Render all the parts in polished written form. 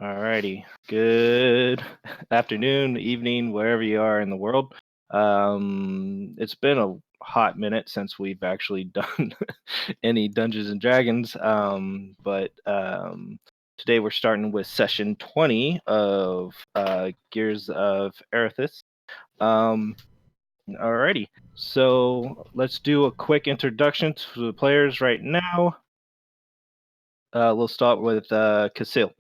Alrighty. Good afternoon, evening, wherever you are in the world. It's been a hot minute since we've actually done any Dungeons and Dragons. But today we're starting with session 20 of Gears of Erathis. Um, Alrighty. So let's do a quick introduction to the players right now. We'll start with Casil.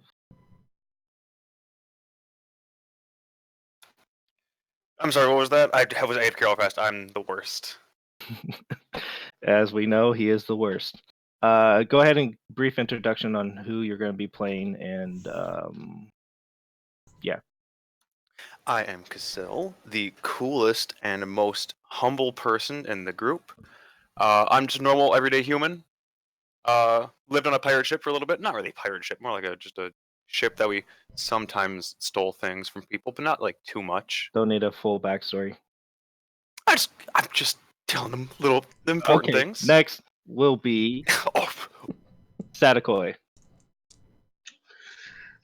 I'm sorry, what was that? I was AFK real fast. I'm the worst. As we know, he is the worst. Go ahead and brief introduction on who you're going to be playing, and yeah. I am Casil, the coolest and most humble person in the group. I'm just a normal, everyday human. Lived on a pirate ship for a little bit. Not really a pirate ship, more like just a ship that we sometimes stole things from people, but not like too much. Don't need a full backstory. I'm just telling them little important Okay, things. next will be Oh, Satakoi.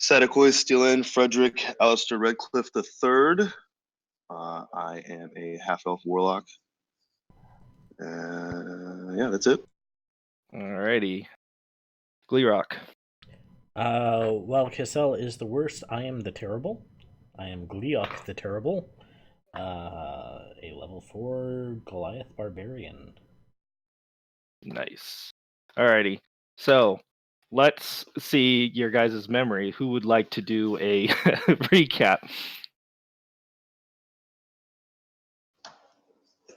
Sadakoy Steelin Frederick Alistair Redcliffe III. I am a half-elf warlock. Yeah, that's it. Alrighty. Gleerock. Well, Cassell is the worst. I am the terrible. I am Gleok the terrible. A level 4 Goliath barbarian. Nice. Alrighty. So let's see your guys' memory. Who would like to do a recap?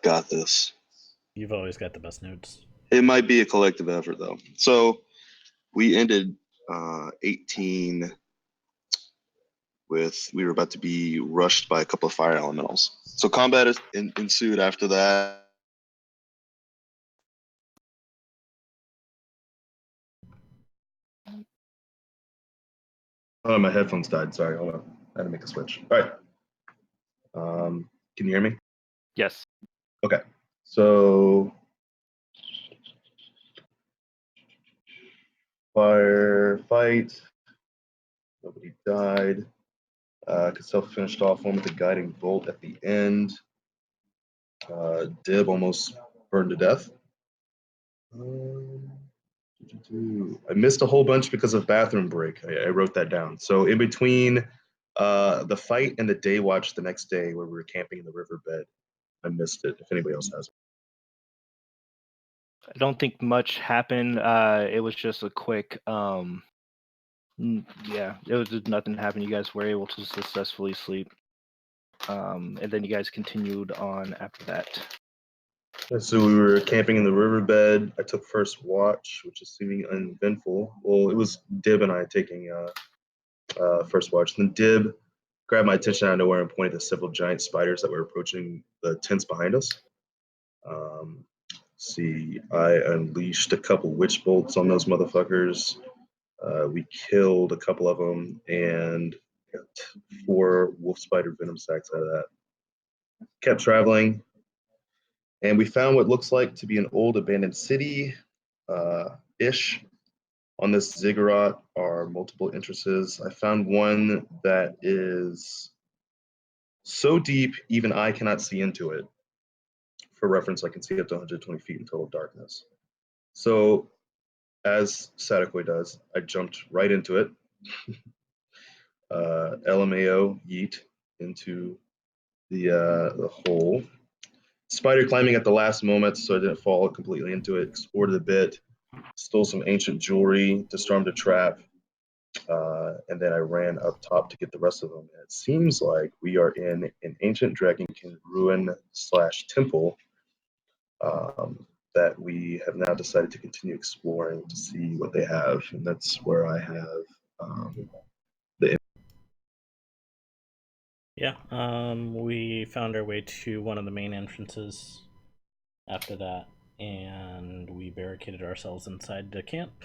Got this. You've always got the best notes. It might be a collective effort, though. So we ended 18 with we were about to be rushed by a couple of fire elementals. So combat ensued after that. Oh, my headphones died. Sorry, hold on. I had to make a switch. All right. Can you hear me? Yes. Okay. So fire fight. Nobody died. Cassell finished off one with a guiding bolt at the end. Dib almost burned to death. I missed a whole bunch because of bathroom break. I wrote that down. So in between the fight and the day watch the next day where we were camping in the riverbed, I missed it. If anybody else has. I don't think much happened. It was just a quick yeah, it was just nothing happened. You guys were able to successfully sleep. And then you guys continued on after that. So we were camping in the riverbed. I took first watch, which is seeming uneventful. Well, it was Dib and I taking first watch. Then Dib grabbed my attention out of nowhere and pointed at several giant spiders that were approaching the tents behind us. See, I unleashed a couple witch bolts on those motherfuckers. We killed a couple of them and got 4 wolf spider venom sacs out of that. Kept traveling, and we found what looks like to be an old abandoned city ish. On this ziggurat are multiple entrances. I found one that is so deep even I cannot see into it. For reference, I can see up to 120 feet in total darkness. So, as Sadakoi does, I jumped right into it. LMAO yeet into the hole. Spider climbing at the last moment, so I didn't fall completely into it. Explored a bit, stole some ancient jewelry, disarmed a trap, and then I ran up top to get the rest of them. And it seems like we are in an ancient dragonkin ruin / temple that we have now decided to continue exploring to see what they have, and that's where I have the. Yeah, we found our way to one of the main entrances after that, and we barricaded ourselves inside the camp.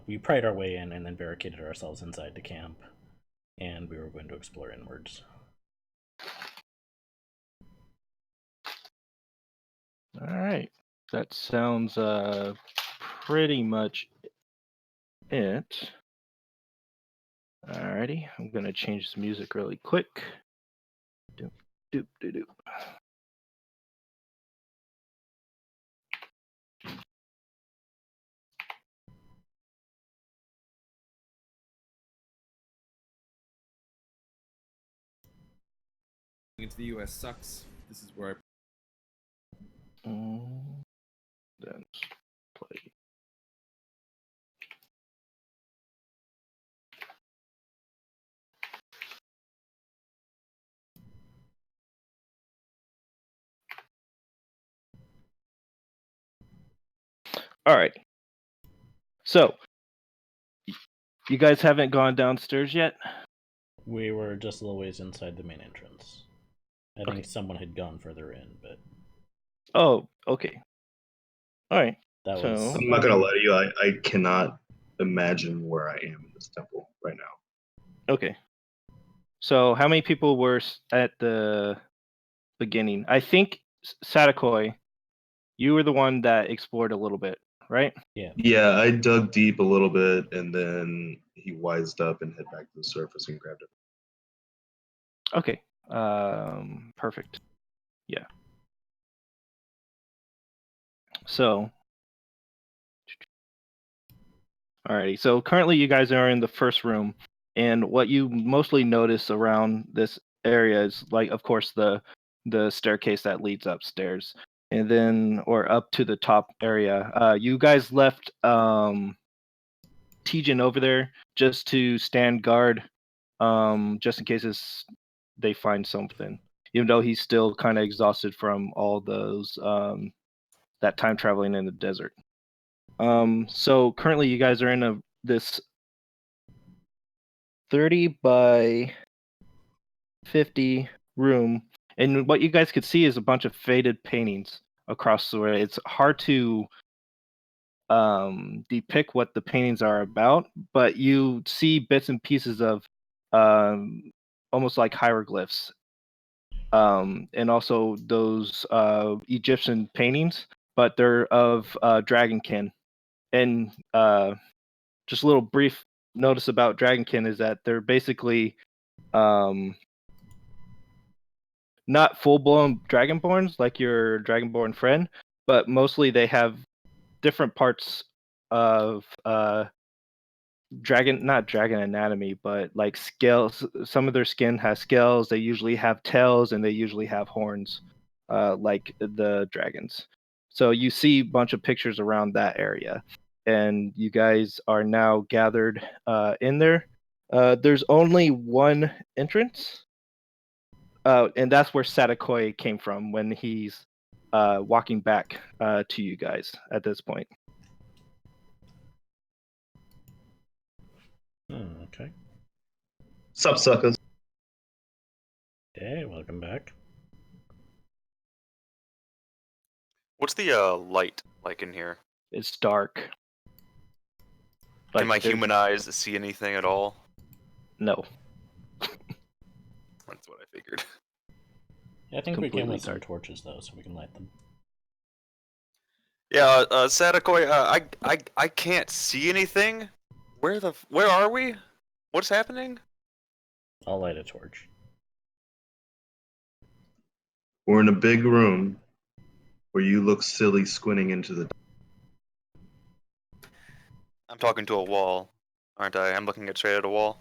We pried our way in and then barricaded ourselves inside the camp, and we were going to explore inwards. All right, that sounds pretty much it. Alrighty, I'm gonna change this music really quick. Doop, doop, doop, doop. Into the U.S. sucks. This is where Then play. All right. So, you guys haven't gone downstairs yet? We were just a little ways inside the main entrance. I Okay. think someone had gone further in, but Oh, okay. All right. that So- was. I'm not gonna lie to you. I cannot imagine where I am in this temple right now. Okay. So, how many people were at the beginning? I think Sadakoi, you were the one that explored a little bit, right? Yeah. Yeah, I dug deep a little bit, and then he wised up and head back to the surface and grabbed it. Okay. Perfect. Yeah. So, alrighty. So currently, you guys are in the first room, and what you mostly notice around this area is, like, of course, the staircase that leads upstairs, and then or up to the top area. You guys left Tejan over there just to stand guard, just in case they find something. Even though he's still kind of exhausted from all those that time traveling in the desert. So currently you guys are in this 30 by 50 room, and what you guys could see is a bunch of faded paintings across the way. It's hard to depict what the paintings are about, but you see bits and pieces of almost like hieroglyphs, and also those Egyptian paintings, but they're of dragonkin. And just a little brief notice about dragonkin is that they're basically not full-blown dragonborns like your dragonborn friend, but mostly they have different parts of not dragon anatomy, but like scales. Some of their skin has scales. They usually have tails, and they usually have horns, like the dragons. So you see a bunch of pictures around that area, and you guys are now gathered in there. There's only one entrance, and that's where Sadakoi came from when he's walking back to you guys at this point. Okay. Sup, suckers? Hey, welcome back. What's the light like in here? It's dark. Can my there's- human eyes see anything at all? No. That's what I figured. Yeah, I think we came completely with some dark. torches though, so we can light them. Yeah, Sadakoi, I can't see anything. Where are we? What's happening? I'll light a torch. We're in a big room where you look silly squinting into the. I'm talking to a wall, aren't I? I'm looking straight at a wall.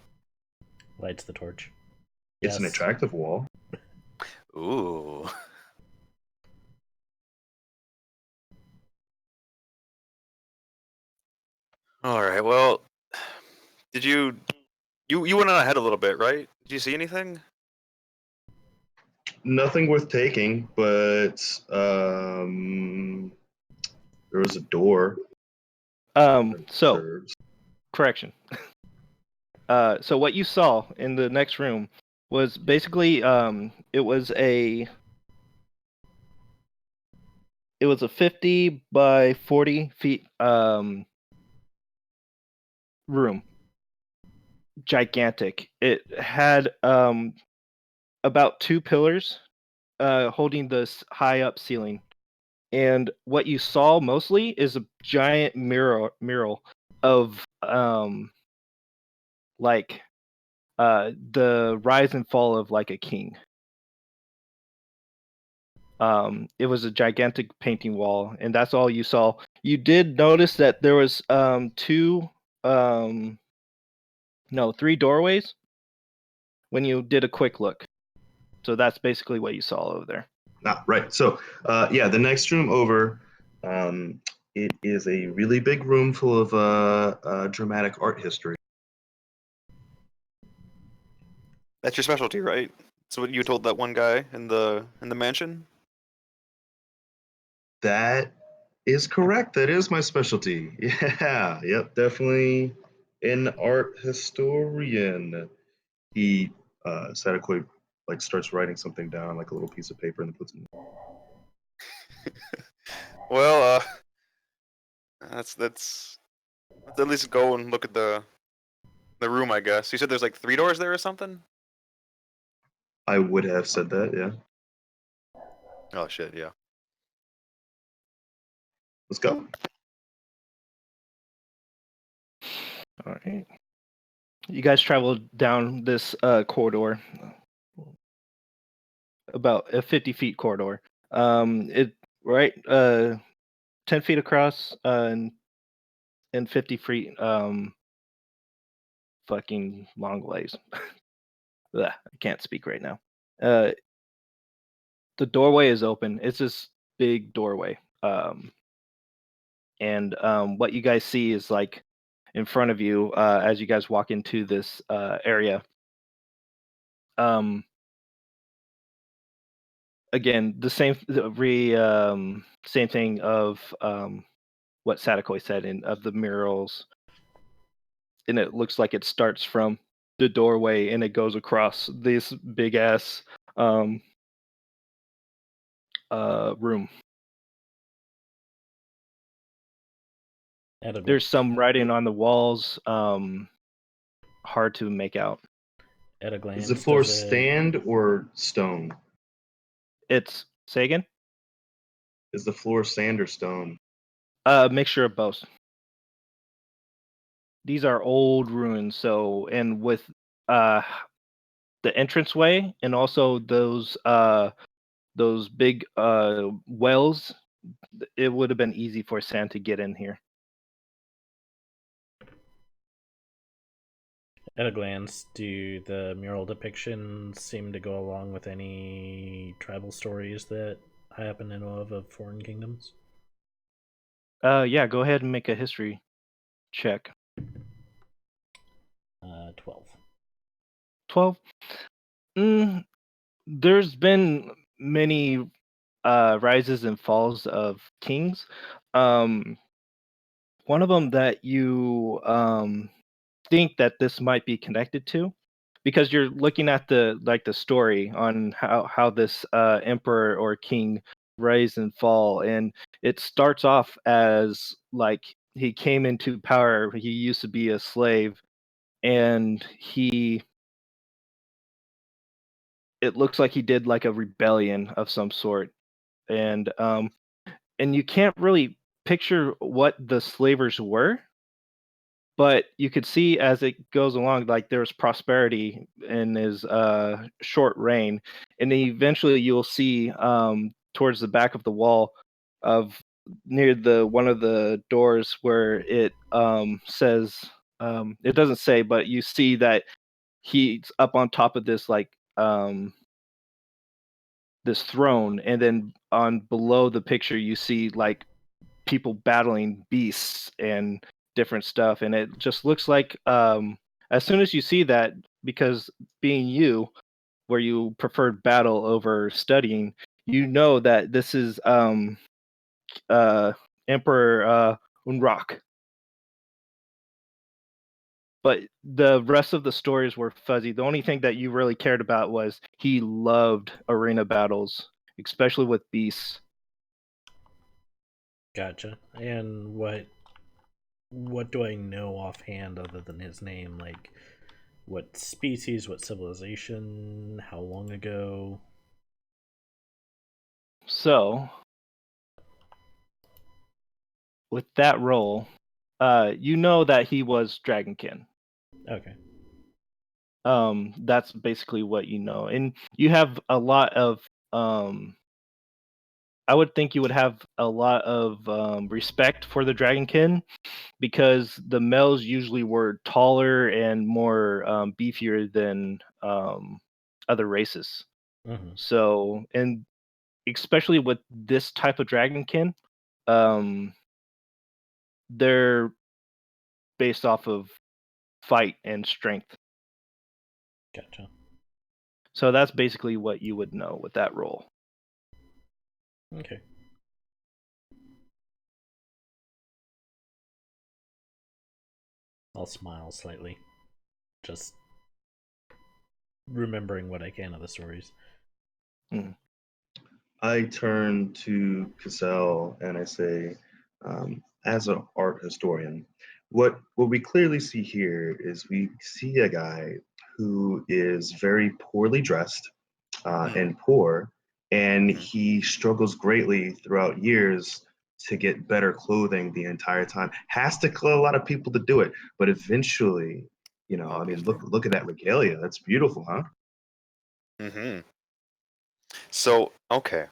Lights the torch. It's an Yes. attractive wall. Ooh. All right. Well, did you went on ahead a little bit, right? Did you see anything? Nothing worth taking, but there was a door. So Observes. correction. So what you saw in the next room was basically it was a 50 by 40 feet room. Gigantic. It had about 2 pillars holding this high up ceiling. And what you saw mostly is a giant mural of like the rise and fall of like a king. It was a gigantic painting wall, and that's all you saw. You did notice that there was three doorways when you did a quick look. So that's basically what you saw over there. Right. So, the next room over, um, it is a really big room full of dramatic art history. That's your specialty, right? So what you told that one guy in the mansion? That is correct. That is my specialty. Yeah. Yep. Definitely an art historian. He Sadako like starts writing something down, like a little piece of paper, and then puts it in. Well, that's let's at least go and look at the room, I guess. You said there's like 3 doors there or something? I would have said that, yeah. Oh shit, yeah. Let's go. All right. You guys traveled down this corridor, about a 50 feet corridor. It right 10 feet across and 50 feet fucking long ways. I can't speak right now. Uh, the doorway is open. It's this big doorway. And what you guys see is like in front of you as you guys walk into this area. Um, again, same thing of what Sadakoi said in of the murals, and it looks like it starts from the doorway and it goes across this big ass um, room. At a, There's some writing on the walls, hard to make out. at a Is the glance, floor does it sand or stone? It's say again? Is the floor sand or stone? A mixture of both. These are old ruins, so and with uh the entranceway and also those big wells, it would have been easy for sand to get in here. At a glance, do the mural depictions seem to go along with any tribal stories that I happen to know of foreign kingdoms? Yeah, go ahead and make a history check. 12. 12. There's been many rises and falls of kings. Um, one of them that you think that this might be connected to, because you're looking at the story on how this emperor or king rise and fall, and it starts off as like he came into power. He used to be a slave, and it looks like he did like a rebellion of some sort, and you can't really picture what the slavers were, but you could see as it goes along, like there's prosperity in his short reign, and then eventually you'll see towards the back of the wall of near the one of the doors where it says it doesn't say, but you see that he's up on top of this like this throne, and then on below the picture you see like people battling beasts and different stuff, and it just looks like as soon as you see that, because being you where you preferred battle over studying, you know that this is uh Emperor Unrak. But the rest of the stories were fuzzy. The only thing that you really cared about was he loved arena battles, especially with beasts. Gotcha. And what do I know offhand other than his name? Like, what species, what civilization, how long ago? So with that role, you know that he was Dragonkin. Okay. That's basically what you know, and you have a lot of um, I would think you would have a lot of respect for the dragonkin because the males usually were taller and more beefier than other races. Hmm. So, and especially with this type of dragonkin, um, they're based off of fight and strength. Gotcha. So that's basically what you would know with that role. Okay. I'll smile slightly, just remembering what I can of the stories. Mm. I turn to Cassell and I say, as an art historian, what we clearly see here is we see a guy who is very poorly dressed Mm, and poor, and mhm, he struggles greatly throughout years to get better clothing the entire time. Has to kill a lot of people to do it, but eventually, I mean, obviously. look at that regalia. That's beautiful, huh? Hmm. So, okay,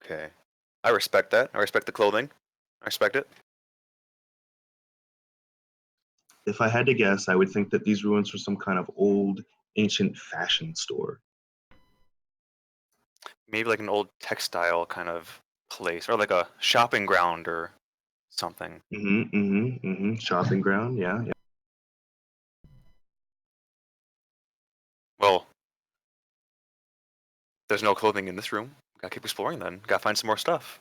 okay. I respect that. I respect the clothing. I respect it. If I had to guess, I would think that these ruins were some kind of old, ancient fashion store. Maybe like an old textile kind of place, or like a shopping ground or something. Shopping ground, yeah, yeah. Well, there's no clothing in this room. Gotta keep exploring then. Gotta find some more stuff.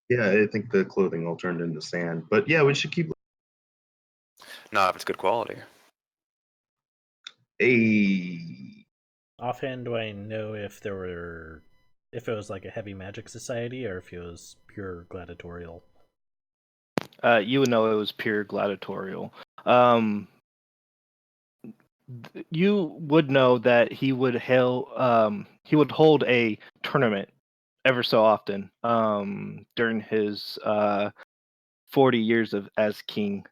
Yeah, I think the clothing all turned into sand. But yeah, we should keep. Nah, if it's good quality. A. Offhand, do I know if it was like a heavy magic society or if it was pure gladiatorial? You would know it was pure gladiatorial. Um, you would know that he would hold a tournament ever so often during his 40 years of as king,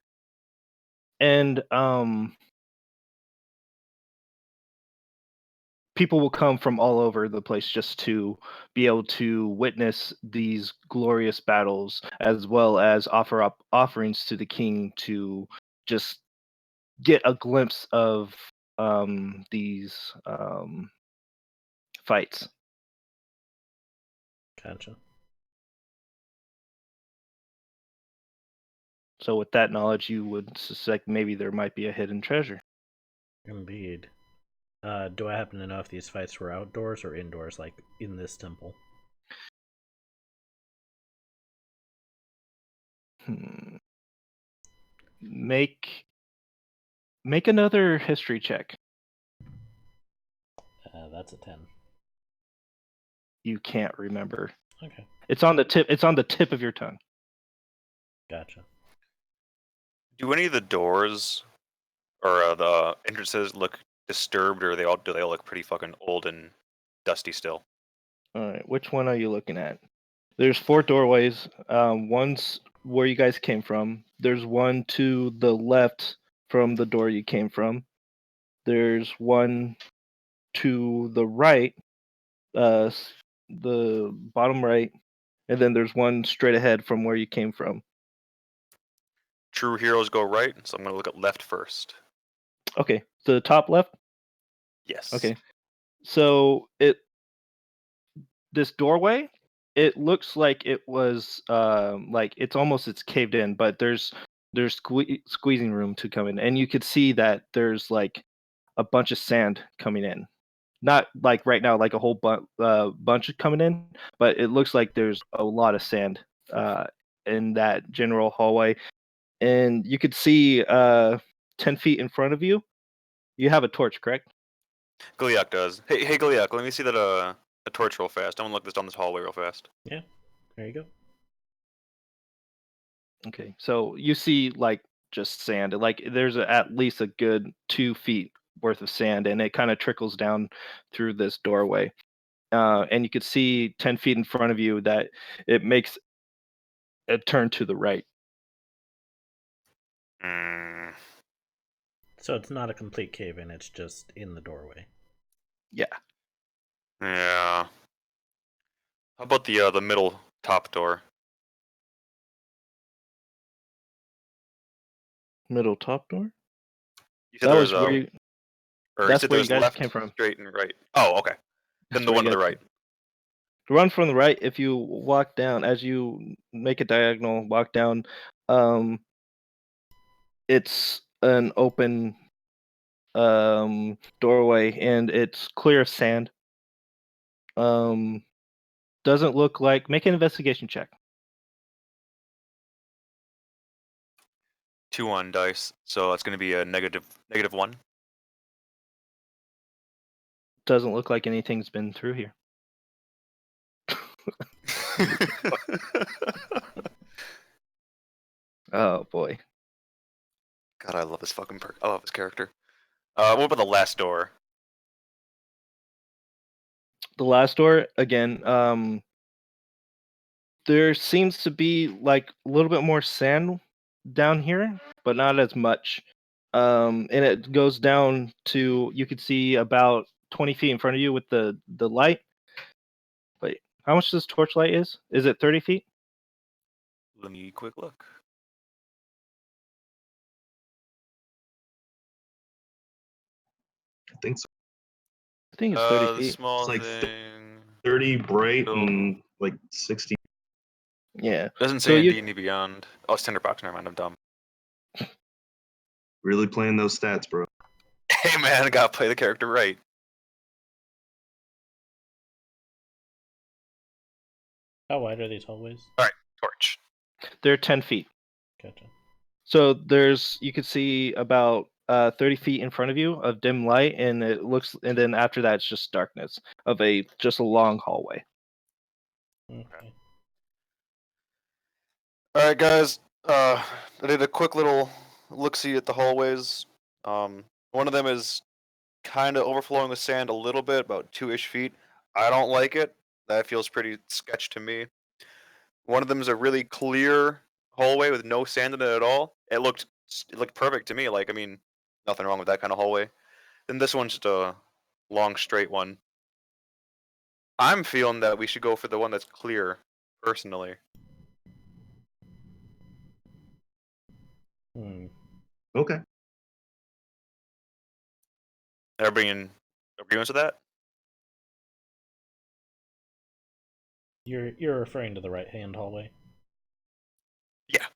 and people will come from all over the place just to be able to witness these glorious battles as well as offer up offerings to the king to just get a glimpse of these fights. Gotcha. So with that knowledge, you would suspect maybe there might be a hidden treasure. Indeed. Do I happen to know if these fights were outdoors or indoors, like in this temple? Hmm. Make another history check. That's a 10. You can't remember. Okay. It's on the tip. It's on the tip of your tongue. Gotcha. Do any of the doors or the entrances look disturbed, or do they all look pretty fucking old and dusty still? All right. Which one are you looking at? There's four doorways. One's where you guys came from. There's one to the left from the door you came from. There's one to the right, the bottom right, and then there's one straight ahead from where you came from. True heroes go right, so I'm gonna look at left first. Okay, the top left. Yes. Okay, so this doorway, it looks like it was like it's caved in, but there's squeezing room to come in, and you could see that there's like a bunch of sand coming in. Not like right now, like a whole bunch coming in, but it looks like there's a lot of sand in that general hallway, and you could see 10 feet in front of you. You have a torch, correct? Giliak does. Hey, Giliak, let me see that a torch real fast. I'm gonna look this down this hallway real fast. Yeah. There you go. Okay, so you see like just sand. Like there's at least a good 2 feet worth of sand, and it kind of trickles down through this doorway. And you could see 10 feet in front of you that it makes a turn to the right. Mm. So it's not a complete cave in, it's just in the doorway. Yeah. Yeah. How about the middle top door? Middle top door. You said That there was was where a, you. or you That's said there where you was guys came left, from. straight, and right. Oh, okay. Then That's the where one you on the guys. right. The one from the right. If you walk down, as you make a diagonal, walk down. It's an open doorway, and it's clear of sand. Doesn't look like. Make an investigation check. 2 on dice, so it's going to be a -1. Doesn't look like anything's been through here. Oh boy. God, I love this fucking perk. I love this character. What about the last door? The last door again. There seems to be like a little bit more sand down here, but not as much. And it goes down to you could see about 20 feet in front of you with the light. Wait, how much this torchlight is? Is it 30 feet? Let me quick look. I think so. I think it's 30 The feet. small It's like thing. 30 bright So- and like 60. Yeah. Doesn't So say in you D&D Beyond. Oh, it's Tinderbox. Never mind. I'm dumb. Really playing those stats, bro. Hey man, I gotta play the character right. How wide are these hallways? Torch. they're 10 feet. Gotcha. So you could see about 30 feet in front of you of dim light, and it looks, and then after that, it's just darkness of just a long hallway. Okay. All right, guys. I did a quick little look-see at the hallways. One of them is kind of overflowing with sand a little bit, about 2-ish feet. I don't like it. That feels pretty sketch to me. One of them is a really clear hallway with no sand in it at all. It looked perfect to me. Like, I mean, nothing wrong with that kind of hallway. Then this one's just a long straight one. I'm feeling that we should go for the one that's clear, personally. Hmm. Okay. Everybody in agreement with that? You're referring to the right hand hallway? Yeah.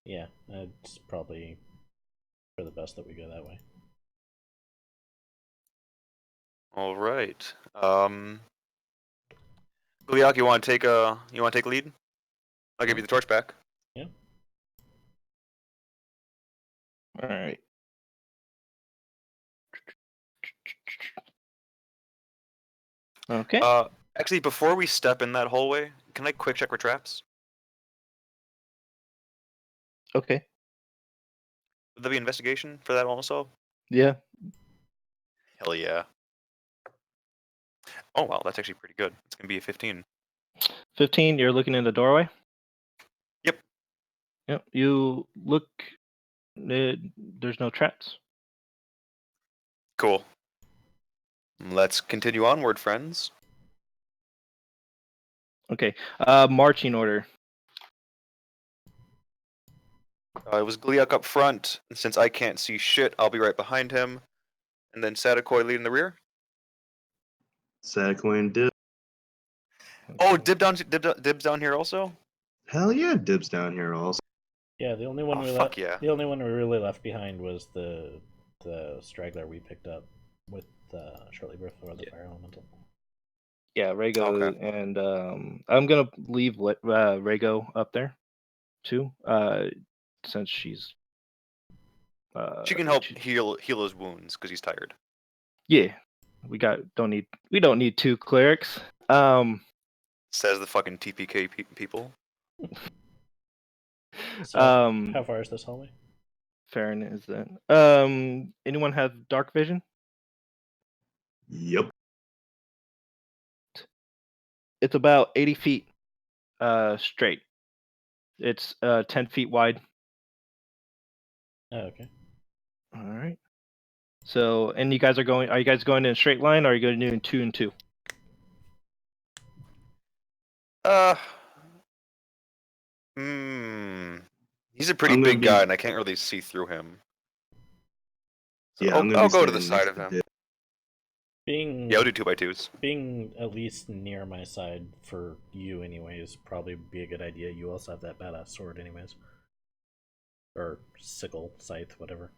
Yeah, it's probably for the best that we go that way. All right. Guliak, you want to take lead? I'll give you the torch back. Yeah. All right. Okay. Actually, before we step in that hallway, can I quick check for traps? Okay. Would there be investigation for that also? Yeah. Hell yeah. Oh wow, that's actually pretty good. It's gonna be a 15. 15. You're looking in the doorway. Yep. Yep. You look. There's no traps. Cool. Let's continue onward, friends. Okay. Marching order. It was Gliuk up front, and since I can't see shit, I'll be right behind him. And then Sadakoi leading the rear. Sadcoin dib. Oh, dibs down here also? Hell yeah, dibs down here also. Yeah, the only one Oh, we fuck left. yeah. The only one we really left behind was the straggler we picked up with shortly before the fire elemental. Yeah, Rago, Okay. and I'm gonna leave Rago up there too, since she's. She can help heal his wounds because he's tired. Yeah, we don't need two clerics. Says the fucking TPK people. So how far is this hallway? Farron is that. Anyone have dark vision? Yep. It's about 80 feet straight. It's 10 feet wide. Oh, okay. All right. So, and you guys are you guys going in a straight line, or are you going to do 2 and 2? He's a pretty I'm gonna big guy, be. and I can't really see through him. So Yeah, I'm gonna I'll be go to the standing side next of to him. Dib. Yeah, I'll do 2x2s. Being at least near my side for you, anyways, probably be a good idea. You also have that badass sword, anyways, or sickle, scythe, whatever.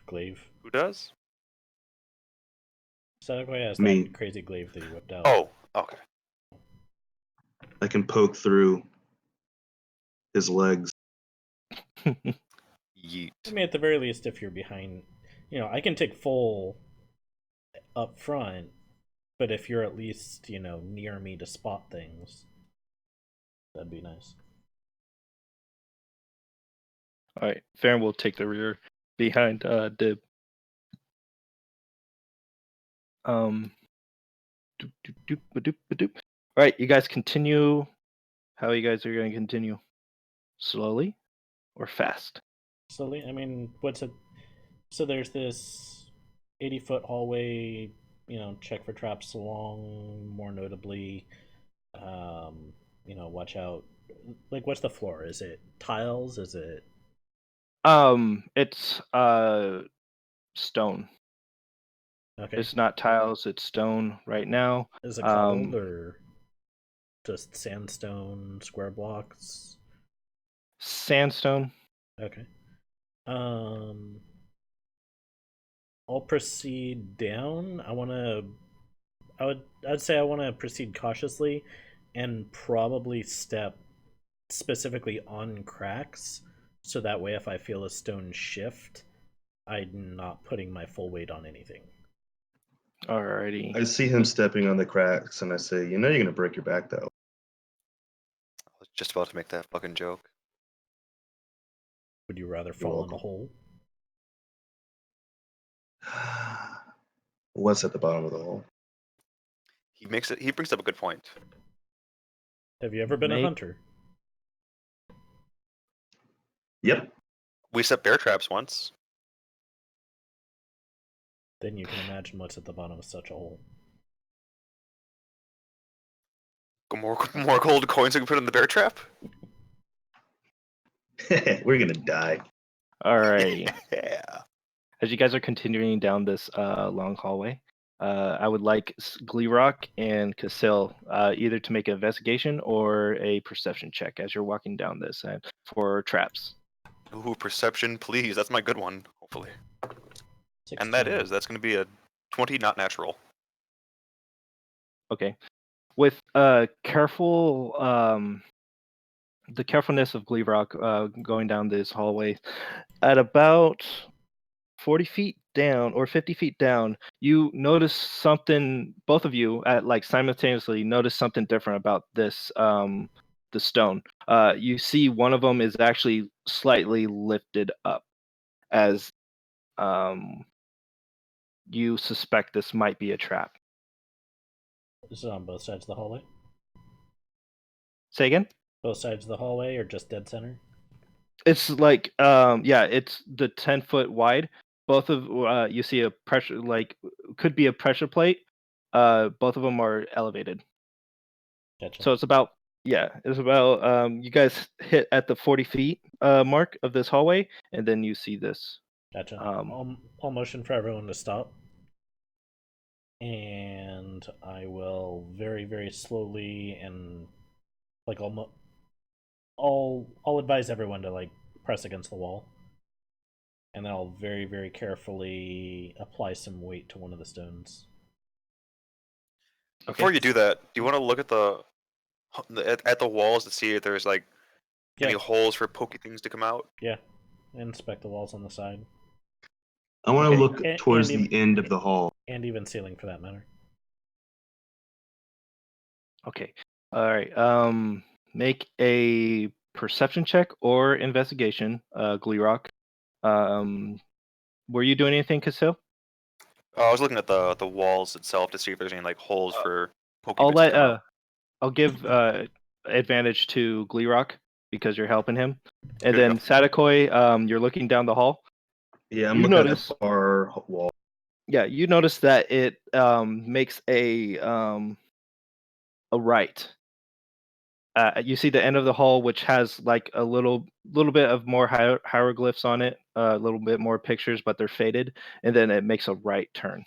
Glaive. Who does? Sadako has Me. that crazy glaive that he whipped out. Oh, okay. I can poke through his legs. Yeet. I mean, at the very least, if you're behind, I can take full up front, but if you're at least, near me to spot things, that'd be nice. All right, Farron will take the rear behind Dib. Doop, doop, doop, ba-doop, ba-doop. All right, you guys continue. How you guys are going to continue? Slowly or fast? Slowly. I mean, what's it? So there's this 80-foot hallway. Check for traps along. More notably, watch out. Like, what's the floor? Is it tiles? Is it? It's stone. Okay. It's not tiles. It's stone right now. Is it cobbled or just sandstone square blocks? Sandstone. Okay. I'll proceed down. I'd say I want to proceed cautiously and probably step specifically on cracks so that way if I feel a stone shift, I'm not putting my full weight on anything. Alrighty. I see him stepping on the cracks, and I say, "You know, you're gonna break your back, though." I was just about to make that fucking joke. Would you rather fall in a hole? What's at the bottom of the hole? He brings up a good point. Have you ever been a Make- hunter? Yep. We set bear traps once. Then you can imagine what's at the bottom of such a hole. More gold coins we can put in the bear trap? We're gonna die. Alrighty. Yeah. As you guys are continuing down this long hallway, I would like Gleerock and Casil either to make an investigation or a perception check as you're walking down this for traps. Ooh, perception, please. That's my good one, hopefully. 16. And that's going to be a 20, not natural. Okay. With careful, the carefulness of Gleerock going down this hallway, at about 40 feet down or 50 feet down, you notice something, both of you at like simultaneously notice something different about this the stone. You see one of them is actually slightly lifted up as you suspect this might be a trap. Is it on both sides of the hallway? Say again? Both sides of the hallway or just dead center? It's like it's the 10-foot wide. Both of you see a pressure, like could be a pressure plate. Both of them are elevated. Gotcha. So it's about you guys hit at the 40 feet mark of this hallway, and then you see this. Gotcha. I'll motion for everyone to stop. And I will very, very slowly and like I'll advise everyone to like press against the wall. And then I'll very, very carefully apply some weight to one of the stones. Before Okay. you do that, do you want to look at at the walls to see if there's like any Yeah. holes for pokey things to come out? Yeah. Inspect the walls on the side. I want to Okay. look towards the end of the hall. And even ceiling for that matter. Okay. All right. Make a perception check or investigation, Gleerock. Were you doing anything, Casil? I was looking at the walls itself to see if there's any like holes for pokey I'll bits to let come out. I'll give advantage to Gleerock because you're helping him. And Good to then Sadakoi, you're looking down the hall. Yeah, I'm You looking notice, at the far wall. yeah, you notice that it makes a right. You see the end of the hall, which has like a little bit of more hieroglyphs on it, a little bit more pictures, but they're faded, and then it makes a right turn.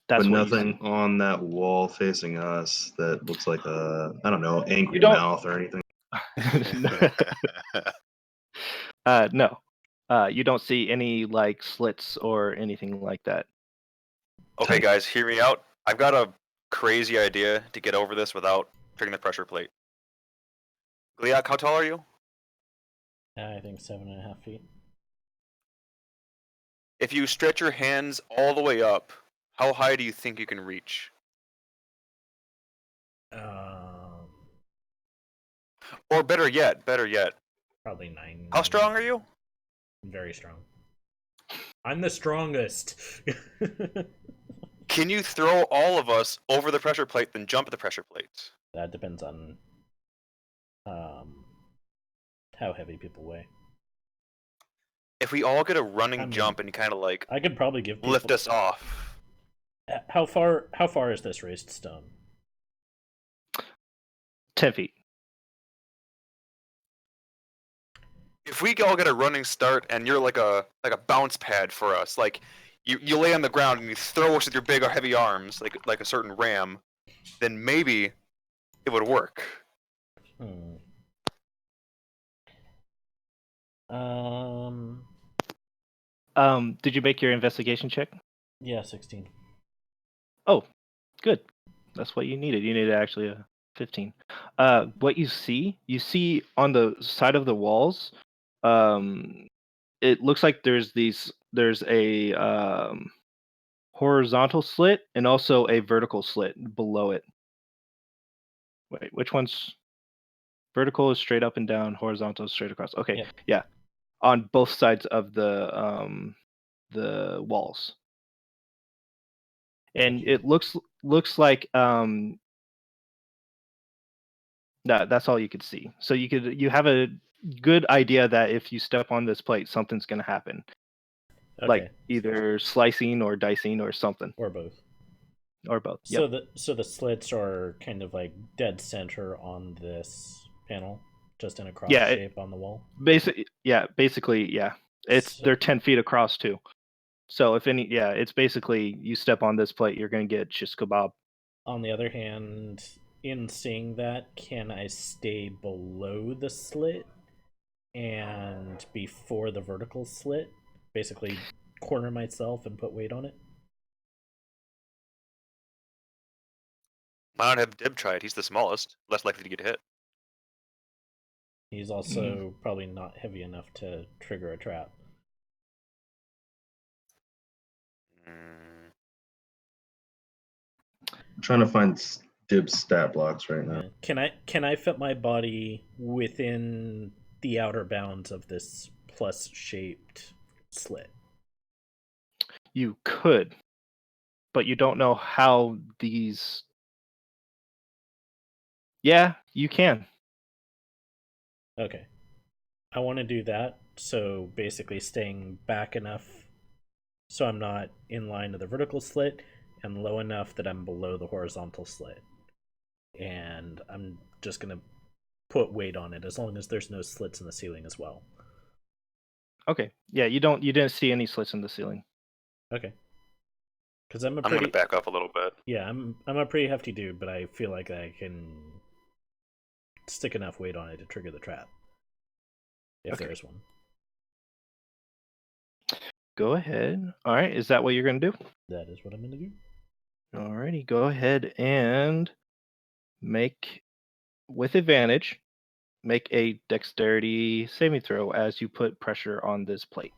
But That's what you nothing see. on that wall facing us that looks like a, I don't know, You angry don't. mouth or anything. No. You don't see any like slits or anything like that. Okay, guys, hear me out. I've got a crazy idea to get over this without triggering the pressure plate. Gliak, how tall are you? I think 7.5 feet. If you stretch your hands all the way up, how high do you think you can reach? Or better yet, Probably 9. how strong are you? I'm very strong. I'm the strongest. Can you throw all of us over the pressure plate, then jump at the pressure plates? That depends on how heavy people weigh. If we all get a running I mean, jump and kind of like I could probably give people... lift us off. How far is this raised stone? 10 feet. If we all get a running start and you're like a bounce pad for us, like you lay on the ground and you throw us with your big or heavy arms, like a certain ram, then maybe it would work. Hmm. Did you make your investigation check? Yeah, 16. Oh, good. That's what you needed. You needed actually a 15. What you see on the side of the walls, it looks like there's a horizontal slit and also a vertical slit below it. Wait, which one's vertical is straight up and down, horizontal is straight across. Okay, Yep. yeah, on both sides of the walls, and Gotcha. it looks like that's all you could see. So you have a good idea that if you step on this plate, something's gonna happen, like Okay. either slicing or dicing or something, Or both. or both. So Yep. the slits are kind of like dead center on this panel, just in a cross Yeah. shape on the wall. Basically, yeah. So, They're 10 feet across too. So if any, yeah, it's basically you step on this plate, you're gonna get shish kebab. on the other hand, in seeing that, can I stay below the slit and before the vertical slit? Basically, corner myself and put weight on it? Why not have Dib try it? He's the smallest, less likely to get hit. He's also probably not heavy enough to trigger a trap. Mm. I'm trying to find Dib's stat blocks right now. Yeah. Can I fit my body within the outer bounds of this plus shaped slit? You could, but you don't know how these. Yeah, you can. Okay. I want to do that, so basically staying back enough so I'm not in line to the vertical slit and low enough that I'm below the horizontal slit. And I'm just going to put weight on it as long as there's no slits in the ceiling as well. Okay. Yeah, you didn't see any slits in the ceiling. Okay. Because I'm I'm gonna back up a little bit. Yeah, I'm a pretty hefty dude, but I feel like I can stick enough weight on it to trigger the trap. If Okay. there is one. Go ahead. All right, is that what you're gonna do? That is what I'm gonna do. Alrighty, go ahead and make, with advantage, make a dexterity saving throw as you put pressure on this plate.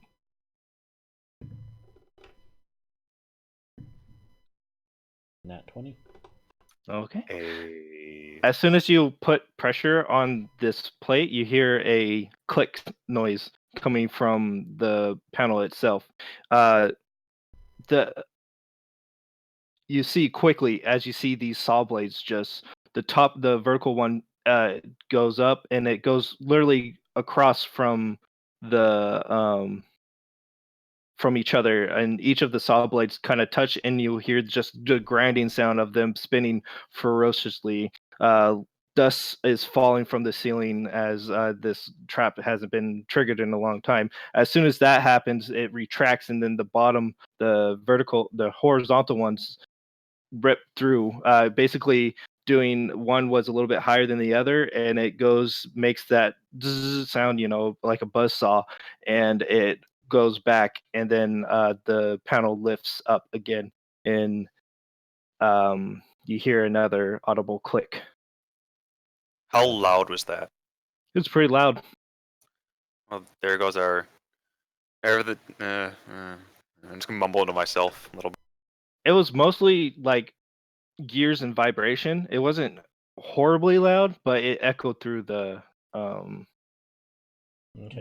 Nat 20. Okay. Hey. As soon as you put pressure on this plate, you hear a click noise coming from the panel itself. The You see quickly as you see these saw blades just the vertical one goes up, and it goes literally across the from each other, and each of the saw blades kind of touch, and you hear just the grinding sound of them spinning ferociously. Uh, Dust is falling from the ceiling as this trap hasn't been triggered in a long time. As soon as that happens, it retracts, and then the horizontal ones rip through. Basically, doing one was a little bit higher than the other, and it makes that zzz sound, like a buzz saw, and it goes back, and then the panel lifts up again, and you hear another audible click. How loud was that? It's pretty loud. Well, there goes our. I'm just gonna mumble to myself a little bit. It was mostly like gears and vibration. It wasn't horribly loud, but it echoed through Okay.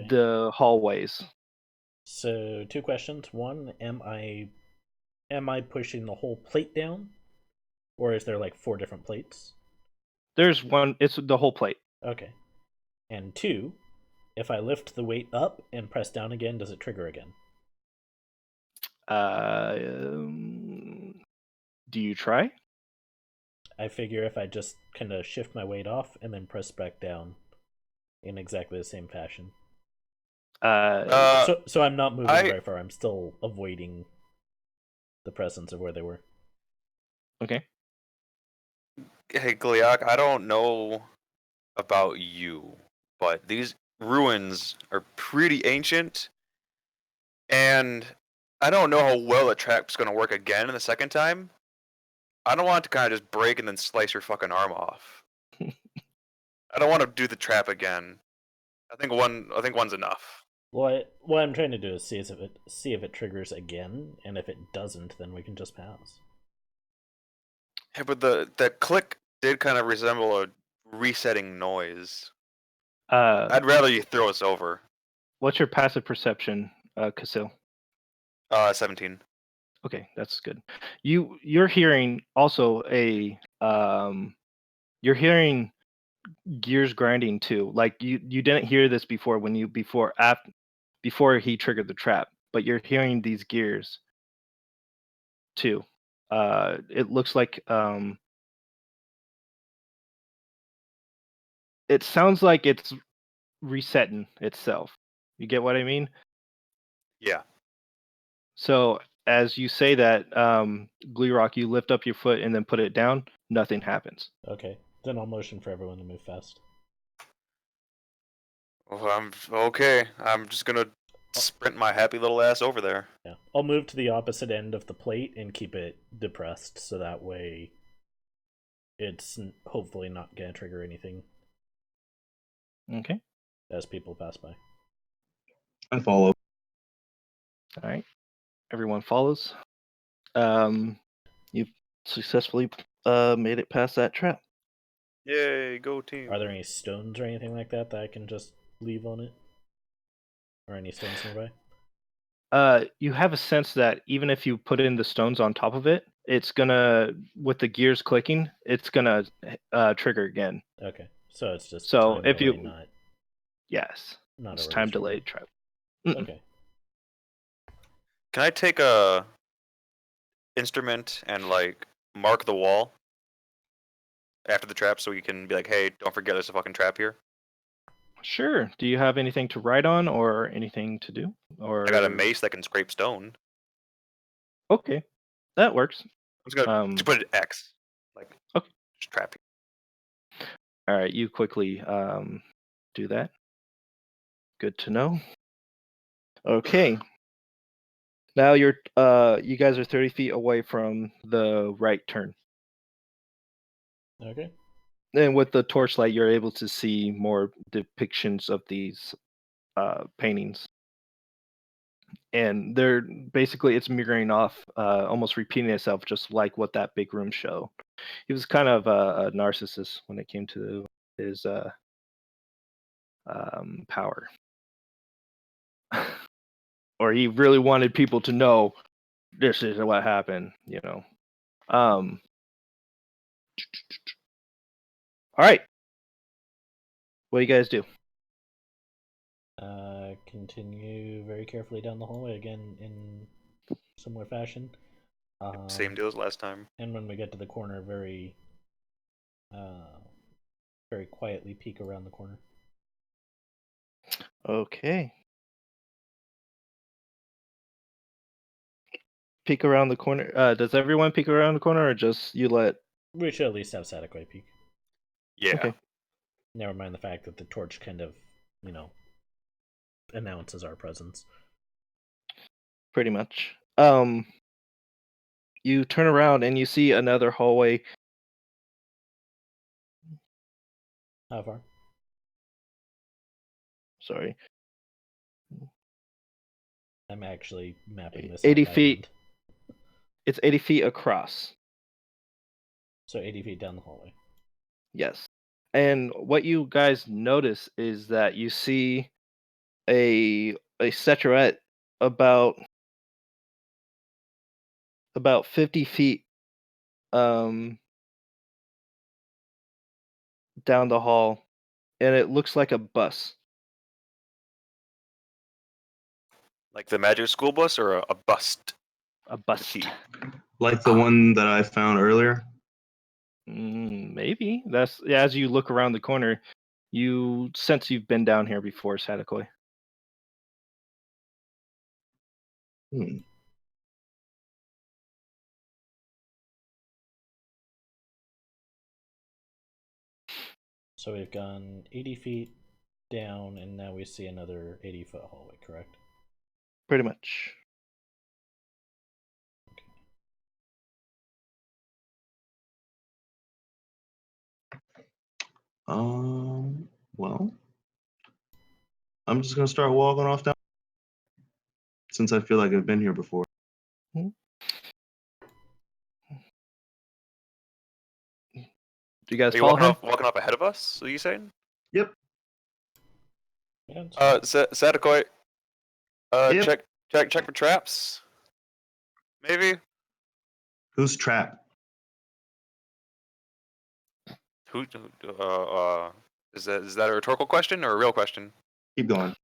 the hallways. So 2 questions. One, am I pushing the whole plate down, or is there like 4 different plates? There's one. It's the whole plate. Okay. And 2, if I lift the weight up and press down again, does it trigger again? Do you try? I figure if I just kind of shift my weight off and then press back down in exactly the same fashion. So I'm not moving very far. I'm still avoiding the presence of where they were. Okay. Hey, Gliok, I don't know about you, but these ruins are pretty ancient, and I don't know how well the trap's gonna work again in the second time. I don't want it to kind of just break and then slice your fucking arm off. I don't want to do the trap again. I think one's enough. What I'm trying to do is see if it triggers again, and if it doesn't, then we can just pass. Yeah, but the click did kind of resemble a resetting noise. I'd rather you throw us over. What's your passive perception, Casil? 17. Okay, that's good. You're hearing also you're hearing gears grinding too. Like you didn't hear this before before he triggered the trap, but you're hearing these gears too. It looks like it sounds like it's resetting itself. You get what I mean? Yeah. So as you say that, Gleerock, you lift up your foot and then put it down. Nothing happens. Okay, then I'll motion for everyone to move fast. Well, I'm okay. I'm just gonna sprint my happy little ass over there. Yeah, I'll move to the opposite end of the plate and keep it depressed, so that way it's hopefully not gonna trigger anything Okay. as people pass by. I follow. All right. Everyone follows. You've successfully made it past that trap. Yay, go team. Are there any stones or anything like that I can just leave on it? Or any stones nearby? You have a sense that even if you put in the stones on top of it, it's gonna, with the gears clicking, it's gonna trigger again. Okay, so it's just So time if delay, you, yes, not it's a time trigger. delayed trap. Okay. Can I take a instrument and like mark the wall after the trap so we can be like, hey, don't forget there's a fucking trap here? Sure. Do you have anything to write on or anything to do? Or I got a mace that can scrape stone. okay, that works. I'm just gonna just put an X. Like, Okay. just trap. All right, you quickly do that. Good to know. Okay. Now you guys are 30 feet away from the right turn. Okay. And with the torchlight, you're able to see more depictions of these paintings. And they're basically, it's mirroring off, almost repeating itself, just like what that big room showed. He was kind of a narcissist when it came to his power. Or he really wanted people to know this is what happened, Um, All right. What do you guys do? Continue very carefully down the hallway again in similar fashion. Same deal as last time. And when we get to the corner, very quietly peek around the corner. Okay. Peek around the corner. Does everyone peek around the corner, or just you let? We should at least have Sadako peek. Yeah. Okay. Never mind the fact that the torch kind of, announces our presence. Pretty much. You turn around and you see another hallway. How far? Sorry, I'm actually mapping this 80 out by feet. hand. It's 80 feet across. So 80 feet down the hallway. Yes. And what you guys notice is that you see a statuette about 50 feet down the hall, and it looks like a bus. Like the magic school bus or a bust? A bust. Key. Like the one that I found earlier. Maybe. That's as you look around the corner, you sense you've been down here before, Sadakoi. Hmm. So we've gone 80 feet down, and now we see another 80-foot hallway, correct? Pretty much. Well, I'm just gonna start walking off down since I feel like I've been here before. Hmm. Do you guys Are you follow him? walking off ahead of us? Are you saying? Yep. Yeah, it's fine. Sadakoi, Yep. check for traps. Maybe. Who's trapped? Who? Is that a rhetorical question or a real question? Keep going.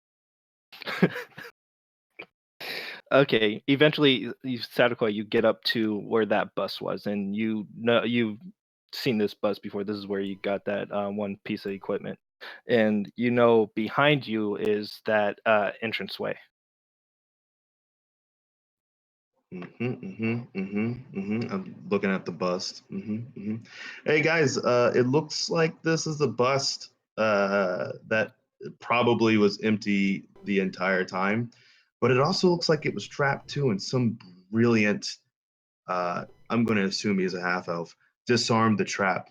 Okay. Eventually, Sadako, you get up to where that bus was, and you know you've seen this bus before. This is where you got that one piece of equipment, and you know behind you is that entranceway. I'm looking at the bust. Hey guys, it looks like this is the bust that probably was empty the entire time, but it also looks like it was trapped too, and some brilliant. I'm going to assume he's a half elf. Disarmed the trap.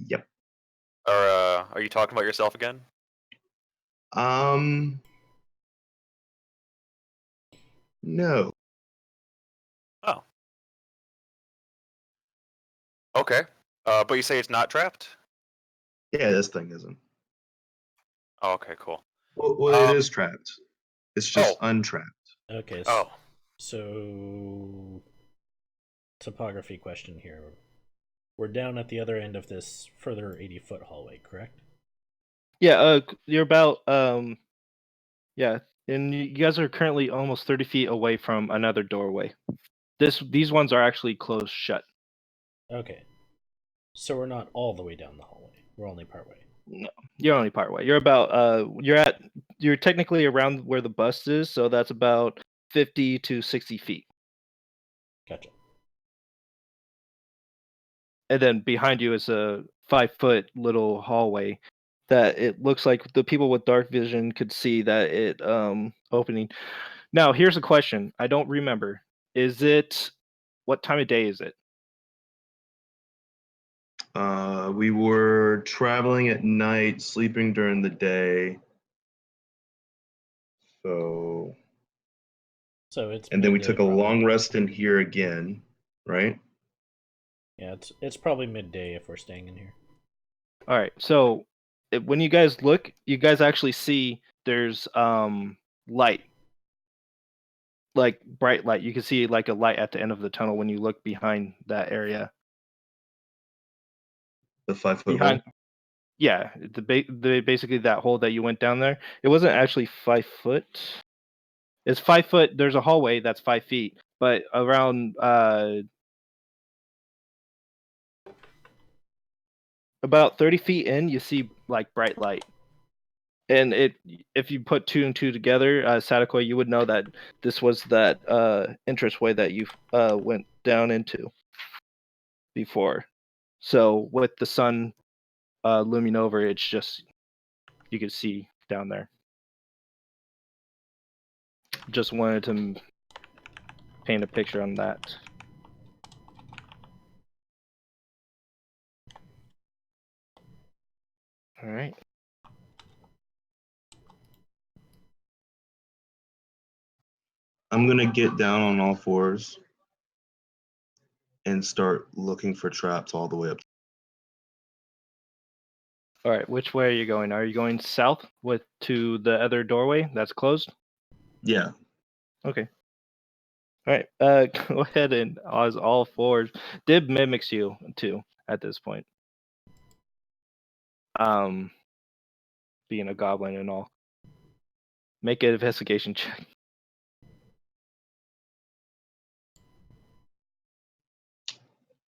Yep. Or are you talking about yourself again? No. Oh. Okay. But you say it's not trapped? Yeah, this thing isn't. Oh, okay, cool. Well, it is trapped. It's just Oh. untrapped. Okay, Oh. so topography question here. We're down at the other end of this further 80-foot hallway, correct? Yeah. You're about yeah, and you guys are currently almost 30 feet away from another doorway. These ones are actually closed shut. Okay. So we're not all the way down the hallway. We're only partway. No, you're only part way. You're about you're technically around where the bust is, so that's about 50 to 60 feet. Gotcha. And then behind you is a 5-foot little hallway that it looks like the people with dark vision could see that it opening. Now, here's a question. I don't remember. Is it what time of day is it? We were traveling at night, sleeping during the day. So, So it's and then we midday, took a probably. long rest in here again, right? Yeah, it's probably midday if we're staying in here. All right. So when you guys look, you guys actually see there's light, like bright light. You can see like a light at the end of the tunnel when you look behind that area. The 5-foot behind. hole. Yeah, the basically that hole that you went down there. It wasn't actually 5 foot. It's 5 foot. There's a hallway that's 5 feet, but around about 30 feet in, you see like bright light. And if you put two and two together, Sadako, you would know that this was that entranceway that you went down into before. So with the sun looming over, it's just you can see down there. Just wanted to paint a picture on that. All right. I'm gonna get down on all fours and start looking for traps all the way up. All right. Which way are you going? Are you going south to the other doorway that's closed? Yeah. Okay. All right. Go ahead and as all fours. Dib mimics you too at this point. Being a goblin and all. Make an investigation check.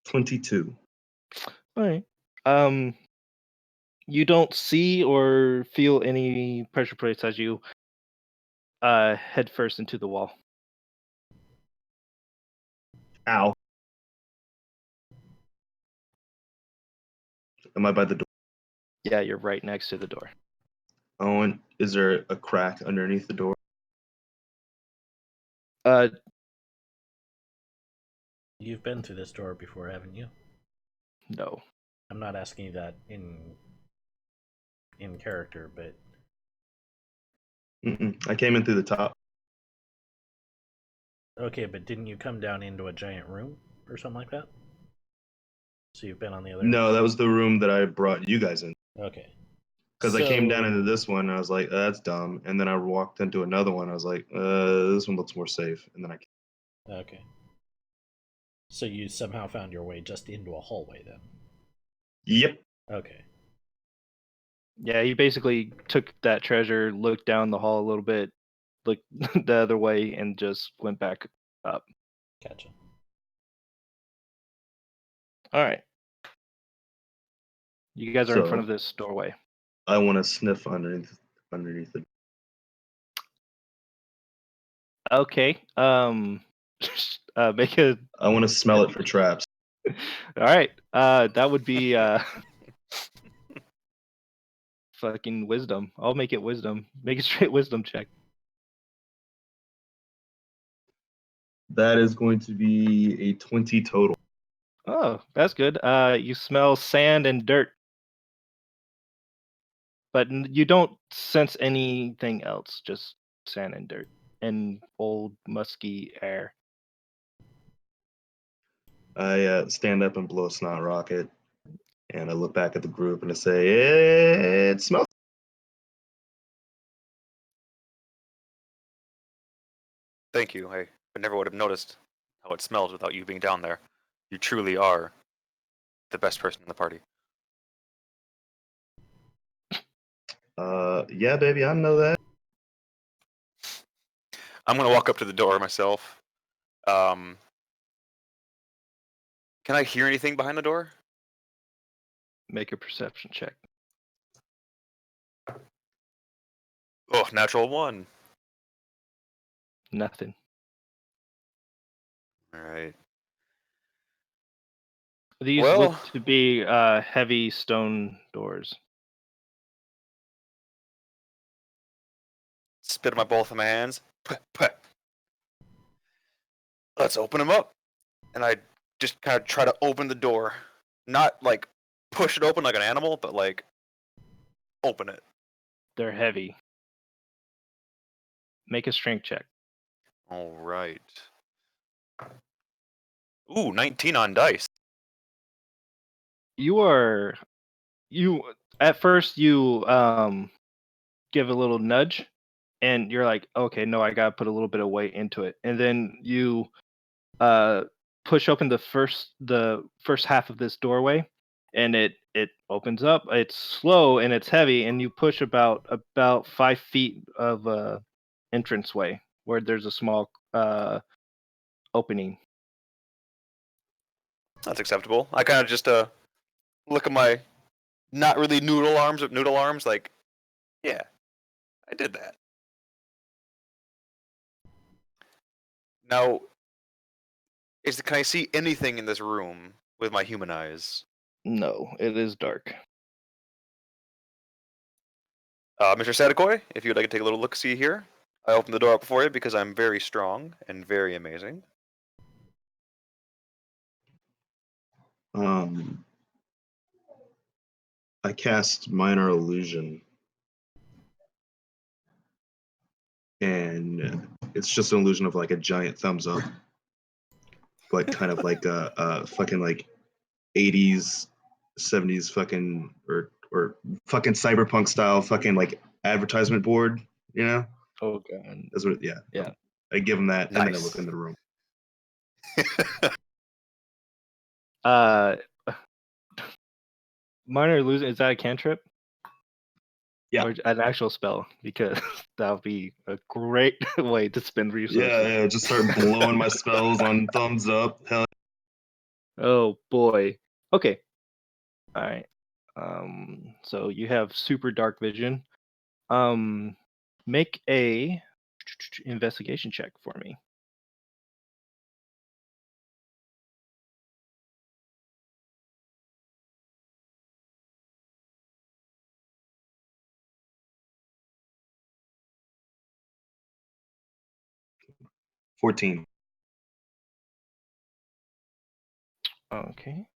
22. All right. You don't see or feel any pressure plates as you head first into the wall. Ow. Am I by the door? Yeah, you're right next to the door. Oh, and is there a crack underneath the door? Uh, You've been through this door before, haven't you? no. I'm not asking you that in character, but I came in through the top. okay, but didn't you come down into a giant room or something like that? So you've been on the other. No, that was the room that I brought you guys in. Okay. Because I came down into this one, and I was like, that's dumb. And then I walked into another one. I was like, this one looks more safe. And then I. Okay. So you somehow found your way just into a hallway then? Yep. Okay. Yeah, you basically took that treasure, looked down the hall a little bit, looked the other way, and just went back up. Gotcha. All right. You guys are in front So of this doorway. I want to sniff underneath it. Okay. Make a. I want to smell it for traps. All right. That would be fucking wisdom. I'll make it wisdom. Make a straight wisdom check. That is going to be a 20 total. Oh, that's good. You smell sand and dirt, but you don't sense anything else. Just sand and dirt and old musky air. I stand up and blow a snot rocket, and I look back at the group and I say, it smells. Thank you. I never would have noticed how it smells without you being down there. You truly are the best person in the party. Yeah, baby, I know that. I'm gonna walk up to the door myself. Can I hear anything behind the door? Make a perception check. Oh, natural one. Nothing. All right. These Well, look to be heavy stone doors. spit my both of my hands. Let's open them up. And I just kind of try to open the door. Not like push it open like an animal, but like open it. They're heavy. Make a strength check. All right. Ooh, 19 on dice. You at first you give a little nudge and you're like, okay, no, I gotta put a little bit of weight into it. And then you push open the first half of this doorway and it opens up. It's slow and it's heavy, and you push about 5 feet of entranceway where there's a small opening. That's acceptable. I kind of just look at my not really noodle arms, but noodle arms. Like, yeah, I did that. Now, can I see anything in this room with my human eyes? No, it is dark. Mr. Sadakoi, if you'd like to take a little look-see here, I open the door up for you because I'm very strong and very amazing. I cast minor illusion, and it's just an illusion of like a giant thumbs up, but kind of like a fucking like 80s, 70s fucking or fucking cyberpunk style fucking like advertisement board, you know? Oh god. That's what. Yeah. Yeah. I give them that, and then I Nice. look into the room. Minor illusion, is that a cantrip? Yeah. Or an actual spell? Because that would be a great way to spend resources. Yeah, just start blowing my spells on thumbs up. Hell. Oh boy. Okay. All right. So you have super dark vision. Make a investigation check for me. Yeah. 14. Okay.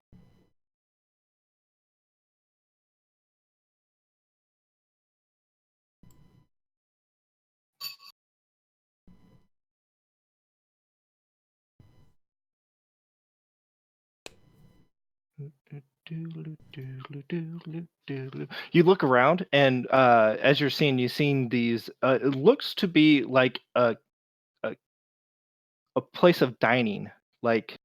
You look around, and as you're seeing these, it looks to be like a place of dining. Like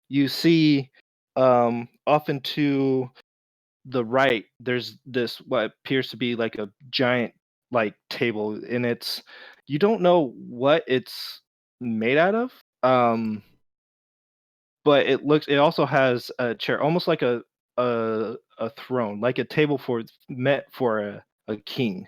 you see, often to the right, there's this what appears to be like a giant like table, and you don't know what it's made out of. But it also has a chair, almost like a throne, like a table meant for a king,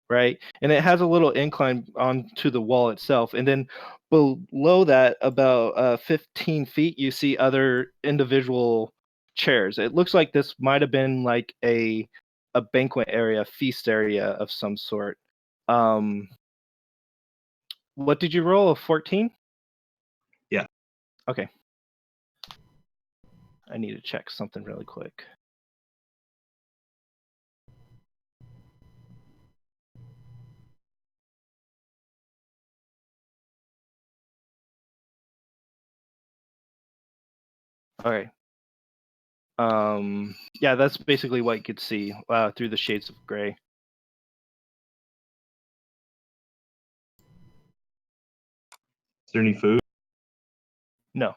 right? And it has a little incline onto the wall itself, and then below that, about 15 feet, you see other individual chairs. It looks like this might have been like a banquet area, feast area of some sort. Um, what did you roll? A 14? Yeah. Okay. I need to check something really quick. All right. Yeah, that's basically what you could see through the shades of gray. Is there any food? No,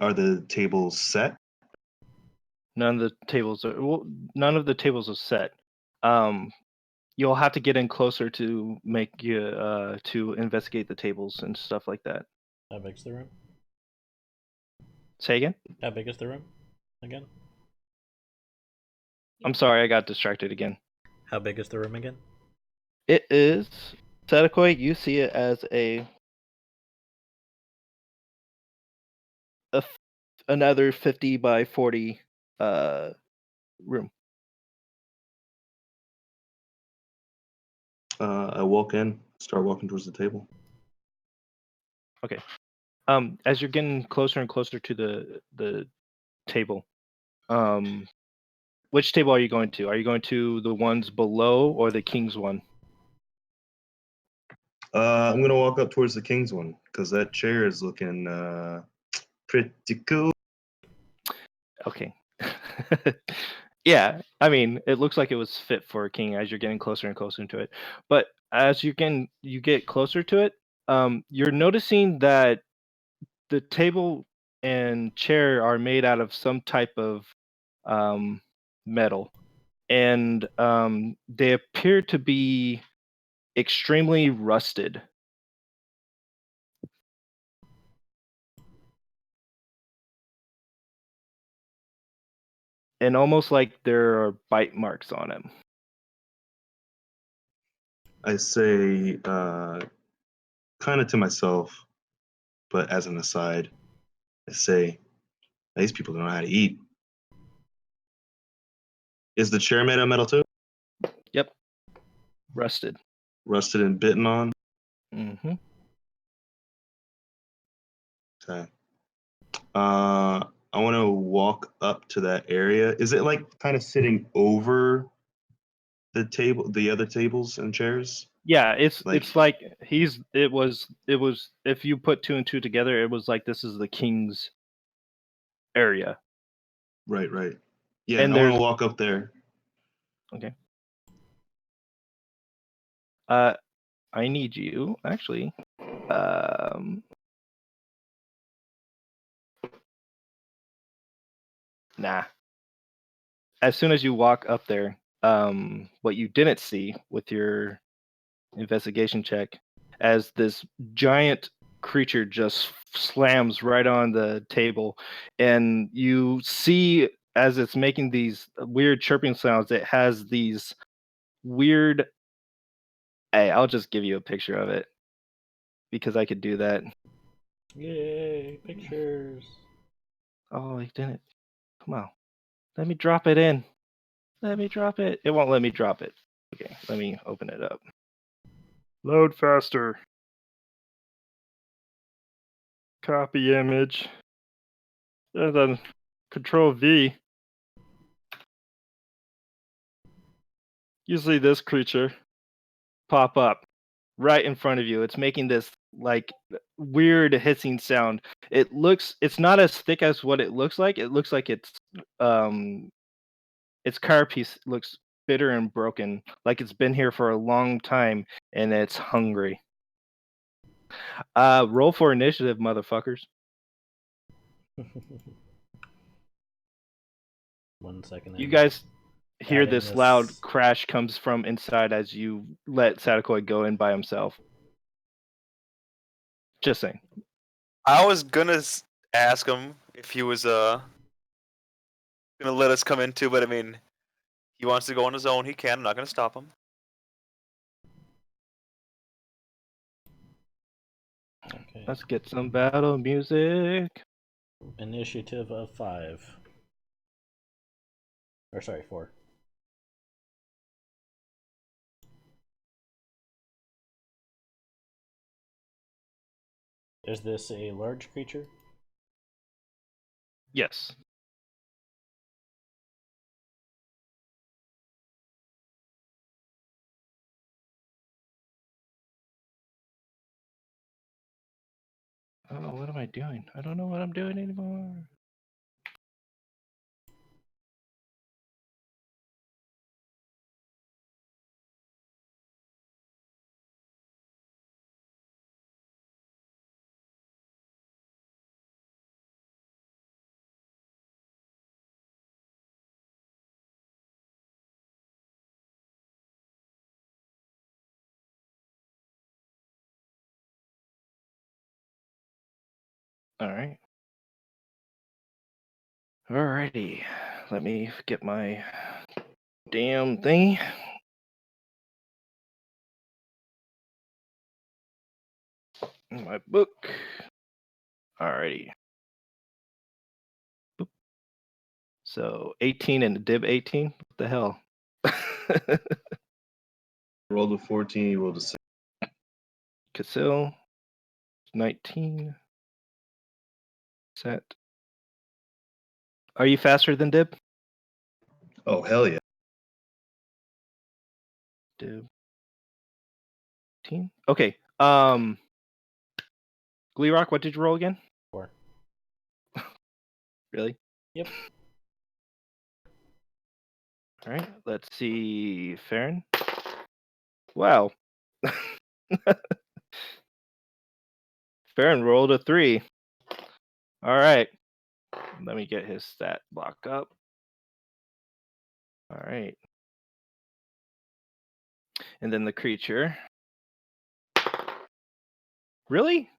Are the tables set? none of the tables are. Well, none of the tables are set. Um, you'll have to get in closer to make you to investigate the tables and stuff like that. How big's the room? Say again? How big is the room? Again? I'm sorry, I got distracted again. How big is the room again? It is Sadakoi. You see it as another 50 by 40 room. I walk in, start walking towards the table. Okay. As you're getting closer and closer to the table, which table are you going to? Are you going to the ones below or the king's one? I'm gonna walk up towards the king's one because that chair is looking pretty cool. Okay. Yeah, I mean, it looks like it was fit for a king as you're getting closer and closer into it. But as you get closer to it, You're noticing that the table and chair are made out of some type of um, metal, and they appear to be extremely rusted. And almost like there are bite marks on him. I say, kind of to myself, but as an aside, I say, these people don't know how to eat. Is the chair made of metal too? Yep, rusted. Rusted and bitten on? Hmm. Okay. I want to walk up to that area. Is it like kind of sitting over the table, the other tables and chairs? Yeah, it's Like, it's like it was if you put two and two together, it was like this is the king's area. right, right. Yeah, And I want there's to walk up there. okay. Uh I need you actually. Um nah. As soon as you walk up there, what you didn't see with your investigation check, as this giant creature just slams right on the table, and you see as it's making these weird chirping sounds, it has these weird. Hey, I'll just give you a picture of it because I could do that. Yay, pictures. Oh, he didn't. Come on, let me drop it in. Let me drop it. It won't let me drop it. Okay, let me open it up. Load faster. Copy image. And then Control V. Usually this creature pop up right in front of you. It's making this like weird hissing sound. It's not as thick as what it looks like. It looks like its carapace looks bitter and broken, like it's been here for a long time and it's hungry. Roll for initiative, motherfuckers. 1 second. You I'm guys hear adding this loud this. crash comes from inside as you let Sadakoi go in by himself. Just saying. I was gonna ask him if he was gonna let us come in too, but I mean, he wants to go on his own. He can. I'm not gonna stop him. Okay. Let's get some battle music. Initiative of 5. Or sorry, 4. Is this a large creature? Yes. Oh, what am I doing? I don't know what I'm doing anymore. All right. Alrighty. Let me get my damn thingy. My book. Alrighty. Boop. So 18 and the dib 18. What the hell? Rolled a 14, you rolled a 6. Casil 19. Set. Are you faster than dib? Oh, hell yeah. Dib 18. Okay. Gleerock, what did you roll again? 4. Really? Yep. All right. Let's see. Farron. Wow. Baron rolled a 3. All right. Let me get his stat block up. All right. And then the creature. Really?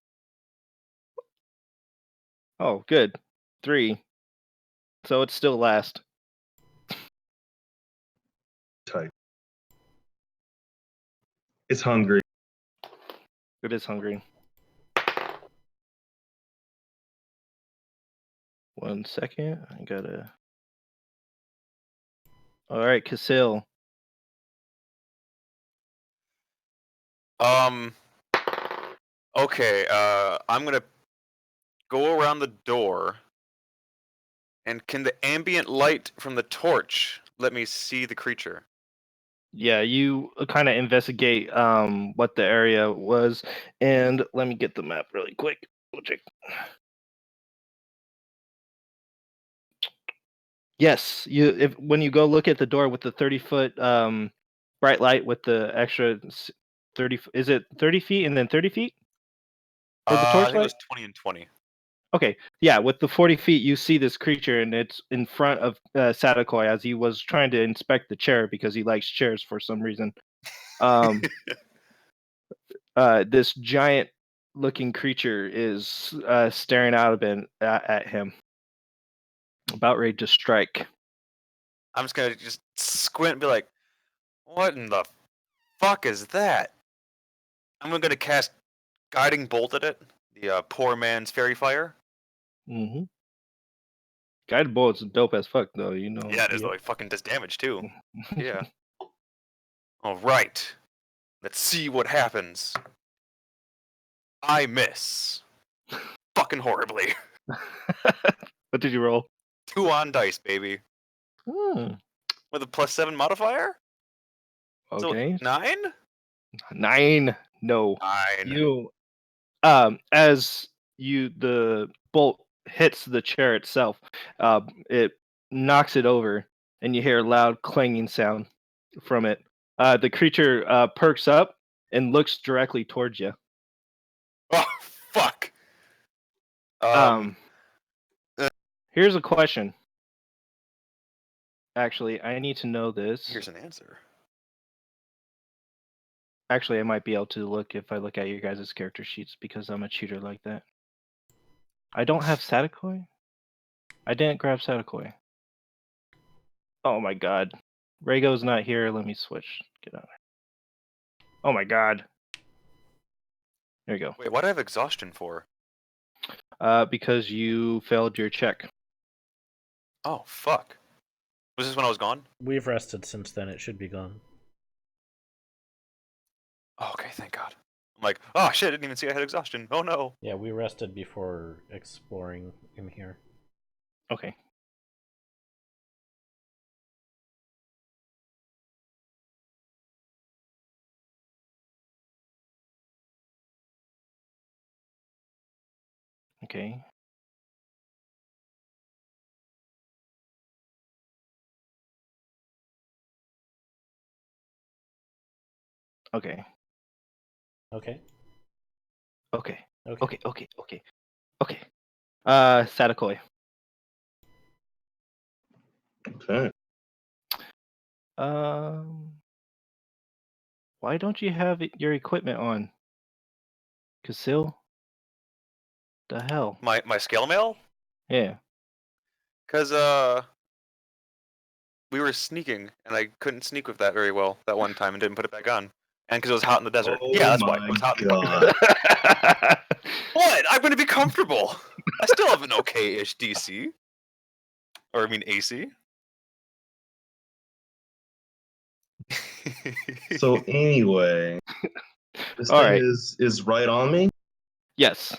Oh, good. 3. So it's still last. Tight. It's hungry. It is hungry. 1 second. I gotta. All right, Casil. Okay. I'm gonna go around the door. And can the ambient light from the torch let me see the creature? Yeah, you kind of investigate what the area was, and let me get the map really quick. We'll check. Yes, when you go look at the door with the 30-foot bright light with the extra 30, is it 30 feet and then 30 feet for the I think it torchlight? was 20 and 20. Okay, yeah, with the 40 feet, you see this creature, and it's in front of Sadakoi as he was trying to inspect the chair because he likes chairs for some reason. Um, this giant-looking creature is staring out a bit at him, about ready to strike. I'm just gonna squint and be like, "What in the fuck is that?" I'm gonna cast Guiding Bolt at it. The poor man's fairy fire. Mm-hmm. Guided bullets dope as fuck, though. You know. Yeah, it is. Yep. Like fucking does damage too. Yeah. All right. Let's see what happens. I miss. Fucking horribly. What did you roll? 2 on dice, baby. Hmm. With a +7 modifier. So Okay. 9. 9. No. 9. You as the bolt hits the chair itself, it knocks it over, and you hear a loud clanging sound from it. The creature perks up and looks directly towards you. Oh fuck. Um, uh, Here's a question. Actually, I need to know this. Here's an answer. Actually, I might be able to look if I look at your guys' character sheets because I'm a cheater like that. I don't have Sadakoi? I didn't grab Sadakoi. Oh my god. Rago's not here. Let me switch. Get out. Oh my god. There you go. Wait, what do I have exhaustion for? Because you failed your check. Oh fuck. Was this when I was gone? We've rested since then. It should be gone. Oh, okay, thank God. I'm like, oh shit, I didn't even see I had exhaustion. Oh no. Yeah, we rested before exploring in here. Okay. Okay. Okay. Okay. Okay. Okay. Okay. Okay. Okay. Okay. Sadakoi. Okay. Um, why don't you have your equipment on? Casil? The hell? My scale mail? Yeah. Cause we were sneaking and I couldn't sneak with that very well that one time and didn't put it back on. And because it was hot in the desert. Oh Yeah, that's why. It my was hot in the god. What? I'm gonna be comfortable. I still have an okay-ish DC. Or I mean AC. So anyway, this All thing right. is right on me. Yes.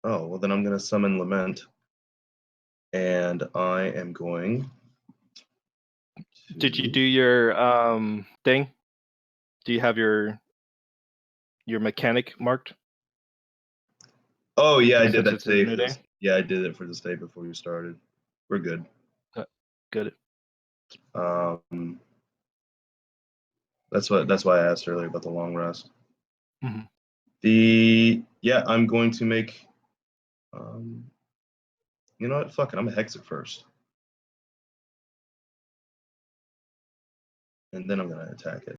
Oh well, then I'm gonna summon Lament, and I am going. Did you To... do your thing? Do you have your mechanic marked? Oh yeah, I did Since that it's a today new for day. this. Yeah, I did it for this day before we started. We're good. Good. Um, that's why I asked earlier about the long rest. Mhm. I'm going to make. You know what? Fuck it. I'm gonna hex it first, and then I'm gonna attack it.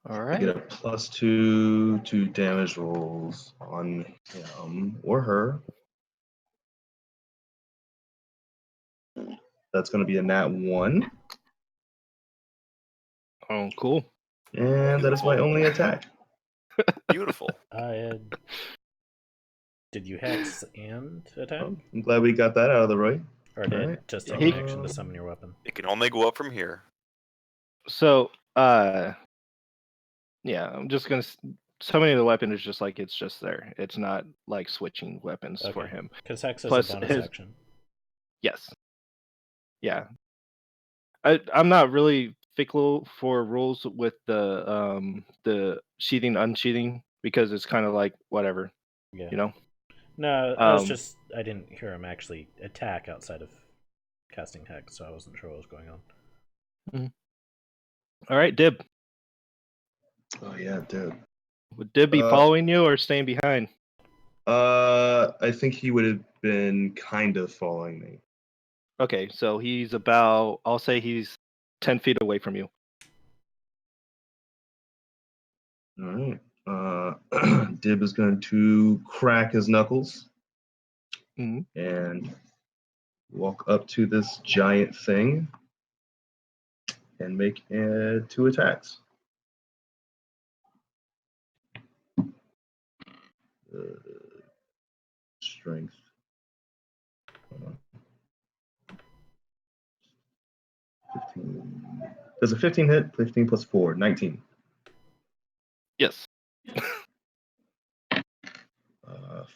All I get right. a +2 to damage rolls on him or her. That's going to be a nat 1. Oh, cool. And that is my Beautiful. only attack. Beautiful. Did you hex and attack? Oh, I'm glad we got that out of the way. Or did Alright. just Yeah, take an action to summon your weapon? It can only go up from here. So, yeah, I'm just gonna. Summoning the weapon is just like it's just there. It's not like switching weapons for him. Because hex is Plus a bonus his action. yes, yeah. I'm not really fickle for rules with the sheathing unsheathing because it's kind of like whatever, Yeah. you know. No, I didn't hear him actually attack outside of casting hex, so I wasn't sure what was going on. All right, Dib. Oh yeah, dude. Would Dib be following you or staying behind? I think he would have been kind of following me. Okay, so he's about. I'll say he's 10 feet away from you. All right. Dib is going to crack his knuckles and walk up to this giant thing and make 2 attacks. Strength. 15. Does a 15 hit? 15 plus 4, 19. Yes.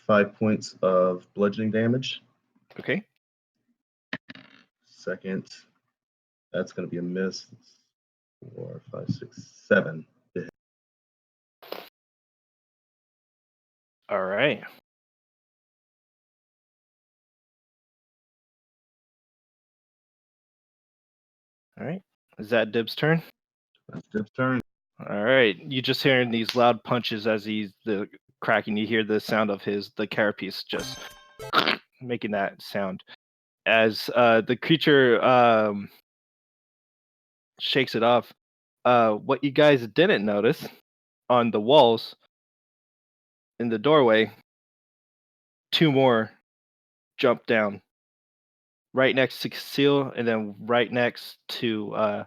5 points of bludgeoning damage. Okay. Second, that's going to be a miss. 4, 5, 6, 7. All right. All right. Is that Dib's turn? That's Dib's turn. All right. You just hearing these loud punches as he's the cracking. You hear the sound of the carapace just making that sound as the creature shakes it off. What you guys didn't notice on the walls in the doorway, 2 more jump down right next to Cecile, and then right next to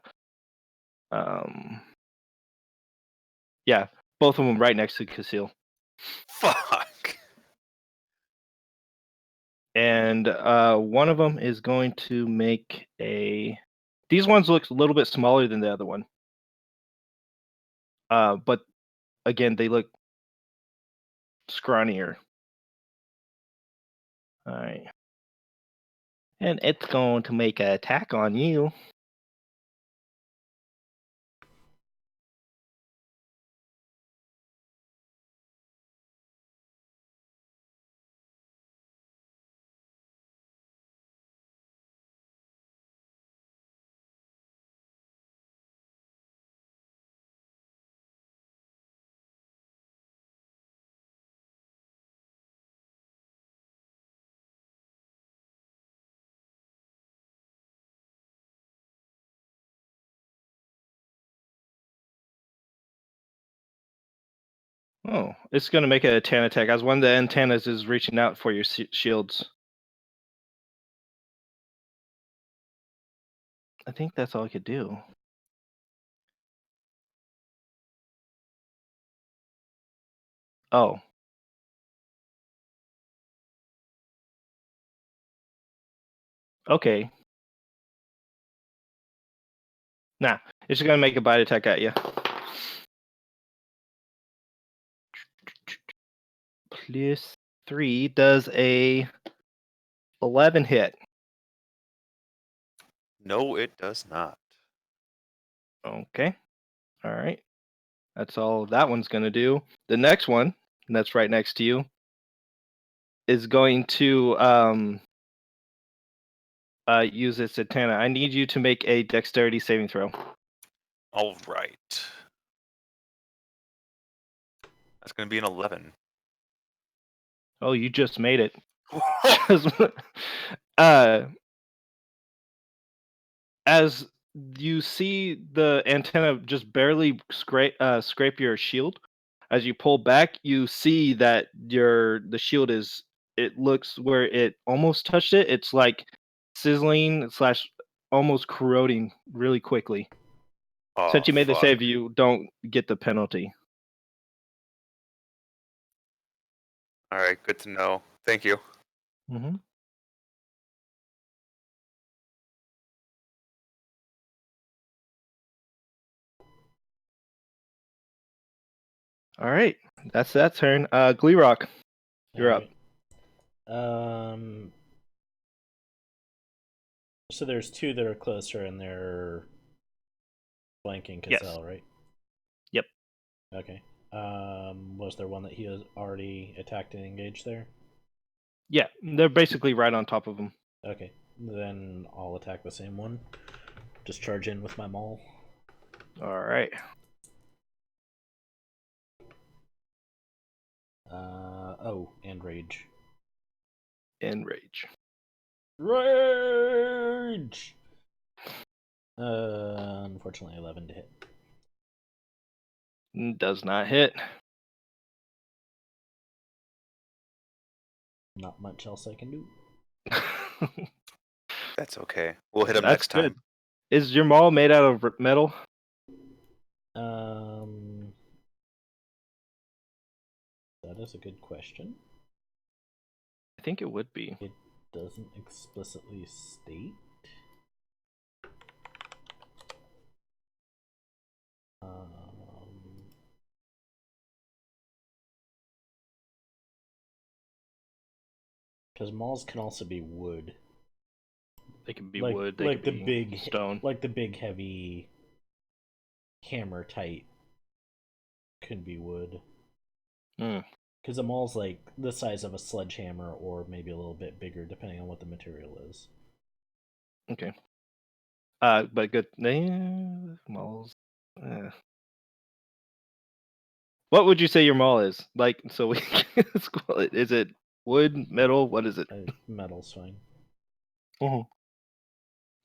yeah, both of them right next to Cecile. Fuck. And one of them is going to make a. These ones look a little bit smaller than the other one. But again, they look scrawnier. All right. And it's going to make an attack on you. Oh, it's going to make an antenna attack. As one of the antennas is reaching out for your shields. I think that's all I could do. Oh. Okay. Nah, it's just going to make a bite attack at you. Plus 3 does a 11 hit. No, it does not. Okay. All right. That's all that one's going to do. The next one, and that's right next to you, is going to use its antenna. I need you to make a dexterity saving throw. All right. That's going to be an 11. Oh, you just made it. Just- uh, as you see the antenna just barely scrape your shield, as you pull back, you see that the shield is. It looks where it almost touched it. It's like sizzling slash almost corroding really quickly. Oh, Since you made the fuck. save, you don't get the penalty. All right, good to know. Thank you. Mm-hmm. All right, that's that turn. Gleerock, you're up. Alright. So there's two that are closer, and they're flanking Yes. Cassell, right? Yep. Okay. Was there one that he has already attacked and engaged there? Yeah, they're basically right on top of him. Okay. Then I'll attack the same one. Just charge in with my maul. All right. And rage. And rage. Rage! Unfortunately, 11 to hit. Does not hit. Not much else I can do. That's okay. We'll hit him That's next good. time. Is your maul made out of metal? That is a good question. I think it would be. It doesn't explicitly state. Because mauls can also be wood. They can be wood. They like can the be big stone. like the big heavy hammer type could be wood. Because a maul's like the size of a sledgehammer, or maybe a little bit bigger, depending on what the material is. Okay. But good. Mauls. What would you say your maul is? Like, so we can call it. Is it wood, metal? What is it? Metal's fine.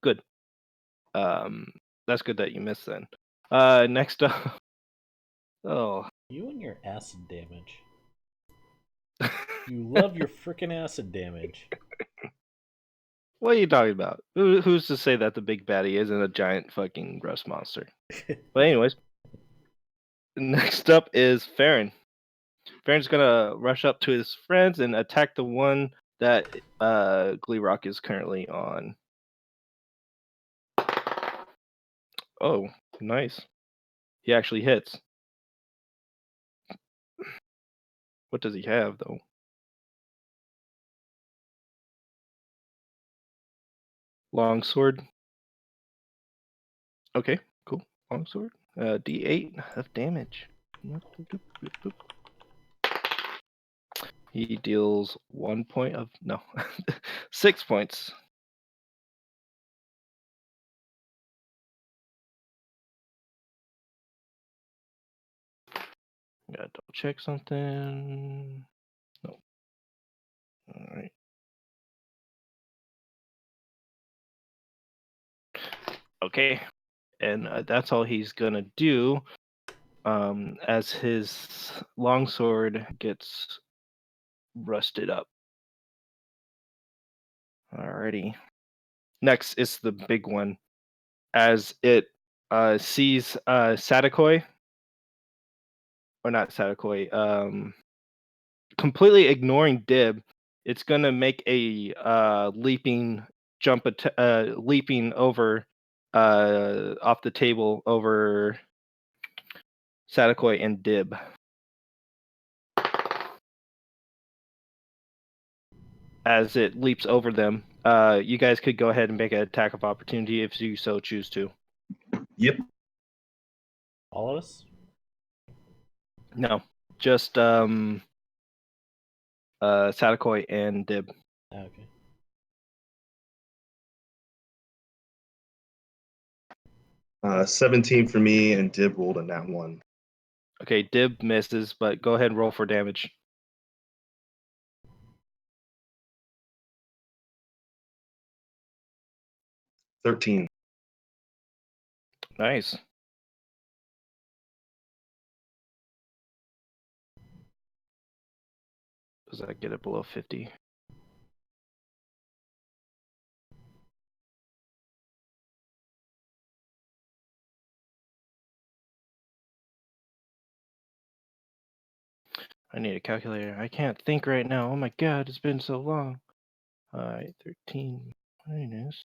Good. That's good that you missed then. Next up. Oh. You and your acid damage. You love your frickin' acid damage. What are you talking about? Who's to say that the big baddie isn't a giant fucking gross monster? But anyways, next up is Farron. Farron's gonna rush up to his friends and attack the one that Gleerock is currently on. Oh, nice. He actually hits. What does he have though? Longsword. Okay, cool. Longsword. D8 of damage. He deals 1 point of 6 points. Gotta double check something. No. All right. Okay, and that's all he's gonna do. As his longsword gets rusted up. Alrighty. Next is the big one. As it sees Sadakoi, or not Sadakoi, completely ignoring Dib, it's gonna make a leaping leaping over off the table over Sadakoi and Dib. As it leaps over them, you guys could go ahead and make an attack of opportunity if you so choose to. Yep. All of us? No, just Sadakoi and Dib. Okay. 17 for me, and Dib rolled a nat 1. Okay, Dib misses, but go ahead and roll for damage. $13. Nice. Does that get it below 50? I need a calculator. I can't think right now. Oh my god, it's been so long. Alright, 13 minus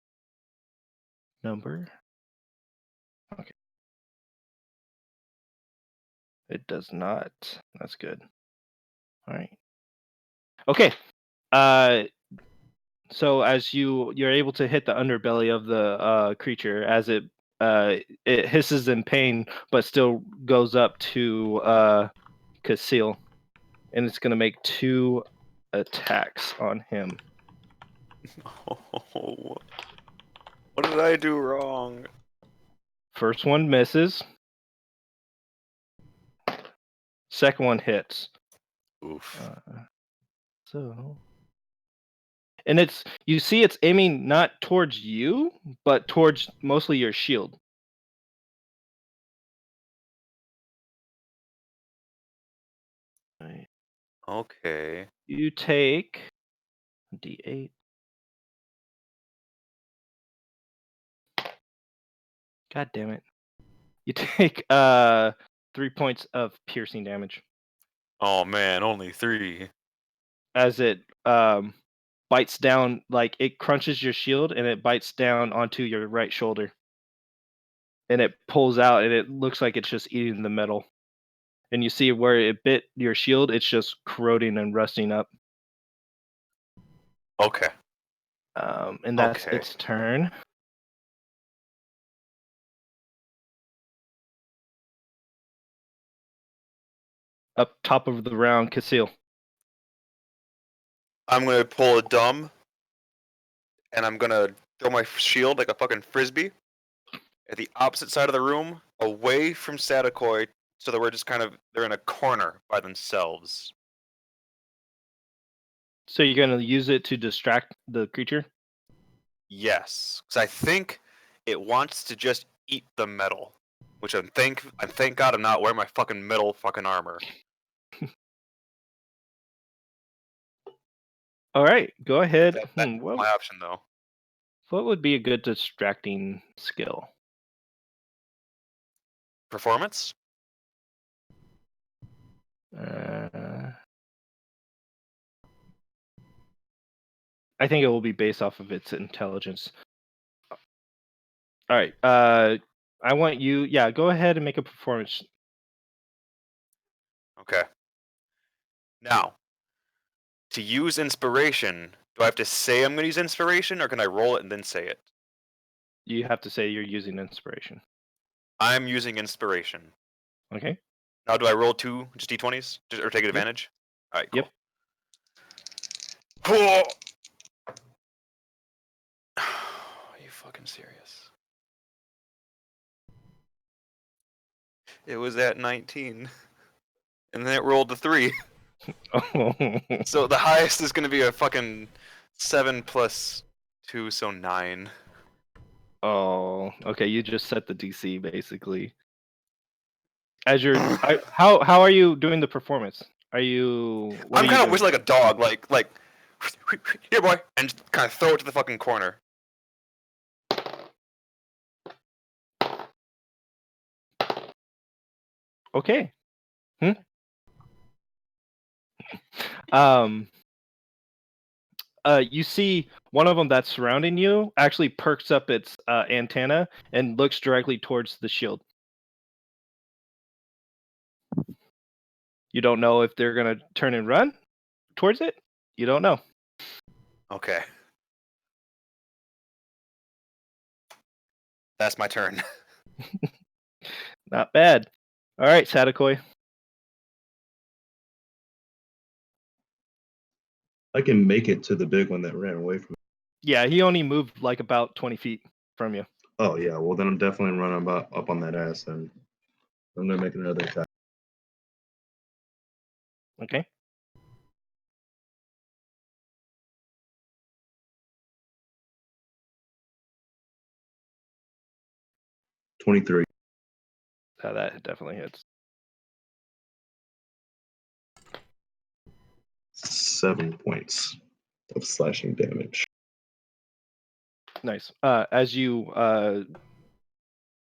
number. Okay. It does not. That's good. Alright. Okay. So as you're able to hit the underbelly of the creature as it hisses in pain, but still goes up to Casil, and it's gonna make 2 attacks on him. Oh, what did I do wrong? First one misses. Second one hits. Oof. So, and you see it's aiming not towards you, but towards mostly your shield. Right. Okay. You take D8. God damn it. You take 3 points of piercing damage Oh man, only 3. as it bites down, like it crunches your shield and it bites down onto your right shoulder. And it pulls out and it looks like it's just eating the metal. And you see where it bit your shield, it's just corroding and rusting up. Okay. And that's Okay. its turn. Up top of the round, Casil. I'm gonna pull a dumb, and I'm gonna throw my shield like a fucking frisbee at the opposite side of the room, away from Sadakoi, so that they're in a corner by themselves. So you're gonna use it to distract the creature? Yes, because I think it wants to just eat the metal, which thank God I'm not wearing my fucking metal fucking armor. All right, go ahead. That's What my option though. would be a good distracting skill? Performance? Uh, I think it will be based off of its intelligence. All right. I want you. Yeah, go ahead and make a performance. Okay. Now, to use inspiration, do I have to say I'm gonna use inspiration, or can I roll it and then say it? You have to say you're using inspiration. I'm using inspiration. Okay. Now, do I roll 2 just d20s, or take advantage? All right, Yep. cool. Cool. Are you fucking serious? It was at 19, and then it rolled a 3. So the highest is gonna be a fucking 7 plus 2, so 9. Oh, okay. You just set the DC basically. As how are you doing the performance? What I'm are you kind of doing? whistling like a dog, like here, boy, and just kind of throw it to the fucking corner. Okay. Um. You see one of them that's surrounding you actually perks up its antenna and looks directly towards the shield. You don't know if they're gonna turn and run towards it. You don't know. Okay, that's my turn. Not bad. All right, Sadakoi. I can make it to the big one that ran away from me. Yeah, he only moved like about 20 feet from you. Oh yeah, well then I'm definitely running up on that ass. Then I'm gonna make another attack. Okay. 23, That definitely hits. 7 points of slashing damage. Nice. As you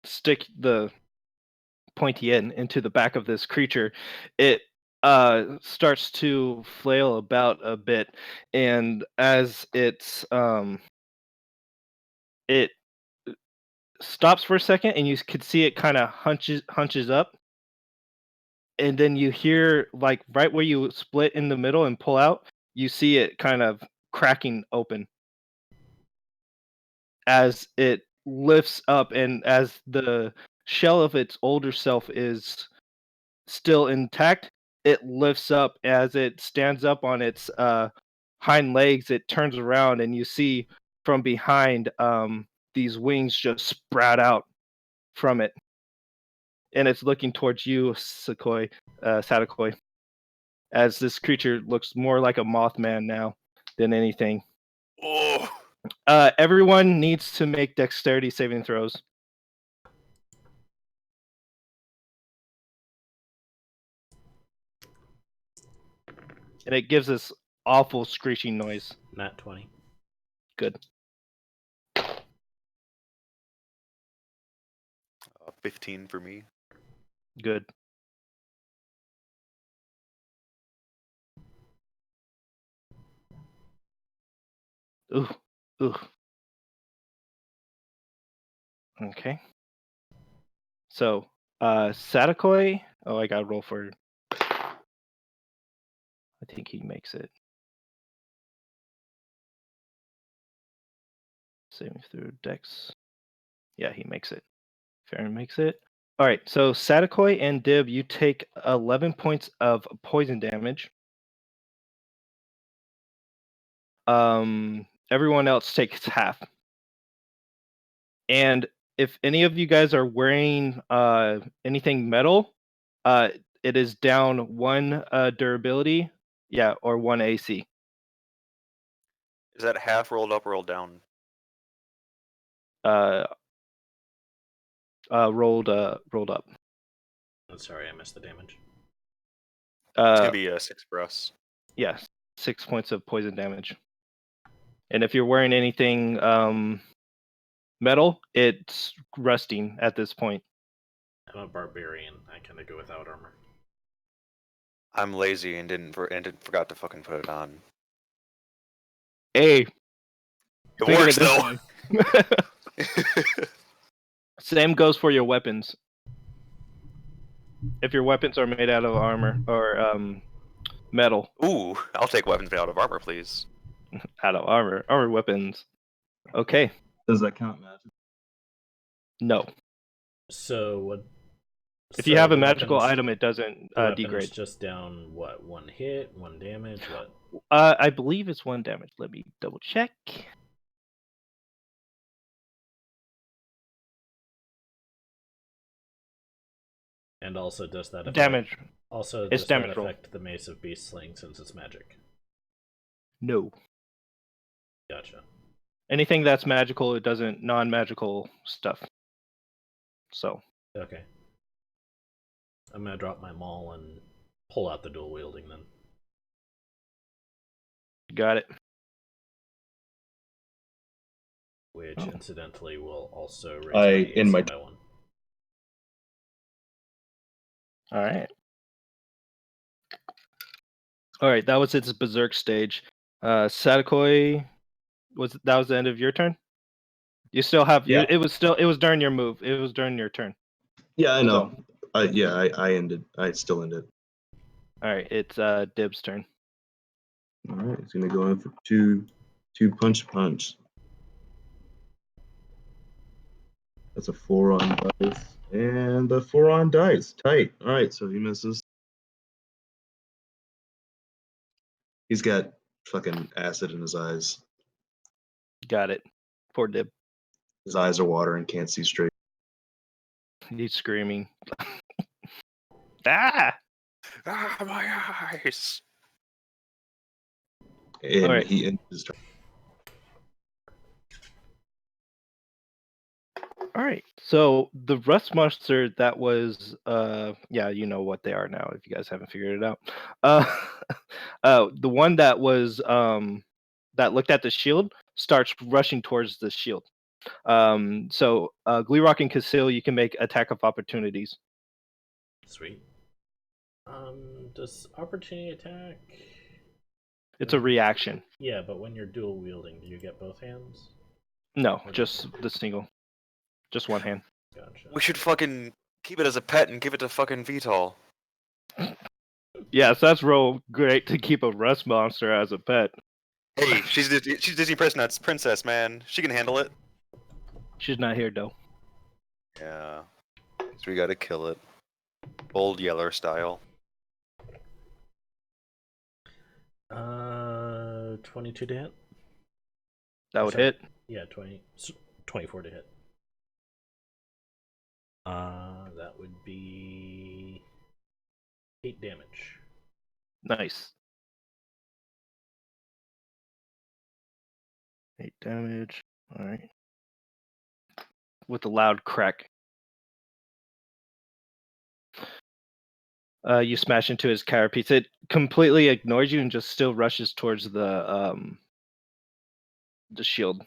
stick the pointy end into the back of this creature, it starts to flail about a bit, and as it stops for a second, and you could see it kind of hunches up, and then you hear, like, right where you split in the middle and pull out, you see it kind of cracking open as it lifts up, and as the shell of its older self is still intact, it lifts up. As it stands up on its hind legs, it turns around, and you see from behind these wings just sprout out from it, and it's looking towards you, Sadakoi, as this creature looks more like a Mothman now than anything. Oh, Everyone needs to make dexterity saving throws. And it gives this awful screeching noise. Nat 20. Good. 15 for me. Good. Ooh. Ooh. Okay. So, Sadakoi. Oh, I gotta roll for. I think he makes it. Saving through Dex. Yeah, he makes it. Farron makes it. All right. So Sadakoi and Dib, you take 11 points of poison damage. Everyone else takes half. And if any of you guys are wearing anything metal, it is down 1 durability, yeah, or 1 AC. Is that half rolled up, rolled down? Uh, rolled up. I'm sorry, I missed the damage. It's gonna be 6 for us. Yeah, 6 points of poison damage. And if you're wearing anything metal, it's rusting at this point. I'm a barbarian. I kind of go without armor. I'm lazy and forgot to fucking put it on. Hey, It think of works it this though. way. Same goes for your weapons. If your weapons are made out of armor or metal, Ooh, I'll take weapons made out of armor, please. out of armor weapons. Okay, Does that count magic? no. So what? If you have a the magical weapon's- item, it doesn't the weapon's degrade. just down what? 1 hit, 1 damage, what? I believe it's 1 damage. Let me double check. And also, does that affect, Damage. Also, It's does that damage roll. affect the Mace of Beast Sling since it's magic? No. Gotcha. Anything that's magical, it doesn't non-magical stuff. So. Okay. I'm gonna drop my maul and pull out the dual wielding then. Got it. Which incidentally will also raise I- my in AC my- by 1. All right. That was its berserk stage. Sadakoi, that was the end of your turn? You still have Yeah. it was during your move. It was during your turn. Yeah, I know. I ended. I still ended. All right, it's Dib's turn. All right, it's gonna go in for two punch. That's a 4 on dice, and a 4 on dice. Tight. All right, so he misses. He's got fucking acid in his eyes. Got it. Poor Dib. His eyes are watering, can't see straight. He's screaming. Ah! Ah, my eyes. And All right. he ends his turn. All right. So the rust monster that was yeah, you know what they are now if you guys haven't figured it out. Uh the one that was that looked at the shield starts rushing towards the shield. So Gleerock and Casil, you can make attack of opportunities. Sweet. Does opportunity attack? It's a reaction. Yeah, but when you're dual wielding, do you get both hands? No, Or just the single. Just one hand. Gotcha. We should fucking keep it as a pet and give it to fucking Vitol. Yeah, so that's real great to keep a rust monster as a pet. Hey, she's Disney princess, man. She can handle it. She's not here though. Yeah. So we gotta kill it. Old Yeller style. 22 to hit. That would Sorry. hit. Yeah, 24 to hit. That would be 8 damage. Nice. 8 damage. Alright. With a loud crack. You smash into his carapace. It completely ignores you and just still rushes towards the shield.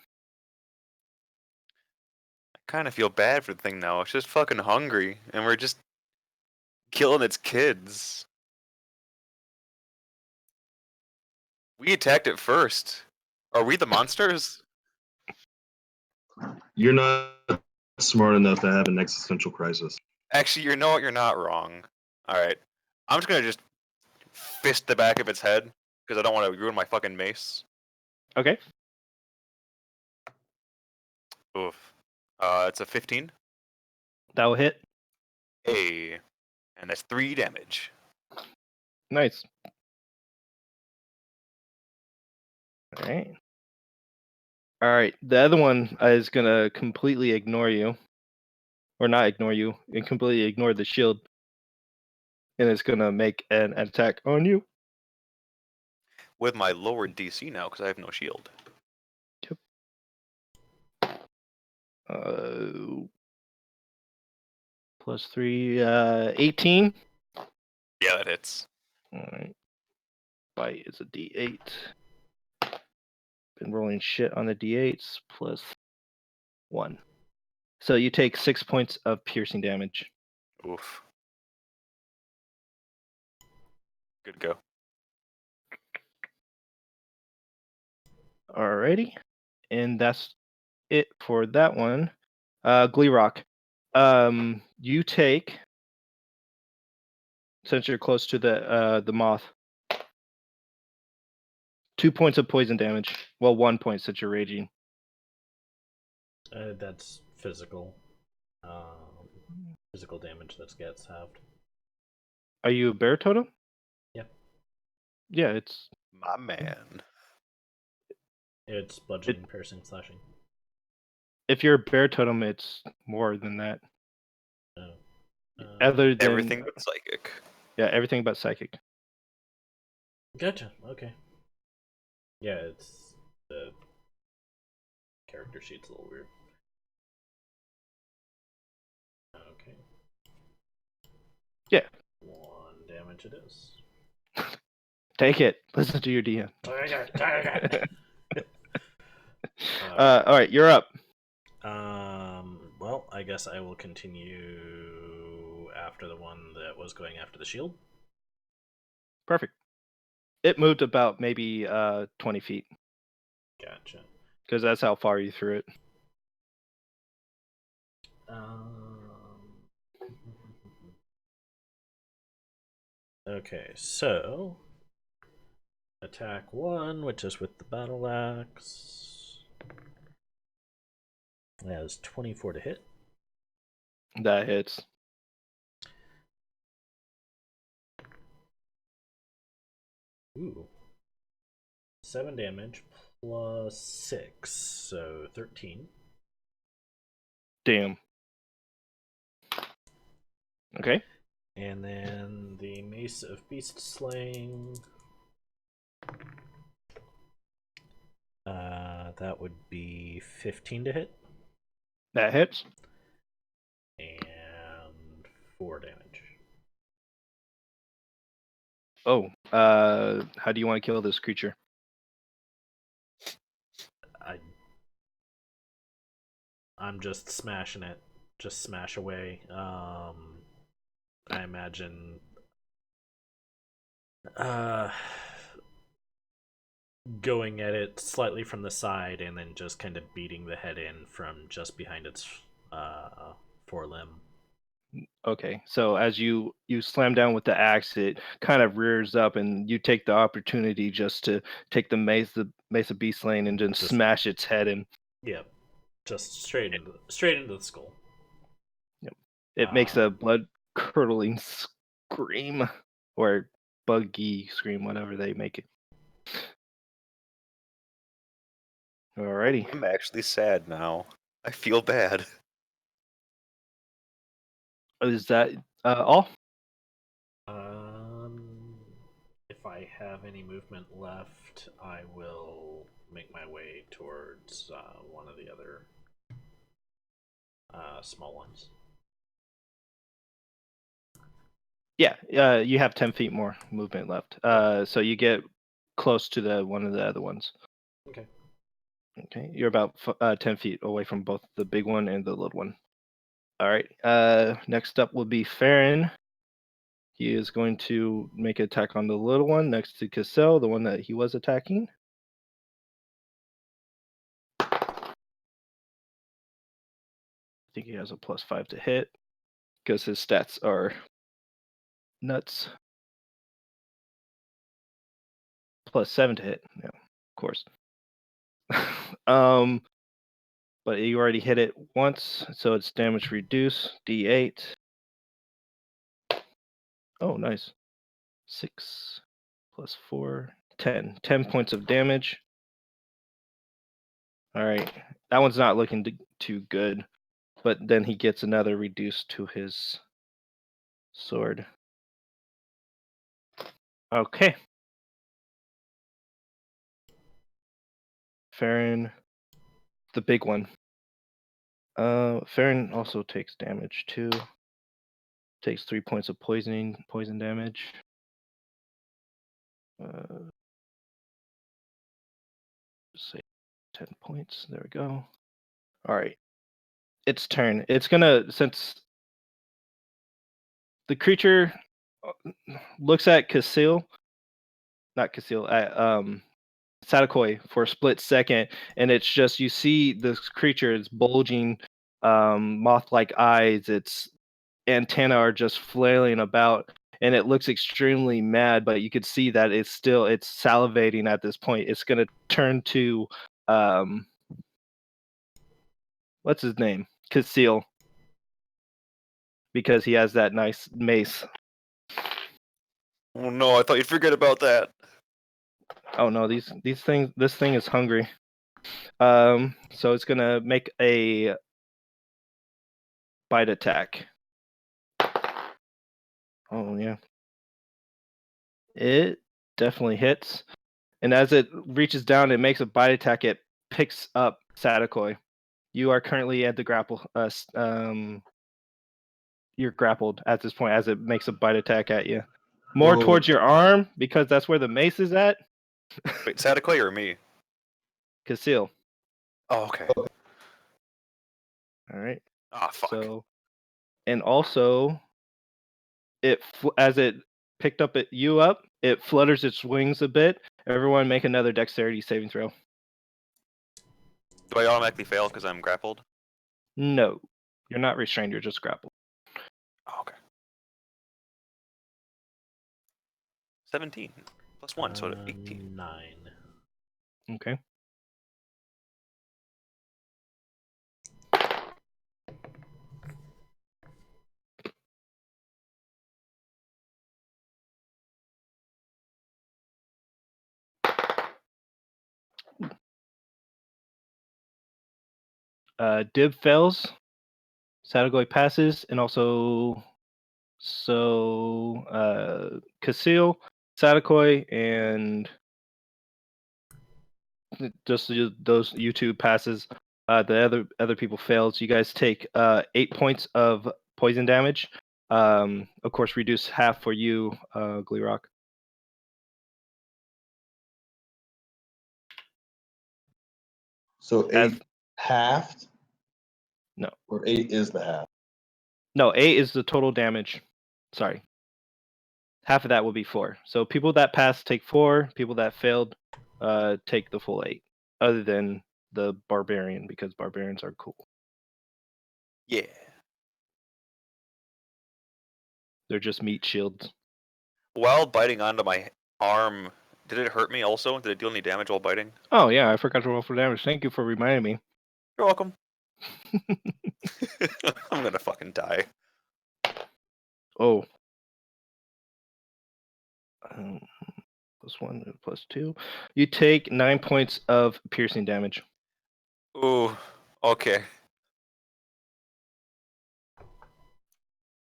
I kind of feel bad for the thing now. It's just fucking hungry, and we're just killing its kids. We attacked it first. Are we the monsters? You're not smart enough to have an existential crisis. Actually, you know what? You're not wrong. All right, I'm just gonna fist the back of its head because I don't want to ruin my fucking mace. Okay. Oof. It's a 15. That will hit. Hey, and that's 3 damage. Nice. Alright. Alright. The other one is gonna completely ignore you. Or not ignore you, and completely ignore the shield. And it's gonna make an attack on you. With my lowered DC now because I have no shield. Plus 3, 18. Yeah, that hits. Alright. Fight is a D8. Been rolling shit on the D8s. Plus 1. So you take 6 points of piercing damage. Oof. Good go. Alrighty. And that's it for that one. Gleerock. You take, since you're close to the moth, 2 points of poison damage. Well, 1 point since you're raging. That's physical. Physical damage that gets halved. Are you a bear totem? Yep. Yeah, it's My man. It's bludgeoning, piercing, slashing. if you're a bear totem, it's more than that. Oh. Other than Everything but psychic. yeah, everything but psychic. Gotcha. Okay. Yeah, it's the character sheet's a little weird. Okay. Yeah. 1 damage it is. Take it. Listen to your DM. Alright. All right, you're up. Well, I guess I will continue after the one that was going after the shield. Perfect. It moved about maybe 20 feet Gotcha. because that's how far you threw it. Okay, so attack 1, which is with the battle axe. That is 24 to hit. That hits. Ooh. 7 damage plus 6, so 13. Damn. Okay. And then the Mace of Beast Slaying. That would be 15 to hit. That hits. And 4 damage. Oh, how do you want to kill this creature? I'm just smashing it. Just smash away. I imagine going at it slightly from the side and then just kind of beating the head in from just behind its forelimb. Okay, so as you slam down with the axe, it kind of rears up, and you take the opportunity just to take the mace of beast lane and just smash its head in. Yep, just straight into the skull. Yep. It makes a blood curdling scream or buggy scream, whatever they make it. Alrighty. I'm actually sad now. I feel bad. Is that all? If I have any movement left, I will make my way towards one of the other small ones. Yeah, you have 10 feet more movement left. So you get close to one of the other ones. Okay. Okay, you're about 10 feet away from both the big one and the little one. All right. Next up will be Farron. He is going to make an attack on the little one next to Cassell, the one that he was attacking. I think he has a +5 to hit because his stats are nuts. +7 to hit. Yeah, of course. But you already hit it once, so it's damage reduced. D8. Oh, nice. 6 + 4, 10. 10 points of damage. All right. That one's not looking too good. But then he gets another reduced to his sword. Okay. Farron, the big one. Farron also takes damage too. Takes 3 points of poison damage. Say 10 points. There we go. All right. Its turn. It's gonna, since the creature looks at not Casil, at Sadakoi for a split second, and it's just you see this creature is bulging, moth-like eyes. Its antennae are just flailing about, and it looks extremely mad. But you could see that it's salivating at this point. It's gonna turn to what's his name, Casil, because he has that nice mace. Oh no, I thought you'd forget about that. Oh no, these things. This thing is hungry. So it's gonna make a bite attack. Oh yeah, it definitely hits. And as it reaches down, it makes a bite attack. It picks up Sadakoi. You are currently at the grapple. You're grappled at this point as it makes a bite attack at you. More Whoa. towards your arm because that's where the mace is at. Wait, Sadakoi or me? Casil. Oh, okay. All right. Ah, fuck. So, and also, as it picked up you up, it flutters its wings a bit. Everyone, make another dexterity saving throw. Do I automatically fail because I'm grappled? No, you're not restrained. You're just grappled. Oh, okay. 17 plus 1, so 18. 9. Okay. Dib fails. Sadagoi passes, and also Kasil, Sadakoi, and just those you two passes. The other people failed. So you guys take 8 points of poison damage. Of course, reduce half for you, Gleerock. So As 8 halved, no, or 8 is the half. no, 8 is the total damage. Sorry, half of that will be 4. So people that passed take 4. People that failed, take the full 8. Other than the barbarian, because barbarians are cool. Yeah. They're just meat shields. While biting onto my arm, did it hurt me also? Did it deal any damage while biting? Oh yeah, I forgot to roll for damage. Thank you for reminding me. You're welcome. I'm gonna fucking die. Oh. Um, +1 and +2. You take 9 points of piercing damage. Ooh, okay.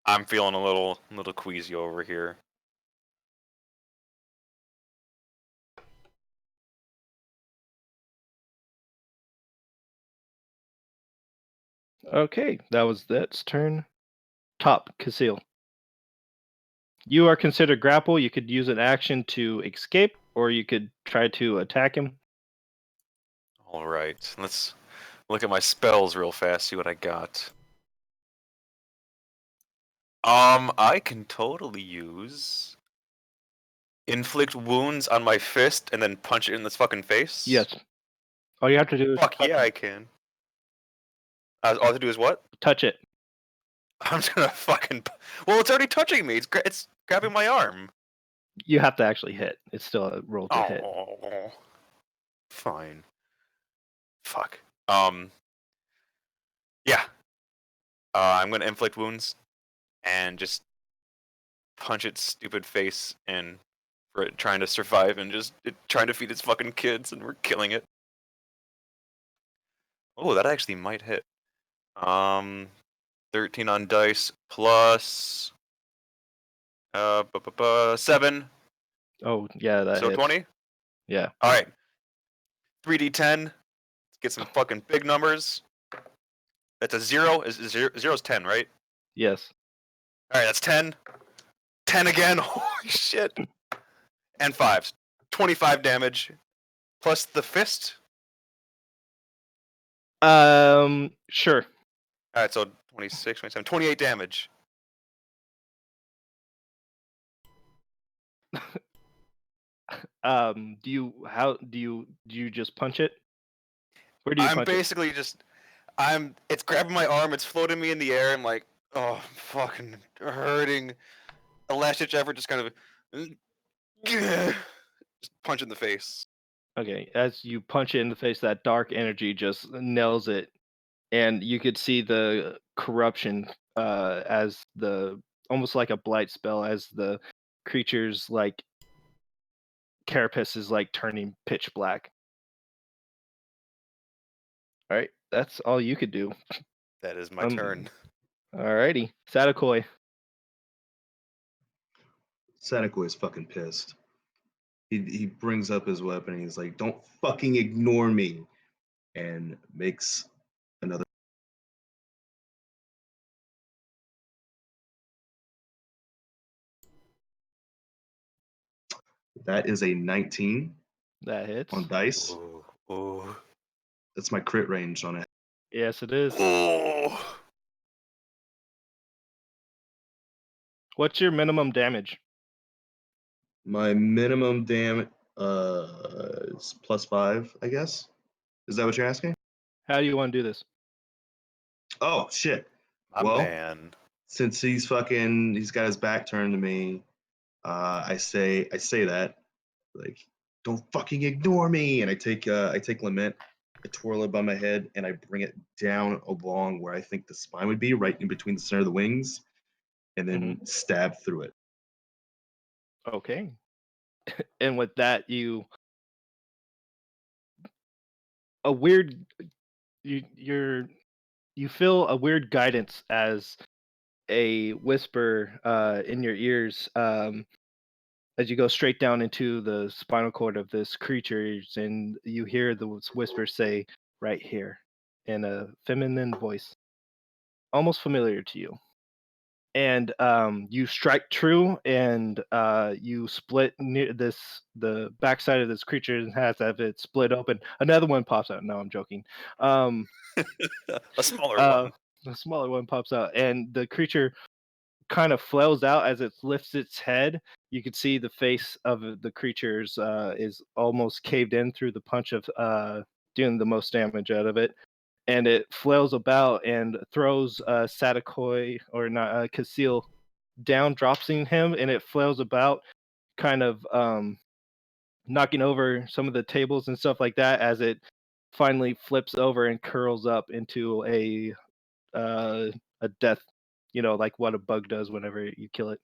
I'm feeling a little queasy over here. Okay, that was that's turn. Top, Kasil. You are considered grapple. You could use an action to escape, or you could try to attack him. All right, let's look at my spells real fast. See what I got. I can totally use inflict wounds on my fist and then punch it in this fucking face. Yes. All you have to do is Fuck touch yeah, it. I can. All I have to do is what? Touch it. I'm just gonna fucking. Well, it's already touching me. It's grabbing my arm. You have to actually hit. It's still a roll to hit. Oh, fine. Fuck. Yeah. I'm gonna inflict wounds and just punch its stupid face and for it trying to survive and just trying to feed its fucking kids and we're killing it. Oh, that actually might hit. 13 on dice plus 7, Oh yeah, that so hits. 20. Yeah. All right, 3d10. Let's get some fucking big numbers. That's a 0. Zero's 10, right? Yes. All right, that's 10. 10 again. Holy shit. And 5s. 25 damage plus the fist. Sure. All right, so 26, 27, 28 damage. Do you just punch it? Where do you I'm punch it? basically just it's grabbing my arm, it's floating me in the air, and like, oh, I'm fucking hurting. A last ditch effort, just kind of just punch in the face. Okay, as you punch it in the face, that dark energy just nails it, and you could see the corruption as the almost like a blight spell as the creature's like carapace is like turning pitch black. All right, that's all you could do. That is my turn. Alrighty, Sadakoi. Sadako is fucking pissed. He brings up his weapon and he's like, "Don't fucking ignore me," and makes another. That is a 19 That hits. on dice. Ooh, ooh. That's my crit range on it. Yes, it is. Ooh. What's your minimum damage? My minimum damage is +5, I guess. Is that what you're asking? How do you want to do this? Oh shit. My Well, man. since he's got his back turned to me, I say that, like, "Don't fucking ignore me," and I take lament, I twirl it by my head, and I bring it down along where I think the spine would be, right in between the center of the wings, and then stab through it. Okay. And with that, a weird, you're you feel a weird guidance as a whisper in your ears as you go straight down into the spinal cord of this creature, and you hear the whisper say, "Right here," in a feminine voice, almost familiar to you. And you strike true, and you split near the backside of this creature and has of it split open. Another one pops out. No, I'm joking. Um, A smaller uh, one. the smaller one pops out, and the creature kind of flails out as it lifts its head. You can see the face of the creature's is almost caved in through the punch of doing the most damage out of it, and it flails about and throws Sadakoi or not Casil down, dropping him, and it flails about, kind of knocking over some of the tables and stuff like that as it finally flips over and curls up into a death, like what a bug does whenever you kill it.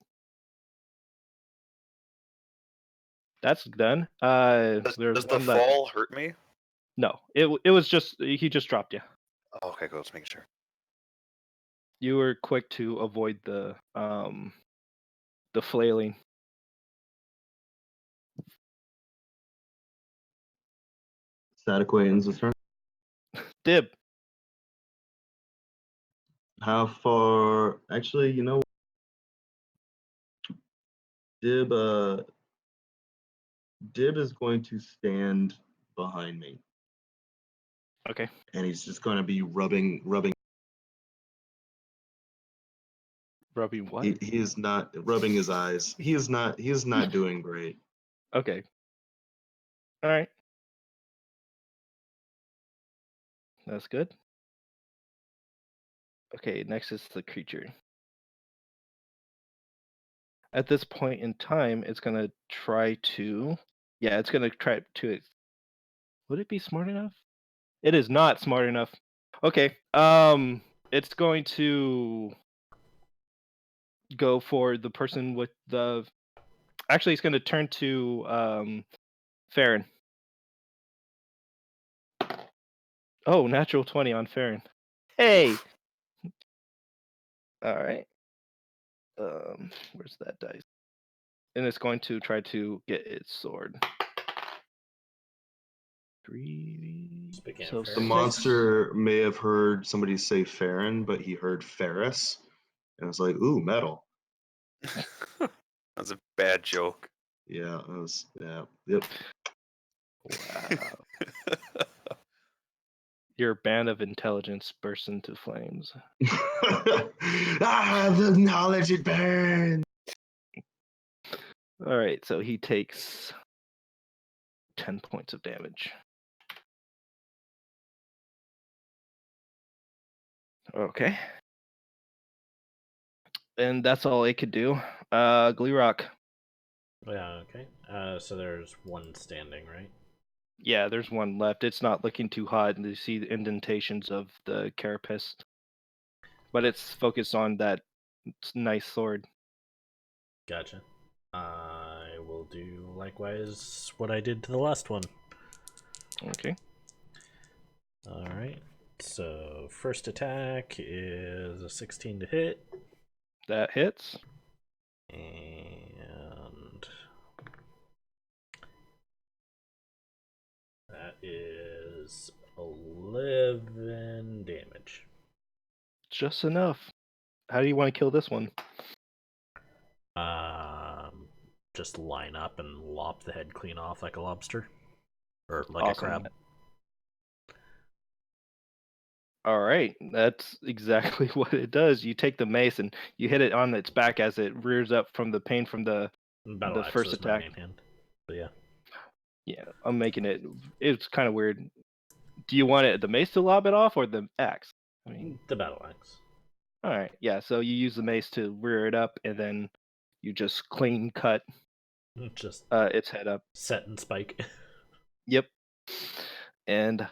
That's done. There's Does the one left. fall hurt me? No, it was just he just dropped you. Oh, okay, cool. Let's make sure. You were quick to avoid the flailing. Sadako ends his turn. Dib. How far? Actually, Dib. Dib is going to stand behind me, Okay. and he's just going to be rubbing. Rubbing what? He is not rubbing his eyes. He is not. He is not doing great. Okay. All right. That's good. Okay, next is the creature. At this point in time, it's gonna try to. Yeah, it's gonna try to. Would it be smart enough? It is not smart enough. Okay. It's going to go for the person with the. Actually, it's gonna turn to Farron. Oh, natural 20 on Farron. Hey. All right. Where's that dice? And it's going to try to get its sword. 3. Speaking So of The Ferris, monster may have heard somebody say Farron, but he heard Ferris, and it's like, ooh, metal. That's a bad joke. Yeah, it was. Yeah, yep. Wow. Your band of intelligence bursts into flames. The knowledge it burns. All right, so he takes 10 points of damage. Okay. And that's all it could do. Gleerock. yeah, okay. So there's one standing, right? Yeah, there's one left. It's not looking too hot, and you see the indentations of the carapace. But it's focused on that nice sword. Gotcha. I will do likewise what I did to the last one. Okay. All right. So first attack is a 16 to hit, That hits. and that is 11 damage. Just enough. How do you want to kill this one? Just line up and lop the head clean off like a lobster, or like Awesome. a crab. All right, that's exactly what it does. You take the mace and you hit it on its back as it rears up from the pain from the Battle axe first was my attack. main hand, but yeah. Yeah, I'm making it. It's kind of weird. Do you want it the mace to lob it off or the axe? I mean, The battle axe. all right, yeah. So you use the mace to rear it up, and then you just clean cut Just its head up. set and spike. Yep. And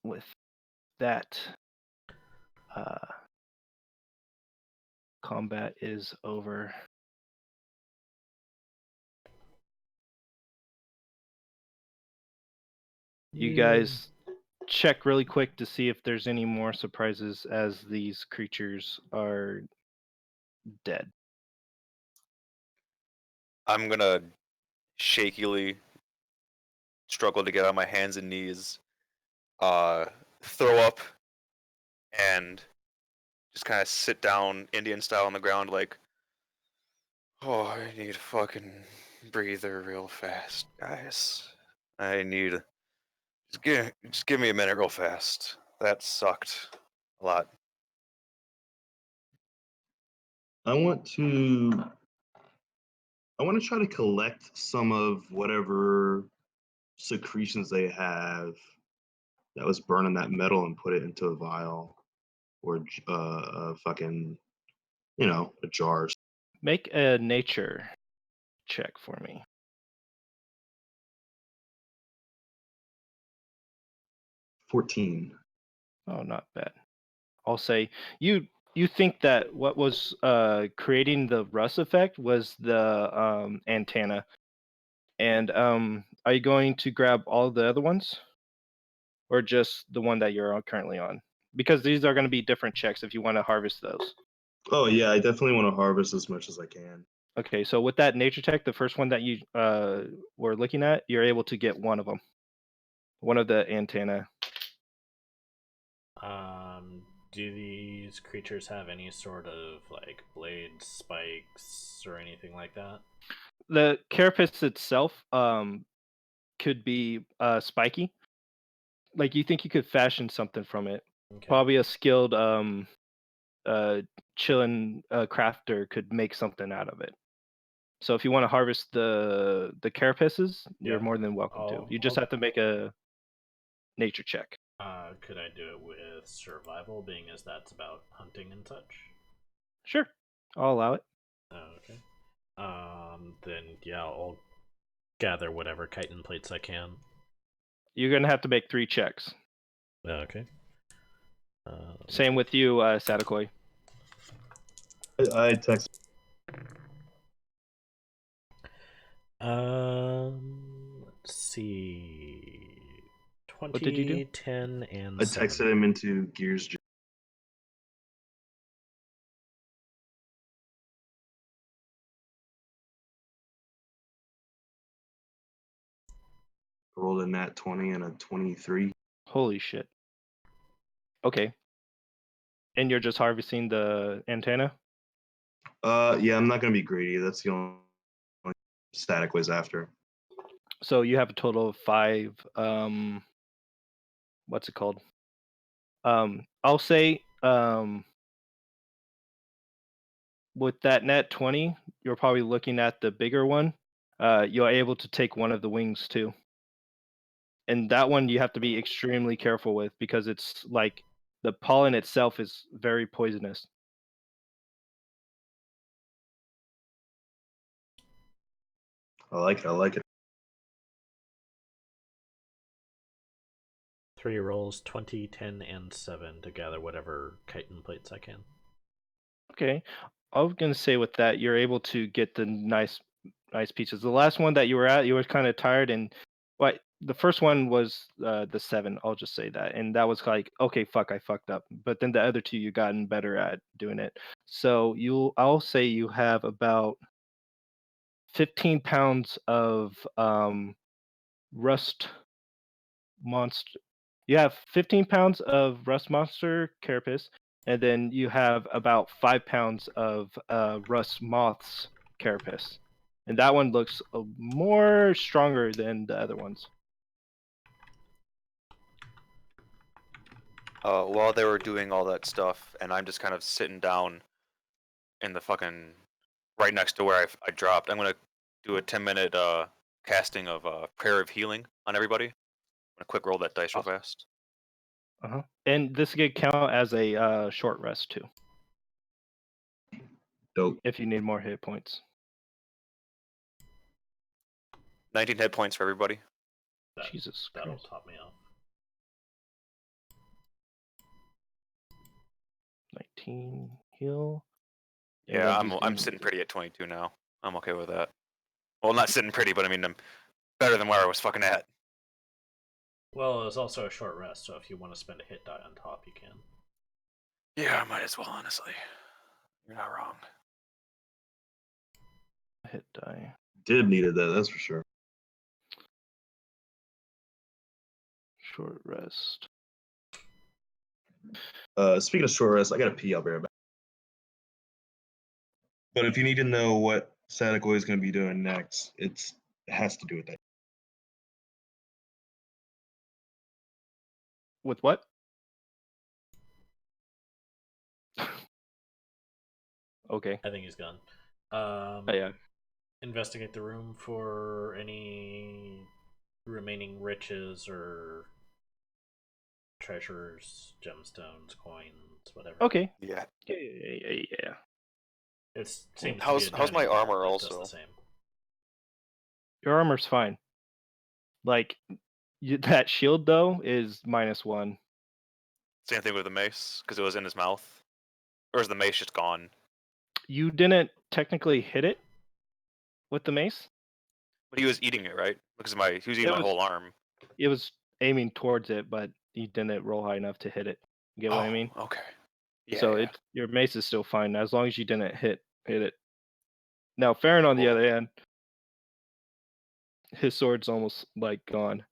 with that, combat is over. You guys check really quick to see if there's any more surprises as these creatures are dead. I'm gonna shakily struggle to get on my hands and knees, throw up, and just kind of sit down Indian style on the ground, like, oh, I need a fucking breather real fast, guys. I need just give me a minute real fast. That sucked a lot. I want to try to collect some of whatever secretions they have that was burning that metal and put it into a vial or a fucking, a jar. Make a nature check for me. 14. Oh, not bad. I'll say you think that what was creating the rust effect was the antenna. And are you going to grab all the other ones or just the one that you're currently on? Because these are going to be different checks if you want to harvest those. Oh yeah, I definitely want to harvest as much as I can. Okay, so with that nature check, the first one that you were looking at, you're able to get one of them. One of the antenna. Do these creatures have any sort of like blades, spikes, or anything like that? The carapace itself could be spiky. Like you think you could fashion something from it. Okay. Probably a skilled chillin crafter could make something out of it. So if you want to harvest the carapaces, you're Yeah. more than welcome to. You just have to make a nature check. Could I do it with survival, being as that's about hunting and such? Sure, I'll allow it. Okay. Then yeah, I'll gather whatever chitin plates I can. You're gonna have to make 3 checks. Okay. Same with you, Sadakoi. I text. Let's see. 20, What did you do? 10, and I 7. texted him into Gears. Rolled a nat 20 and a 23. Holy shit. Okay. And you're just harvesting the antenna? Yeah, I'm not gonna be greedy. That's the only static was after. So you have a total of 5 what's it called? I'll say with that net 20, you're probably looking at the bigger one. You're able to take one of the wings too. And that one you have to be extremely careful with because it's like the pollen itself is very poisonous. I like it. I like it. 3 rolls, 20, 10, and 7 to gather whatever chitin plates I can. Okay. I was gonna say with that, you're able to get the nice pieces. The last one that you were at, you were kind of tired and what the first one was the 7, I'll just say that. And that was like, okay, fuck, I fucked up. But then the other 2 you gotten better at doing it. So I'll say you have about 15 pounds of rust monster. You have 15 pounds of rust monster carapace, and then you have about 5 pounds of rust moth's carapace. And that one looks more stronger than the other ones. While they were doing all that stuff, and I'm just kind of sitting down in the fucking right next to where I dropped, I'm gonna do a 10-minute casting of Prayer of Healing on everybody. I'm gonna quick roll that dice real Awesome. fast. And this could count as a short rest too, Dope. if you need more hit points. 19 hit points for everybody. Jesus That'll Christ. top me off. 19 heal. And Yeah, then I'm sitting pretty at 22 now. I'm okay with that. Well, not sitting pretty, but I mean I'm better than where I was fucking at. Well, it's also a short rest, so if you want to spend a hit die on top, you can. Yeah, I might as well, honestly. You're not wrong. Hit die. Did needed that, that's for sure. Short rest. Speaking of short rest, I got to pee. I'll be right back. But if you need to know what Sadako is going to be doing next, it has to do with that. With what? Okay. I think he's gone. Yeah. Investigate the room for any remaining riches or treasures, gemstones, coins, whatever. Okay. Yeah. Yeah. It seems to be How's a my dining hall armor that does also? the same. Your armor's fine. Like, that shield, though, is -1. Same thing with the mace, because it was in his mouth. Or is the mace just gone? You didn't technically hit it with the mace? But he was eating it, right? Because he was eating It my was whole arm. it was aiming towards it, but you didn't roll high enough to hit it. You get what I mean? Okay. Yeah. So yeah. your mace is still fine as long as you didn't hit it. Now Farron, on the Cool. other hand, his sword's almost like gone.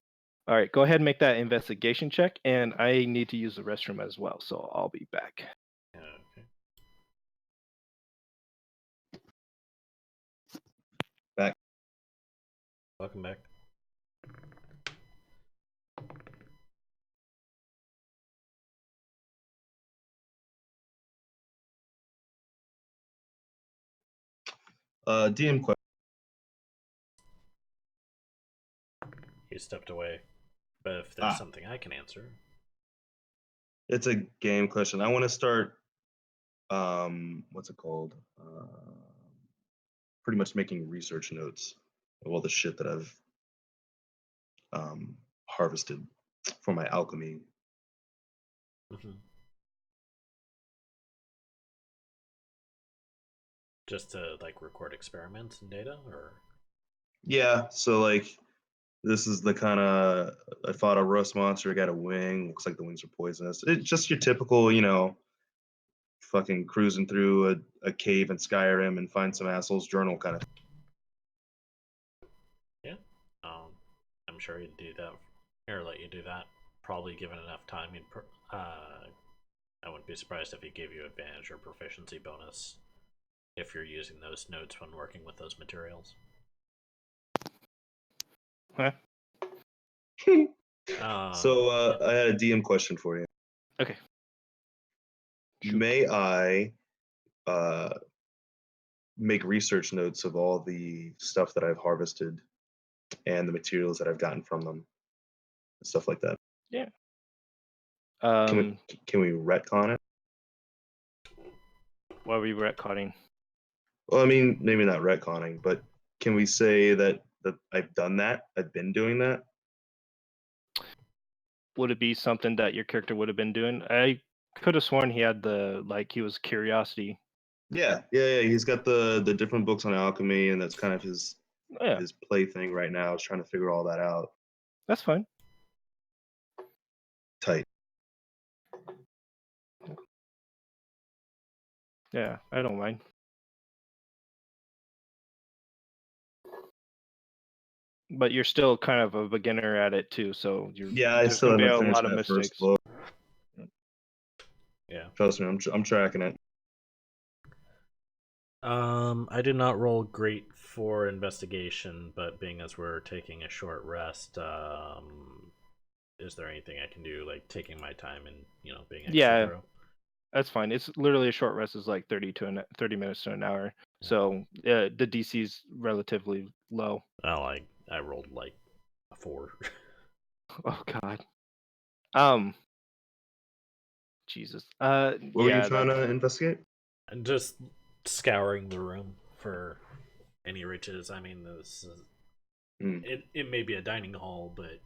All right, go ahead and make that investigation check, and I need to use the restroom as well, so I'll be back. Okay. Back. Welcome back. DM question. He stepped away. But if there's something I can answer. It's a game question. I want to start. What's it called? Pretty much making research notes of all the shit that I've harvested for my alchemy. Mm-hmm. Just to like record experiments and data, or Yeah, so like this is the kind of I fought a rust monster. I got a wing. Looks like the wings are poisonous. It's just your typical, fucking cruising through a cave in Skyrim and find some asshole's journal kind of. yeah, I'm sure he'd do that or let you do that. Probably given enough time, I wouldn't be surprised if he gave you advantage or proficiency bonus if you're using those notes when working with those materials. Huh? So yeah. I had a DM question for you. Okay. Shoot. May I make research notes of all the stuff that I've harvested and the materials that I've gotten from them, stuff like that? Yeah. Can we retcon it? What were you retconning? Well, I mean, maybe not retconning, but can we say that I've done that? I've been doing that? Would it be something that your character would have been doing? I could have sworn he had he was curiosity. Yeah. He's got the different books on alchemy, and that's kind of his Yeah, his play thing right now. Is trying to figure all that out. that's fine. Tight. Yeah, I don't mind. But you're still kind of a beginner at it too, so Yeah, I there's still gonna be haven't a finished lot of that first mistakes. book. Yeah. Trust me, I'm tracking it. I did not roll great for investigation, but being as we're taking a short rest, is there anything I can do, like taking my time and being extra thorough? That's fine. It's literally a short rest is like 30 minutes to an hour. So the DC is relatively low. Well, I rolled like a 4. Oh God. Jesus. What were you trying to investigate? I'm just scouring the room for any riches. I mean, this is, it may be a dining hall, but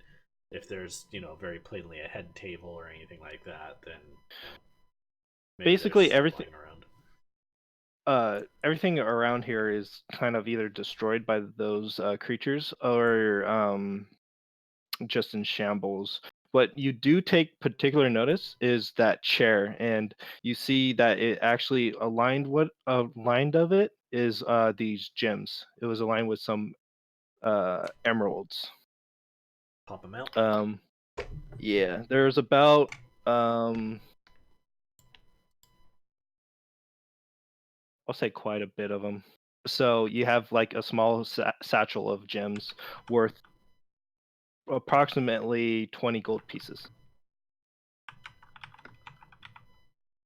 if there's very plainly a head table or anything like that, then maybe basically there's everything around. Everything around here is kind of either destroyed by those creatures or just in shambles. What you do take particular notice is that chair, and you see that it actually aligned. What aligned of it is these gems. It was aligned with some emeralds. Pop them out. Yeah, there's about I'll say quite a bit of them. So you have like a small satchel of gems worth approximately 20 gold pieces.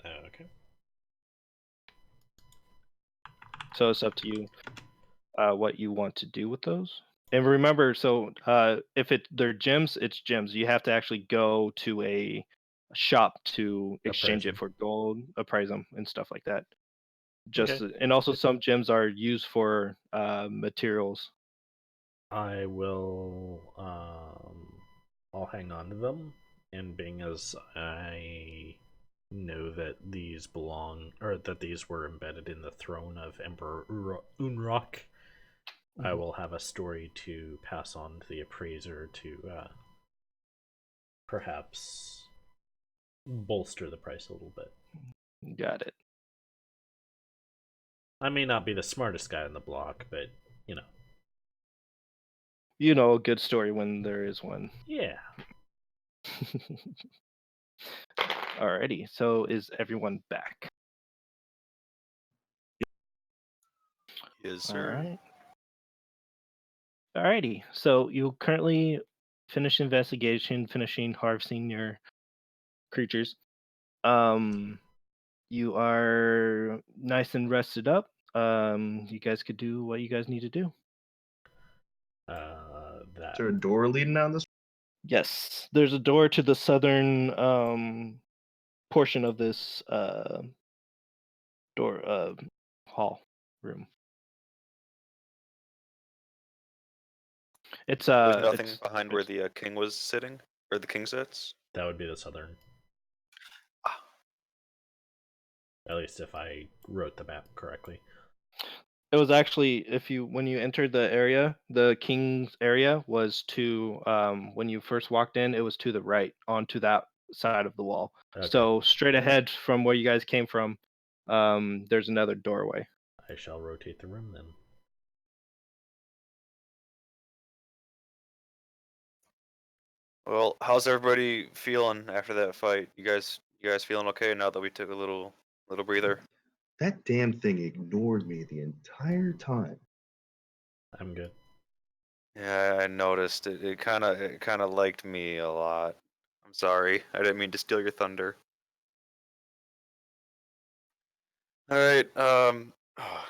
Okay. So it's up to you what you want to do with those. And remember, so if they're gems, it's gems. You have to actually go to a shop to exchange it Appraise 'em. for gold, appraise them, and stuff like that. Okay. And also some gems are used for materials. I will. I'll hang on to them, and being as I know that these belong, or that these were embedded in the throne of Emperor Unrock, I Mhm. will have a story to pass on to the appraiser to perhaps bolster the price a little bit. Got it. I may not be the smartest guy on the block, but you know. You know, a good story when there is one. Yeah. Alrighty, so is everyone back? Yes, All sir. right. Alrighty, so you currently finish investigation, finishing harvesting your creatures. You are nice and rested up. You guys could do what you guys need to do. That Is there a door leading down this? Yes, there's a door to the southern portion of this door hall room. It's There's nothing it's behind where the king was sitting, or the king sits. that would be the southern. Ah. At least if I wrote the map correctly. It was actually when you entered the area, the king's area was to when you first walked in, it was to the right onto that side of the wall. Okay. So straight ahead from where you guys came from, there's another doorway. I shall rotate the room then. Well, how's everybody feeling after that fight? You guys feeling okay now that we took a little breather? That damn thing ignored me the entire time. I'm good. Yeah, I noticed it. It kind of liked me a lot. I'm sorry. I didn't mean to steal your thunder. All right. Oh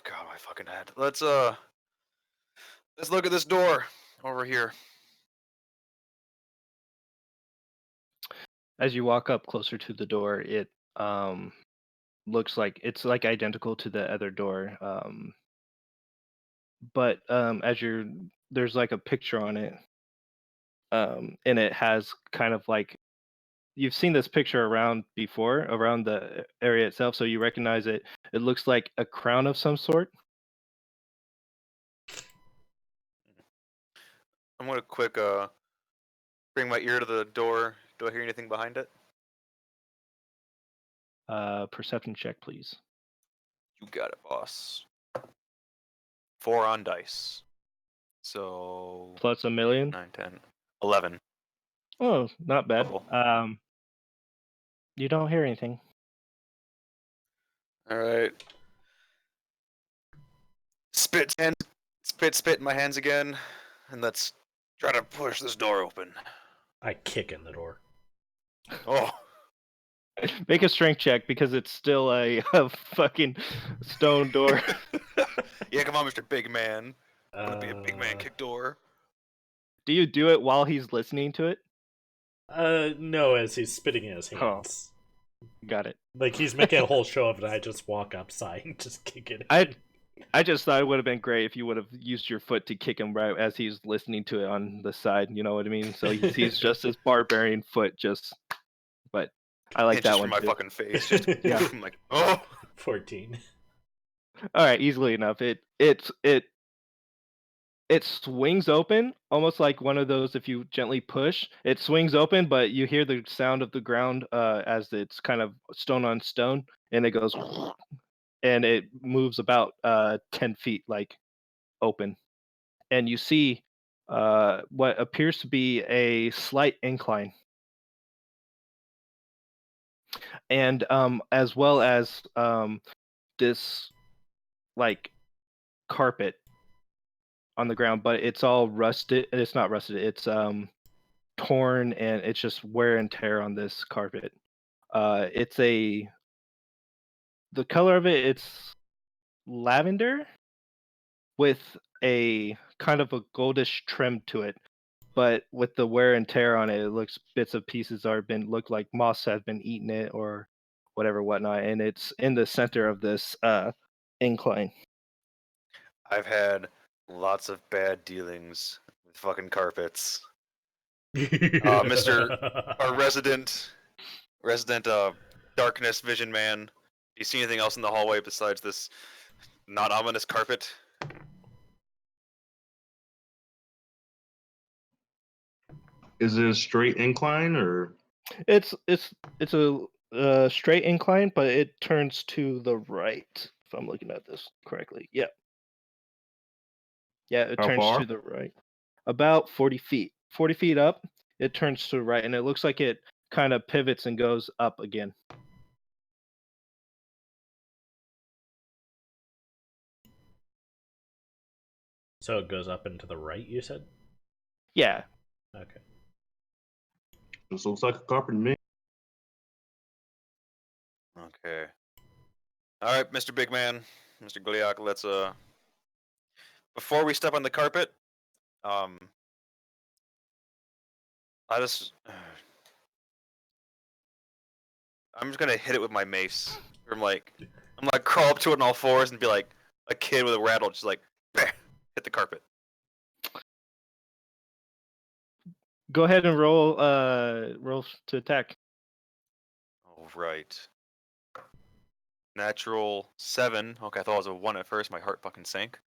God, my fucking head. Let's look at this door over here. As you walk up closer to the door, it looks like it's like identical to the other door. But there's like a picture on it, and it has kind of like you've seen this picture around before around the area itself, so you recognize it. It looks like a crown of some sort. I'm gonna quick bring my ear to the door. Do I hear anything behind it? Perception check, please. You got it, boss. 4 on dice. So Plus a 8, million. 9, 10, 11. Oh, not bad. Double. You don't hear anything. All right. Spit in my hands again, and let's try to push this door open. I kick in the door. Oh, Make a strength check because it's still a fucking stone door. yeah, come on, Mr. Big Man. I'm gonna be a big man. Uh, Kick door. Do you do it while he's listening to it? No, as he's spitting in his Oh, hands. got it. Like he's making a whole show of it, and I just walk up, sighing, just kick it in. I just thought it would have been great if you would have used your foot to kick him right as he's listening to it on the side. You know what I mean? So he's just his barbarian foot, just. But I like that Inches from one my too. fucking face. Just Yeah. I'm like, oh. 14. All right, easily enough. It It swings open, almost like one of those if you gently push, it swings open, but you hear the sound of the ground, as it's kind of stone on stone, and it goes and it moves about, 10 feet, like, open. And you see, what appears to be a slight incline, and, as well as, this, like, carpet on the ground, but it's all rusted it's not rusted, it's, torn, and it's just wear and tear on this carpet. It's a the color of it, it's lavender with a kind of a goldish trim to it, but with the wear and tear on it, it looks bits of pieces are been look like moss have been eating it or whatever whatnot, and it's in the center of this incline. I've had lots of bad dealings with fucking carpets. Mr. Our resident darkness vision man. Do you see anything else in the hallway besides this not ominous carpet? Is it a straight incline or? It's a straight incline, but it turns to the right. If I'm looking at this correctly, yeah, yeah, it How turns far? to the right, about 40 feet. 40 feet up, it turns to the right, and it looks like it kind of pivots and goes up again. So it goes up and to the right, you said? Yeah, Okay. This looks like a carpet to me. Okay. Alright, Mr. Big Man, Mr. Gliok, let's before we step on the carpet, I just I'm just gonna hit it with my mace. I'm like crawl up to it on all fours and be like a kid with a rattle, just like bah, hit the carpet. go ahead and roll to attack. All right. Natural 7. Okay, I thought it was a 1 at first. My heart fucking sank.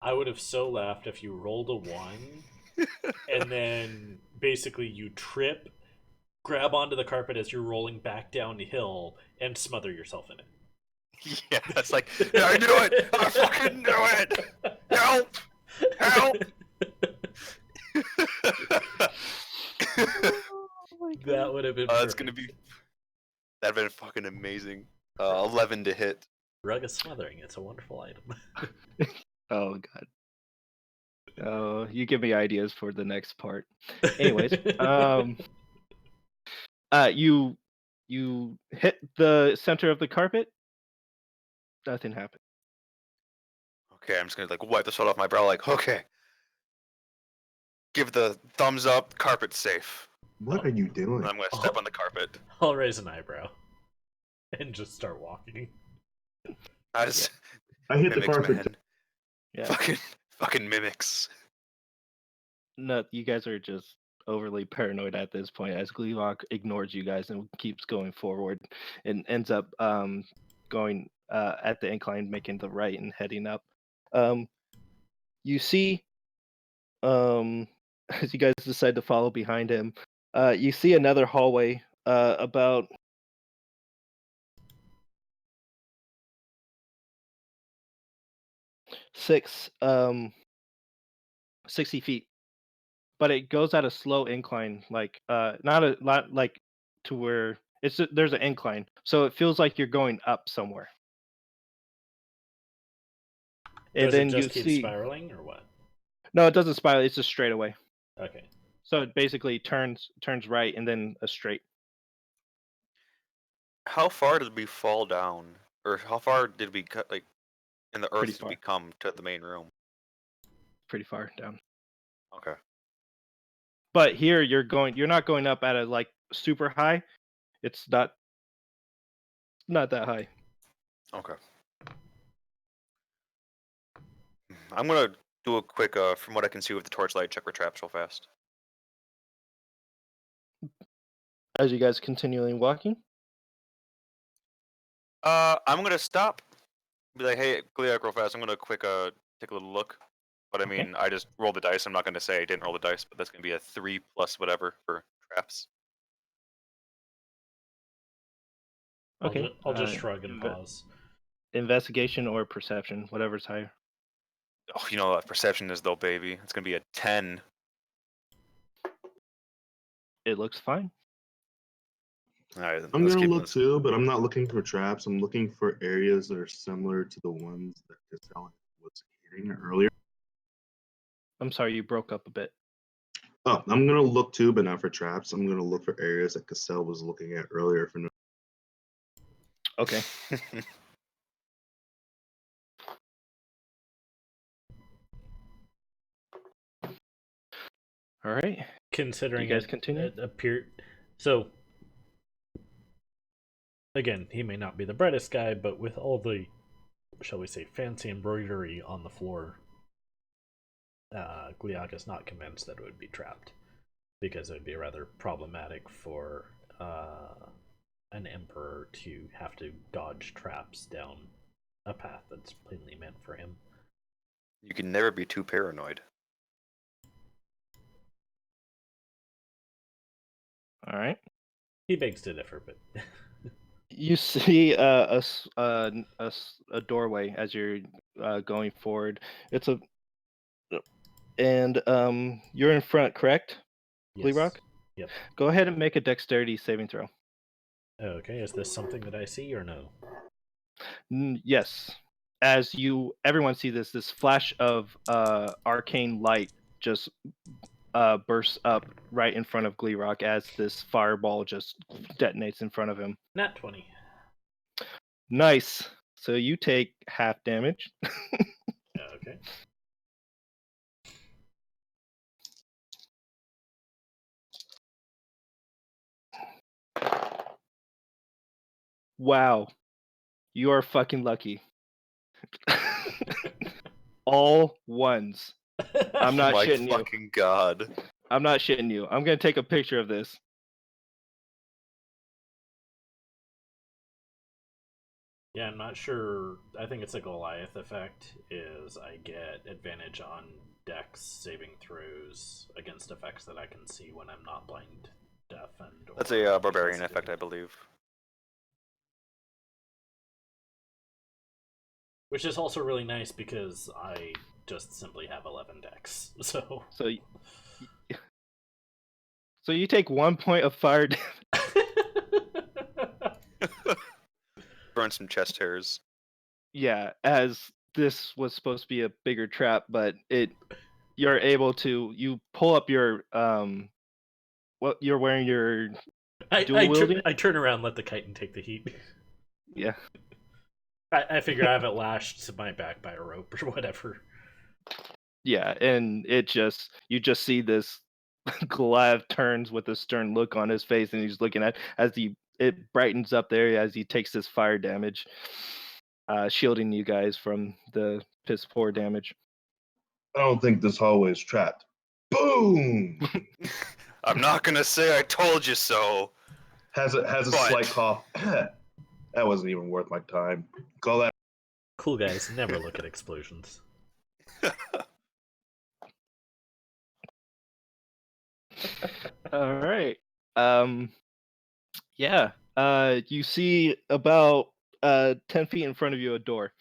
I would have so laughed if you rolled a 1 and then basically you trip, grab onto the carpet as you're rolling back down the hill, and smother yourself in it. Yeah, that's like, yeah, I knew it! I fucking knew it! Help! Help! That would have been That's perfect. gonna be. That'd been fucking amazing. 11 to hit. Rug is smothering. It's a wonderful item. Oh god. Oh, you give me ideas for the next part. Anyways, you hit the center of the carpet. Nothing happened. Okay, I'm just gonna like wipe the sweat off my brow. Like, okay, give the thumbs up. Carpet's safe. What are you doing? And I'm gonna step on the carpet. I'll raise an eyebrow and just start walking. I just I hit the mimics, carpet. man. Yeah. Fucking mimics. No, you guys are just overly paranoid at this point as Gleevok ignores you guys and keeps going forward and ends up going at the incline, making the right and heading up. You see, as you guys decide to follow behind him, you see another hallway about 6 60 feet, but it goes at a slow incline, like not like to where there's an incline, so it feels like you're going up somewhere. And Does it then you just keep see, spiraling or what? no, it doesn't spiral. It's just straight away. Okay. So it basically turns right and then a straight. How far did we fall down, or how far did we cut like in the Pretty earth did we far. come to the main room? Pretty far down. Okay. But here you're not going up at a like super high. It's not that high. Okay. I'm gonna do a quick, from what I can see with the torchlight, check for traps real fast. As you guys continually walking. I'm gonna stop. Be like, hey, Gliok, real fast. I'm gonna quick, take a little look. But I Okay. mean, I just rolled the dice. I'm not going to say I didn't roll the dice, but that's going to be a 3 plus whatever for traps. Okay. I'll just shrug and pause. Investigation or perception, whatever's higher. Oh, you know, perception is though, baby. It's going to be a 10. It looks fine. All right, then I'm let's gonna keep look this. too, but I'm not looking for traps. I'm looking for areas that are similar to the ones that Cassell was hitting earlier. I'm sorry, you broke up a bit. Oh, I'm gonna look too, but not for traps. I'm gonna look for areas that Cassell was looking at earlier for no. Okay. All right. Considering You guys continue? it appeared. So, again, he may not be the brightest guy, but with all the, shall we say, fancy embroidery on the floor, Gliok is not convinced that it would be trapped, because it would be rather problematic for an emperor to have to dodge traps down a path that's plainly meant for him. You can never be too paranoid. All right. He begs to differ, but You see a doorway as you're going forward. It's a and you're in front, correct? yes. Rock? Yep. Go ahead and make a dexterity saving throw. Okay, is this something that I see or no? Yes. As everyone see this flash of arcane light just bursts up right in front of Gleerock as this fireball just detonates in front of him. Nat 20. Nice. So you take half damage. Okay. Wow. You are fucking lucky. All ones. I'm not My shitting you. fucking god. I'm not shitting you. I'm gonna take a picture of this. Yeah, I'm not sure. I think it's a Goliath effect. Is I get advantage on Dex saving throws against effects that I can see when I'm not blind, deafened. That's or a barbarian incapacitated. effect, I believe. Which is also really nice because I just simply have 11 Dex. So. So you take 1 point of fire damage. Burn some chest hairs. Yeah, as this was supposed to be a bigger trap, but you're able to you pull up your what you're wearing your dual wielding? I turn around, let the chitin take the heat. Yeah. I figure I have it lashed to my back by a rope or whatever. Yeah, and you just see this Goliath turns with a stern look on his face, and he's looking at it brightens up there as he takes this fire damage, shielding you guys from the piss poor damage. I don't think this hallway is trapped. Boom! I'm not gonna say I told you so. Has a But- slight cough. That wasn't even worth my time. Call that. Cool guys never look at explosions. All right. Yeah. You see about 10 feet in front of you a door.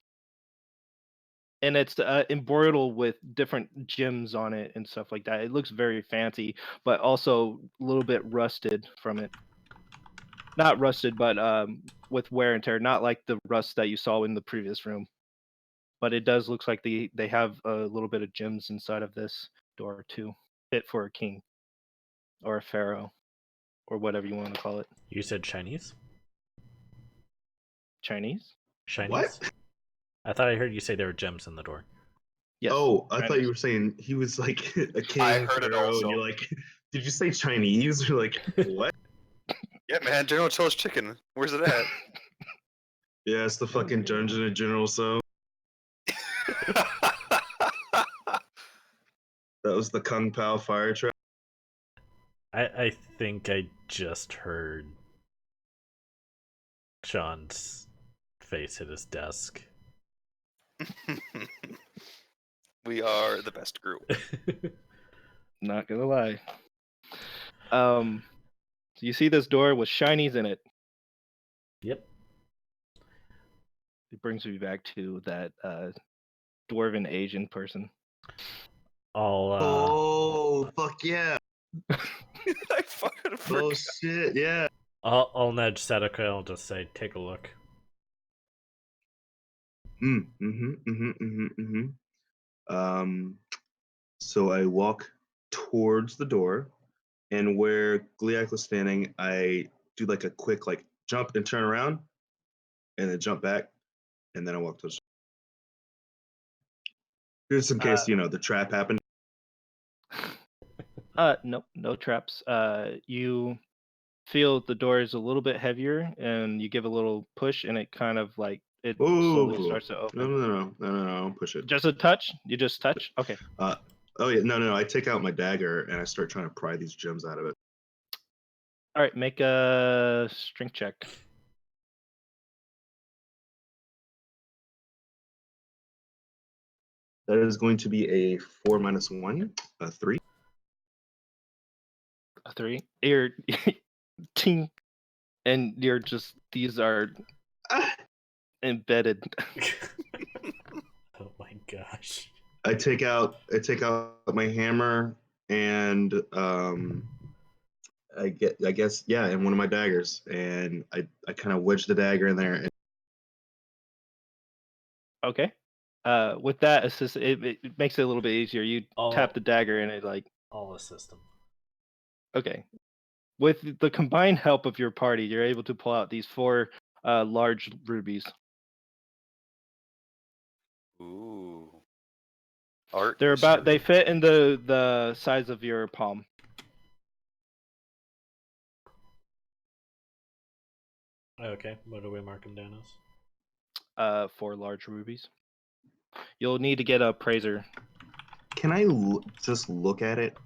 And it's embroidered with different gems on it and stuff like that. It looks very fancy, but also a little bit rusted from it. Not rusted, but with wear and tear. Not like the rust that you saw in the previous room. But it does look like they have a little bit of gems inside of this door too. Fit for a king or a pharaoh or whatever you want to call it. You said Chinese? Chinese? Chinese? What? I thought I heard you say there were gems in the door. Yes. Oh, I thought Chinese. you were saying he was like a king I heard it pharaoh, also. and you're like, did you say Chinese? You're like, what? Yeah, man, General Cho's chicken. Where's it at? Yeah, it's the fucking Dungeon and General. So that was the Kung Pao fire trap. I think I just heard Sean's face hit his desk. We are the best group. Not gonna lie. So you see this door with shinies in it. Yep. It brings me back to that dwarven Asian person. I'll Oh, fuck yeah. I fucking Oh, forgot. shit, yeah. I'll nudge Sedeca. I'll just say, take a look. So I walk towards the door, and where Gliak was standing, I do like a quick like jump and turn around, and then jump back, and then I walk towards. Just in case the trap happened. No traps. You feel the door is a little bit heavier, and you give a little push, and it kind of like it slowly Oh, starts to open. No, don't push it. Just a touch? You just touch? Okay. Oh yeah, no. I take out my dagger and I start trying to pry these gems out of it. All right, make a strength check. That is going to be a 4 minus 1, a 3. A 3. You're ting, and you're just these are embedded. Oh my gosh. I take out my hammer and I guess yeah, and one of my daggers, and I kind of wedge the dagger in there. And Okay. With that assist, it makes it a little bit easier. You tap the dagger, and it like. I'll assist him. Okay. With the combined help of your party, you're able to pull out these 4 large rubies. Ooh. Art. They fit in the size of your palm. Okay, what do we mark them down as? 4 large rubies. You'll need to get a appraiser. can I just look at it?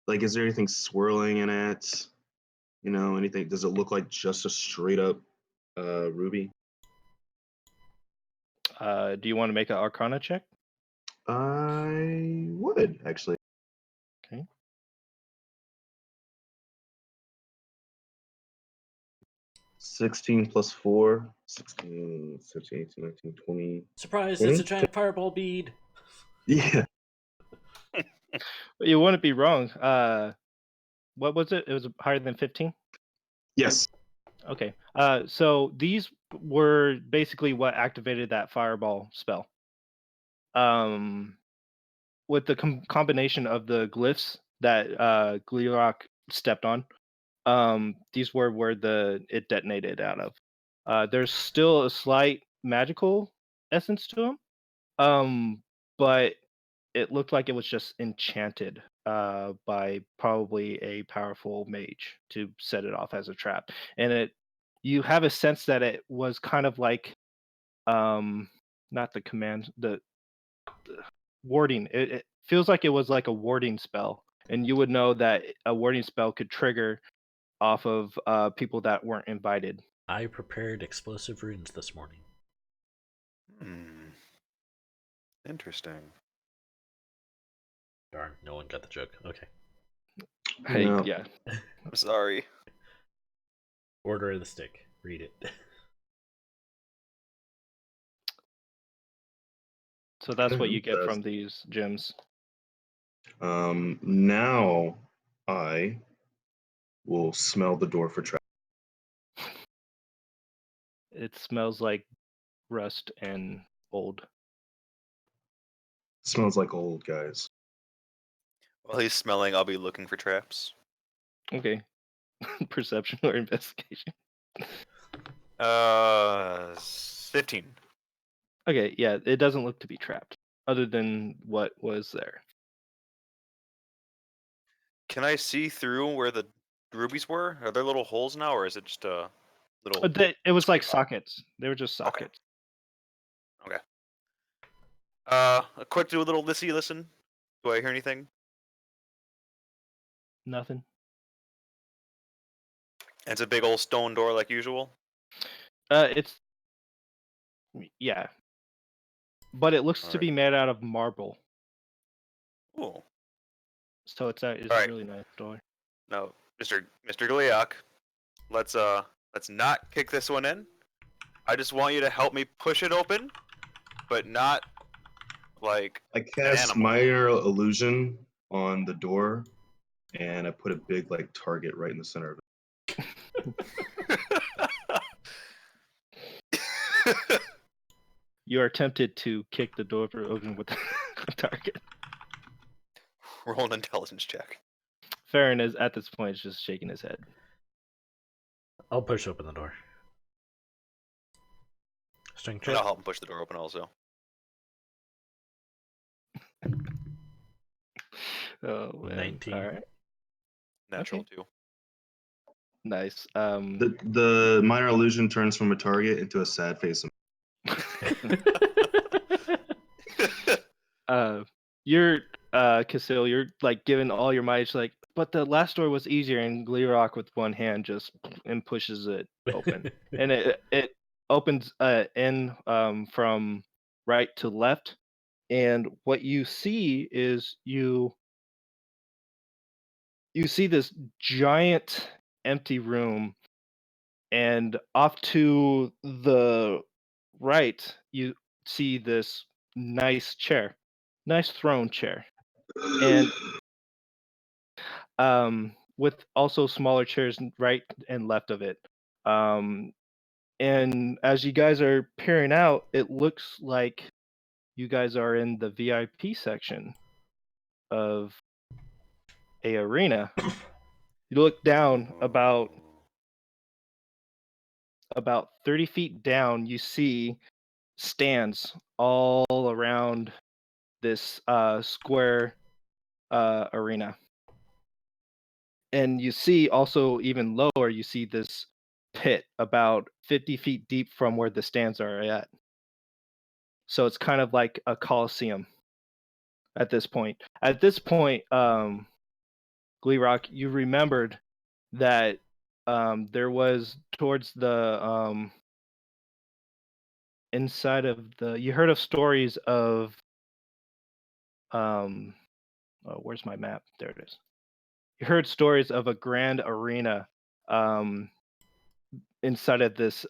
Like, is there anything swirling in it? Anything? Does it look like just a straight up ruby? Do you want to make an Arcana check? I would actually. Okay. 16 plus 4, 16, 17, 18, 19, 20. Surprise! 20? It's a giant fireball bead. Yeah. You wouldn't be wrong. What was it? It was higher than 15? Yes. Okay. So these were basically what activated that fireball spell. With the combination of the glyphs that Gleerock stepped on, these were where it detonated out of. There's still a slight magical essence to them, but it looked like it was just enchanted by probably a powerful mage to set it off as a trap. And you have a sense that it was kind of like not the command, the warding. It feels like it was like a warding spell, and you would know that a warding spell could trigger off of people that weren't invited. I prepared explosive runes this morning. Interesting. Darn, no one got the joke. Okay. Hey, No. yeah. I'm sorry. Order of the Stick. Read it. So that's what you get from these gems. Now I will smell the door for trap. It smells like rust and old. Smells like old guys. While he's smelling, I'll be looking for traps. Okay. Perception or investigation. 15. Okay, yeah, it doesn't look to be trapped, other than what was there. Can I see through where the rubies were? Are there little holes now, or is it just a little? It was like scrape off? sockets. They were just Okay. sockets. Okay. A quick do a little listen. Do I hear anything? Nothing. It's a big old stone door like usual. It's yeah. but it looks All to right. be made out of marble. Cool. So it's All a right. really nice door. Now, Mr. Gliok, let's not kick this one in. I just want you to help me push it open, but not like I an cast animal. minor illusion on the door, and I put a big like target right in the center of it. You are tempted to kick the door open with the target. Roll an intelligence check. Farron is at this point just shaking his head. I'll push open the door. Strength And I'll check. help him push the door open also. Oh man! 19. All right, Natural Okay. too. nice. The minor illusion turns from a target into a sad face. You're Casil, you're like giving all your might, like, but the last door was easier, and Gleerock with one hand just and pushes it open, and it opens in from right to left, and what you see is you see this giant empty room, and off to the right you see this nice throne chair, and with also smaller chairs right and left of it. Um, and as you guys are peering out, it looks like you guys are in the VIP section of a arena. You look down about 30 feet down, you see stands all around this square arena. And you see also even lower, you see this pit about 50 feet deep from where the stands are at. So it's kind of like a coliseum at this point. At this point, Gleerock, you remembered that there was towards the inside of the. You heard of stories of um. Oh, where's my map? There it is. You heard stories of a grand arena um inside of this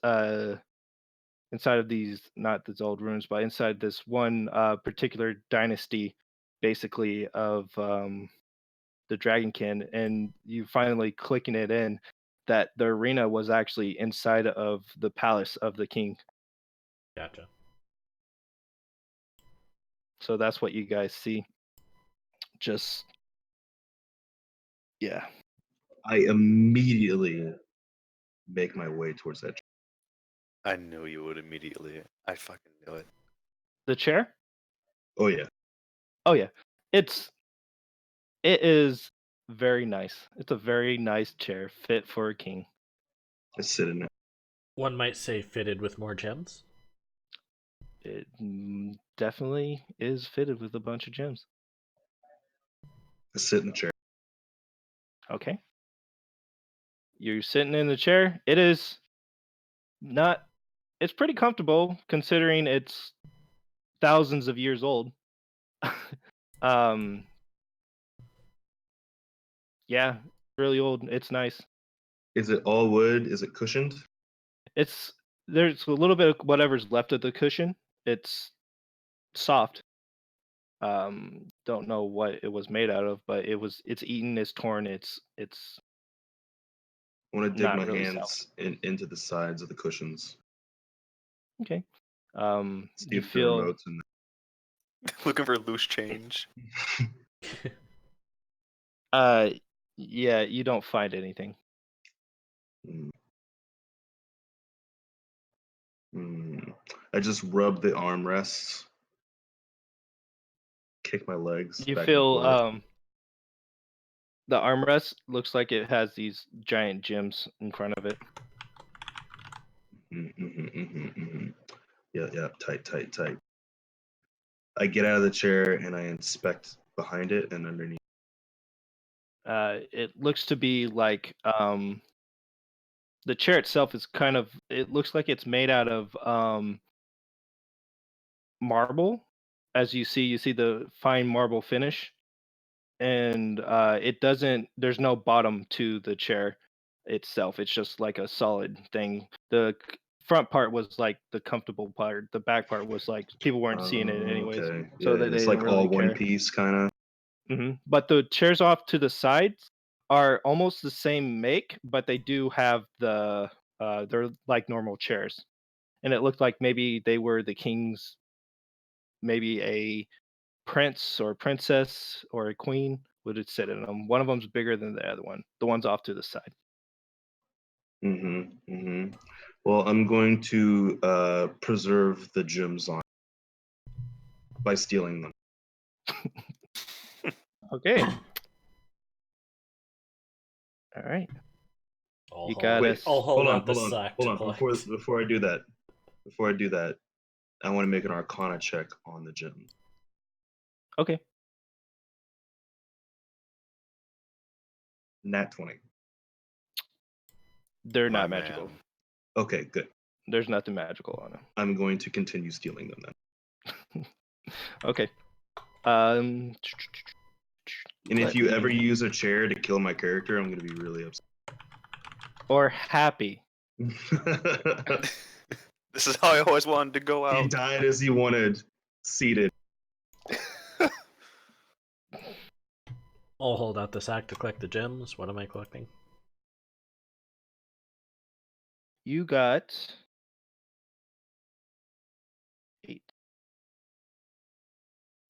inside of these, not these old rooms, but inside this one particular dynasty, basically of the Dragonkin, and you finally clicking it in that the arena was actually inside of the palace of the king. Gotcha. So that's what you guys see. Just yeah. I immediately make my way towards that. I knew you would immediately. I fucking knew it. The chair? Oh yeah, Oh yeah. It is very nice. It's a very nice chair, fit for a king. I sit in it. One might say fitted with more gems. It definitely is fitted with a bunch of gems. I sit in the chair. Okay. You're sitting in the chair. It is not, it's pretty comfortable considering it's thousands of years old. um, yeah, really old. It's nice. Is it all wood? Is it cushioned? It's there's a little bit of whatever's left of the cushion. It's soft. Don't know what it was made out of, but it's eaten, it's torn, it's I want to dig not my really sound. hands into the sides of the cushions. Okay. See You if the feel remotes in Looking for loose change. uh yeah, you don't find anything. there. Mm. I just rub the armrests, kick my legs You back and feel forth. the armrest looks like it has these giant gems in front of it. Yeah, yeah, tight, tight, tight. I get out of the chair and I inspect behind it and underneath. It looks to be like the chair itself is kind of, it looks like it's made out of marble. As you see the fine marble finish, and it doesn't. There's no bottom to the chair itself. It's just like a solid thing. The front part was like the comfortable part. The back part was like people weren't seeing it anyways, Okay. so Yeah, that they it's didn't like all really one care. piece kind of. But the chairs off to the sides are almost the same make, but they do have they're like normal chairs. And it looked like maybe they were the king's, maybe a prince or princess or a queen would have sit in them. One of them's bigger than the other one. The one's off to the side. Well, I'm going to preserve the gems on by stealing them. Okay. All right. I'll You hold, got Wait, us. I'll hold out the hold on, sack hold to on. collect. Before I do that, I want to make an Arcana check on the gem. Okay. Nat 20. They're My not magical. man. Okay, good. There's nothing magical on them. I'm going to continue stealing them then. Okay. And if you ever me- use a chair to kill my character, I'm going to be really upset. or happy. This is how I always wanted to go He out. died as he wanted, seated. I'll hold out the sack to collect the gems. What am I collecting? You got 8.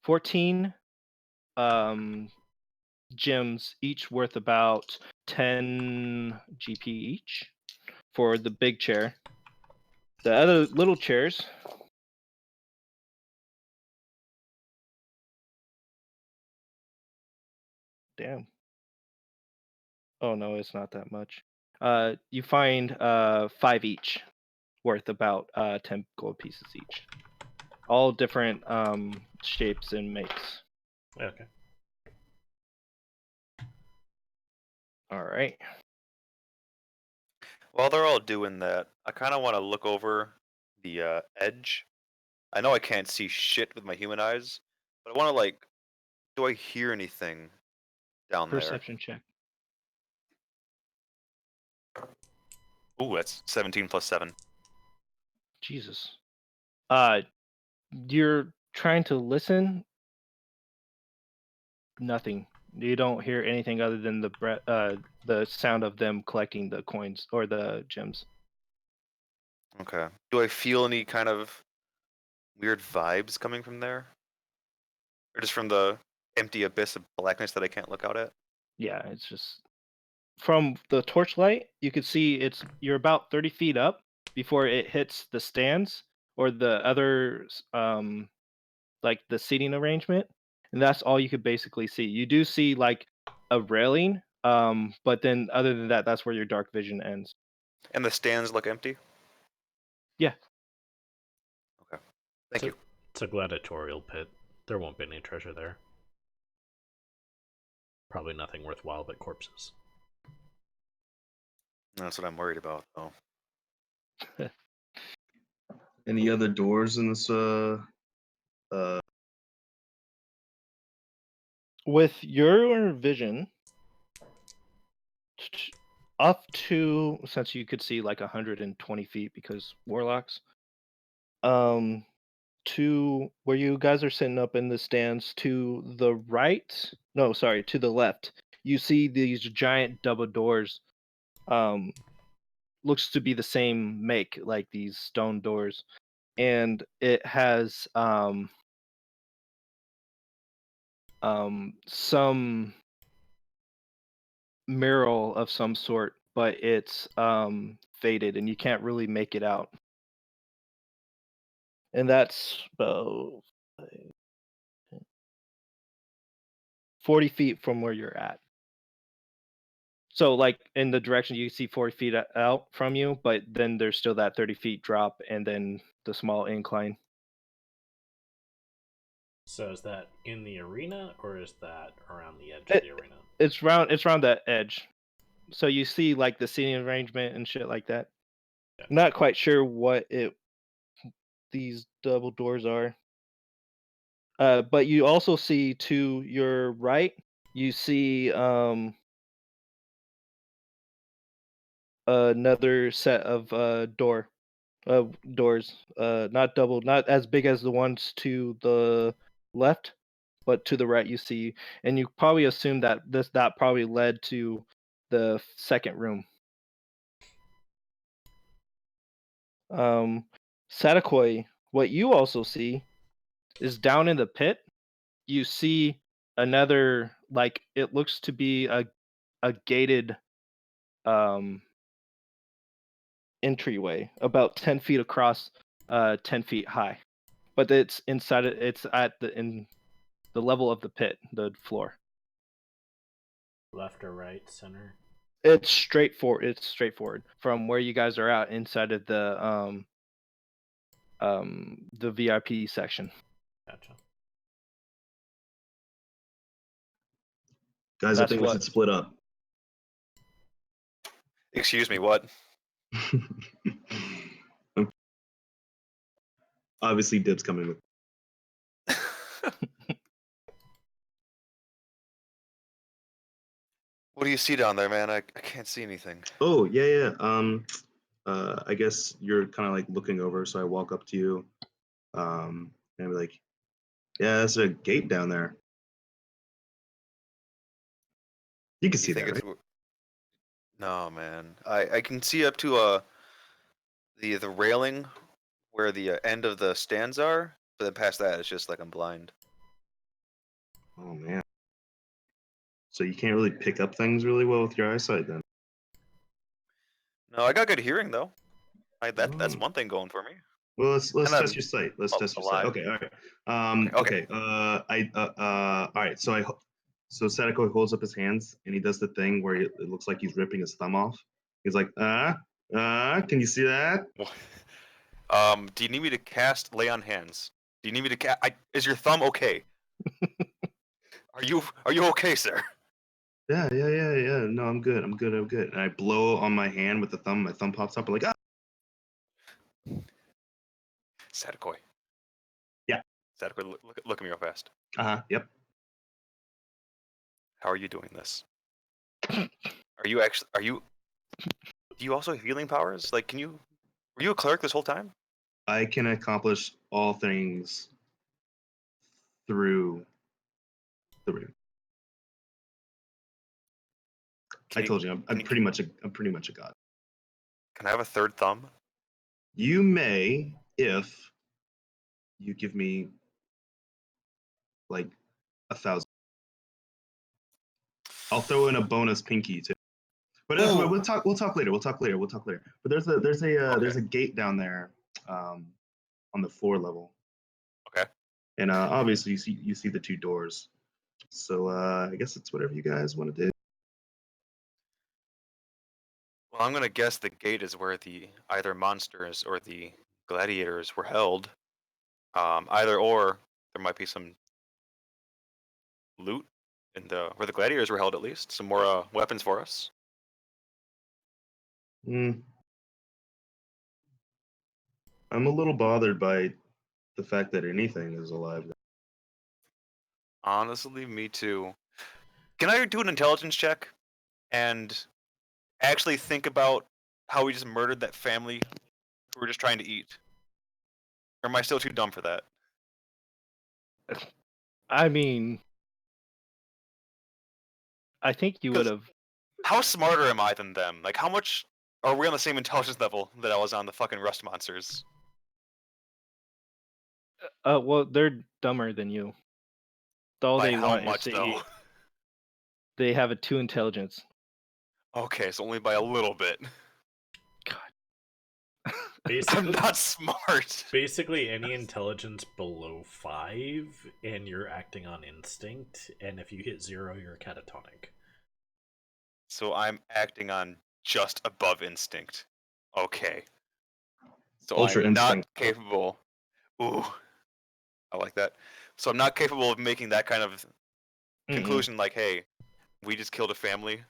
14 gems, each worth about 10 GP each for the big chair. The other little chairs, damn. Oh no, it's not that much. You find 5 each, worth about 10 gold pieces each. All different shapes and makes. Okay. All right. While they're all doing that, I kind of want to look over the edge. I know I can't see shit with my human eyes, but I want to like, do I hear anything down there? Perception check. Ooh, that's 17 plus 7. Jesus. You're trying to listen. Nothing. You don't hear anything other than the sound of them collecting the coins or the gems. Okay. Do I feel any kind of weird vibes coming from there? Or just from the empty abyss of blackness that I can't look out at? Yeah, it's just from the torchlight. You can see you're about 30 feet up before it hits the stands or the other like the seating arrangement, and that's all you could basically see. You do see like a railing, but then other than that, that's where your dark vision ends. And the stands look empty? Yeah. Okay. Thank you. It's a gladiatorial pit. There won't be any treasure there. Probably nothing worthwhile but corpses. That's what I'm worried about, though. Any other doors in this With your vision, up to, since you could see like 120 feet because warlocks, to where you guys are sitting up in the stands to the right, no, sorry, to the left, you see these giant double doors. Looks to be the same make, like these stone doors, and it has some mural of some sort, but it's faded and you can't really make it out. And that's about 40 feet from where you're at. So, like in the direction you see 40 feet out from you, but then there's still that 30 feet drop and then the small incline. So is that in the arena or is that around the edge of the arena? It's around that edge. So you see like the seating arrangement and shit like that. Yeah. Not quite sure what these double doors are. But you also see to your right, you see another set of doors. Not double, not as big as the ones to the left, but to the right you see, and you probably assume that that probably led to the second room. Um, Satakoi, what you also see is down in the pit. You see another, like it looks to be a gated um entryway about 10 feet across, 10 feet high, but it's inside it. It's at in the level of the pit, the floor. Left or right, center? It's straightforward. It's straightforward from where you guys are at inside of the VIP section. Gotcha. Guys, I That's think we what. should split up. Excuse me, what? Obviously, Dib's coming with. What do you see down there, man? I can't see anything. Oh yeah, yeah. I guess you're kind of like looking over, so I walk up to you, and I'm like, "Yeah, there's a gate down there. You can You see think that, it's right?" no, man. I can see up to the railing where the end of the stands are, but then past that, it's just like I'm blind. Oh man. So you can't really pick up things really well with your eyesight then. No, I got good hearing though. That's Oh. one thing going for me. Well, let's And test I'm your sight. Let's test your sight. alive. Okay, all right. Okay. Okay. All right. So Sadako holds up his hands and he does the thing where it looks like he's ripping his thumb off. He's like, can you see that? Do you need me to cast Lay on Hands? Do you need me to is your thumb okay? Are you okay, sir? Yeah. No, I'm good. I'm good. I'm good. And I blow on my hand with the thumb. My thumb pops up. I'm like, ah. Sadakoi. Yeah. Sadakoi, look at me real fast. Yep. How are you doing this? Are you do you also have healing powers? Like were you a cleric this whole time? I can accomplish all things through the ring. I Can you told you, I'm can you pretty much a god. can I have a third thumb? You may, if you give me like 1,000. I'll throw in a bonus pinky too. But Ooh. we'll talk. We'll talk later. We'll talk later. We'll talk later. But there's Okay. a gate down there, um, on the floor level, Okay. and obviously you see the two doors. So I guess it's whatever you guys want to do. Well, I'm gonna guess the gate is where the either monsters or the gladiators were held. Either or, there might be some loot in the where the gladiators were held at least. Some more weapons for us. Mm, I'm a little bothered by the fact that anything is alive. Honestly, me too. Can I do an intelligence check and actually think about how we just murdered that family who were just trying to eat? Or am I still too dumb for that? I mean, I think you would Because have. how smarter am I than them? Like, how much are we on the same intelligence level that I was on the fucking rust monsters? Well, they're dumber than you. All By they how want is much, to though? eat. They have a 2 intelligence. Okay, so only by a little bit. God. I'm Basically, not smart. basically any intelligence below 5, and you're acting on instinct. And if you hit 0, you're catatonic. So I'm acting on just above instinct. Okay. So Ultra I'm not instinct. capable. Ooh, I like that. So I'm not capable of making that kind of Mm-mm. conclusion like, hey, we just killed a family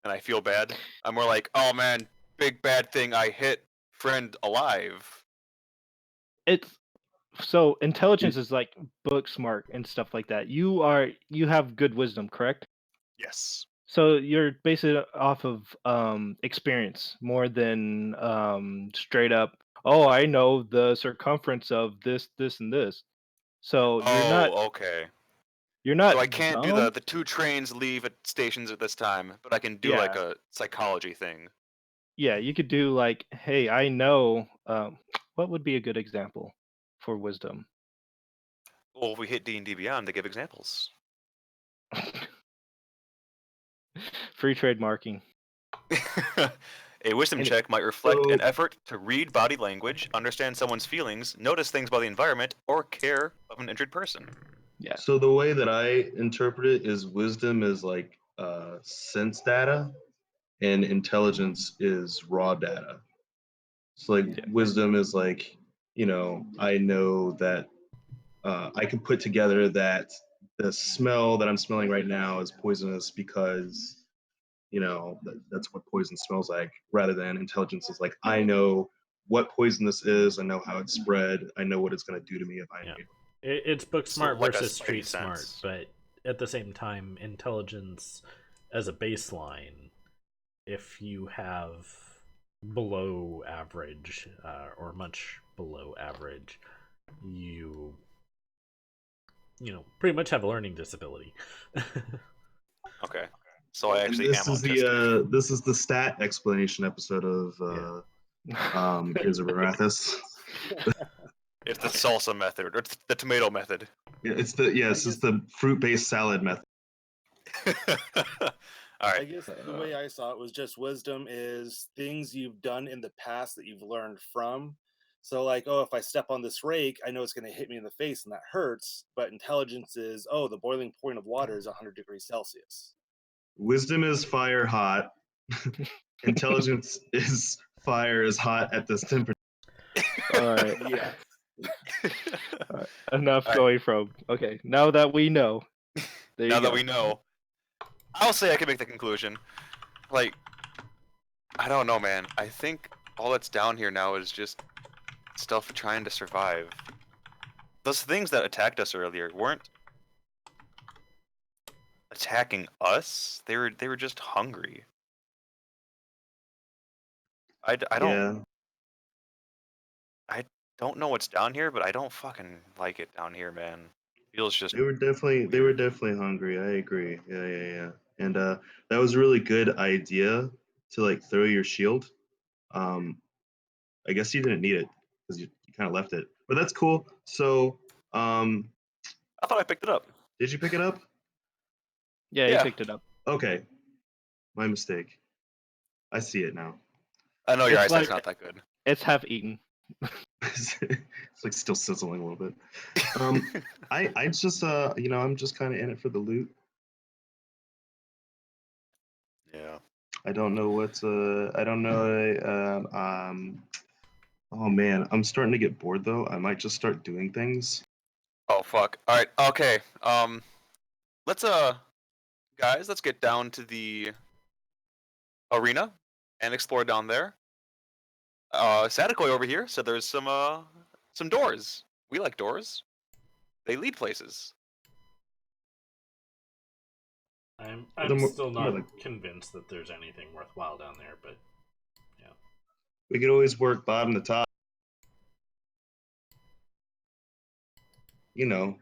and I feel bad. I'm more like, oh man, big bad thing, I hit friend alive. It's So intelligence is like book smart and stuff like that. You have good wisdom, correct? Yes. So you're basing it off of experience more than straight up. Oh, I know the circumference of this, and this. So Oh, okay. you're So not I can't do dumb. the two trains leave at stations at this time, but I can do like Yeah, a psychology thing. yeah. You could do like, hey, I know. What would be a good example for wisdom? Well, if we hit D&D Beyond, they give examples. Free trademarking. A wisdom Any, check might reflect So an effort to read body language, understand someone's feelings, notice things about the environment, or care of an injured person. yeah, So the way that I interpret it is wisdom is like sense data, and intelligence is raw data. So like yeah, wisdom is like, I know that I can put together that the smell that I'm smelling right now is poisonous because that's what poison smells like. Rather than intelligence is like, I know what poison this is, I know how it's spread, I know what it's going to do to me if I Yeah. inhale. It's book So smart like a versus spidey street smart, sense. but at the same time, intelligence as a baseline, if you have below average or much below average, you pretty much have a learning disability. Okay. So I And actually am autistic. this is the stat explanation episode of Yeah. Here's a Erathis. It's the salsa method, or it's the tomato method. Yeah, it's the fruit based salad method. All I right. guess the way I saw it was just wisdom is things you've done in the past that you've learned from. So, like, oh, if I step on this rake, I know it's going to hit me in the face and that hurts. But intelligence is, oh, the boiling point of water is 100 degrees Celsius. Wisdom is fire hot. Intelligence is fire is hot at this temperature. all right. Yeah. All right. Enough All right. going from. Okay, now that we know, there Now you that go. we know, I'll say I can make the conclusion. Like, I don't know, man. I think all that's down here now is just stuff trying to survive. Those things that attacked us earlier weren't attacking us. They were just hungry. I, d- Yeah, I don't know what's down here, but I don't fucking like it down here, man. Feels just they were weird. definitely hungry. I agree. Yeah. And that was a really good idea to like throw your shield. Um, I guess you didn't need it because you kind of left it, but that's cool. So, I thought I picked it up. did you pick it up? Yeah, he Yeah, picked it up. Okay, my mistake. I see it now. I know your It's eyesight's like not that good. it's half eaten. It's like still sizzling a little bit. I just I'm just kind of in it for the loot. Yeah. I don't know what's I don't know oh man, I'm starting to get bored though. I might just start doing things. Oh fuck. All right. Okay. Let's guys, let's get down to the arena and explore down there. Sadakoi over here said there's some doors. We like doors. They lead places. I'm still More not like convinced that there's anything worthwhile down there, but yeah. we could always work bottom to top.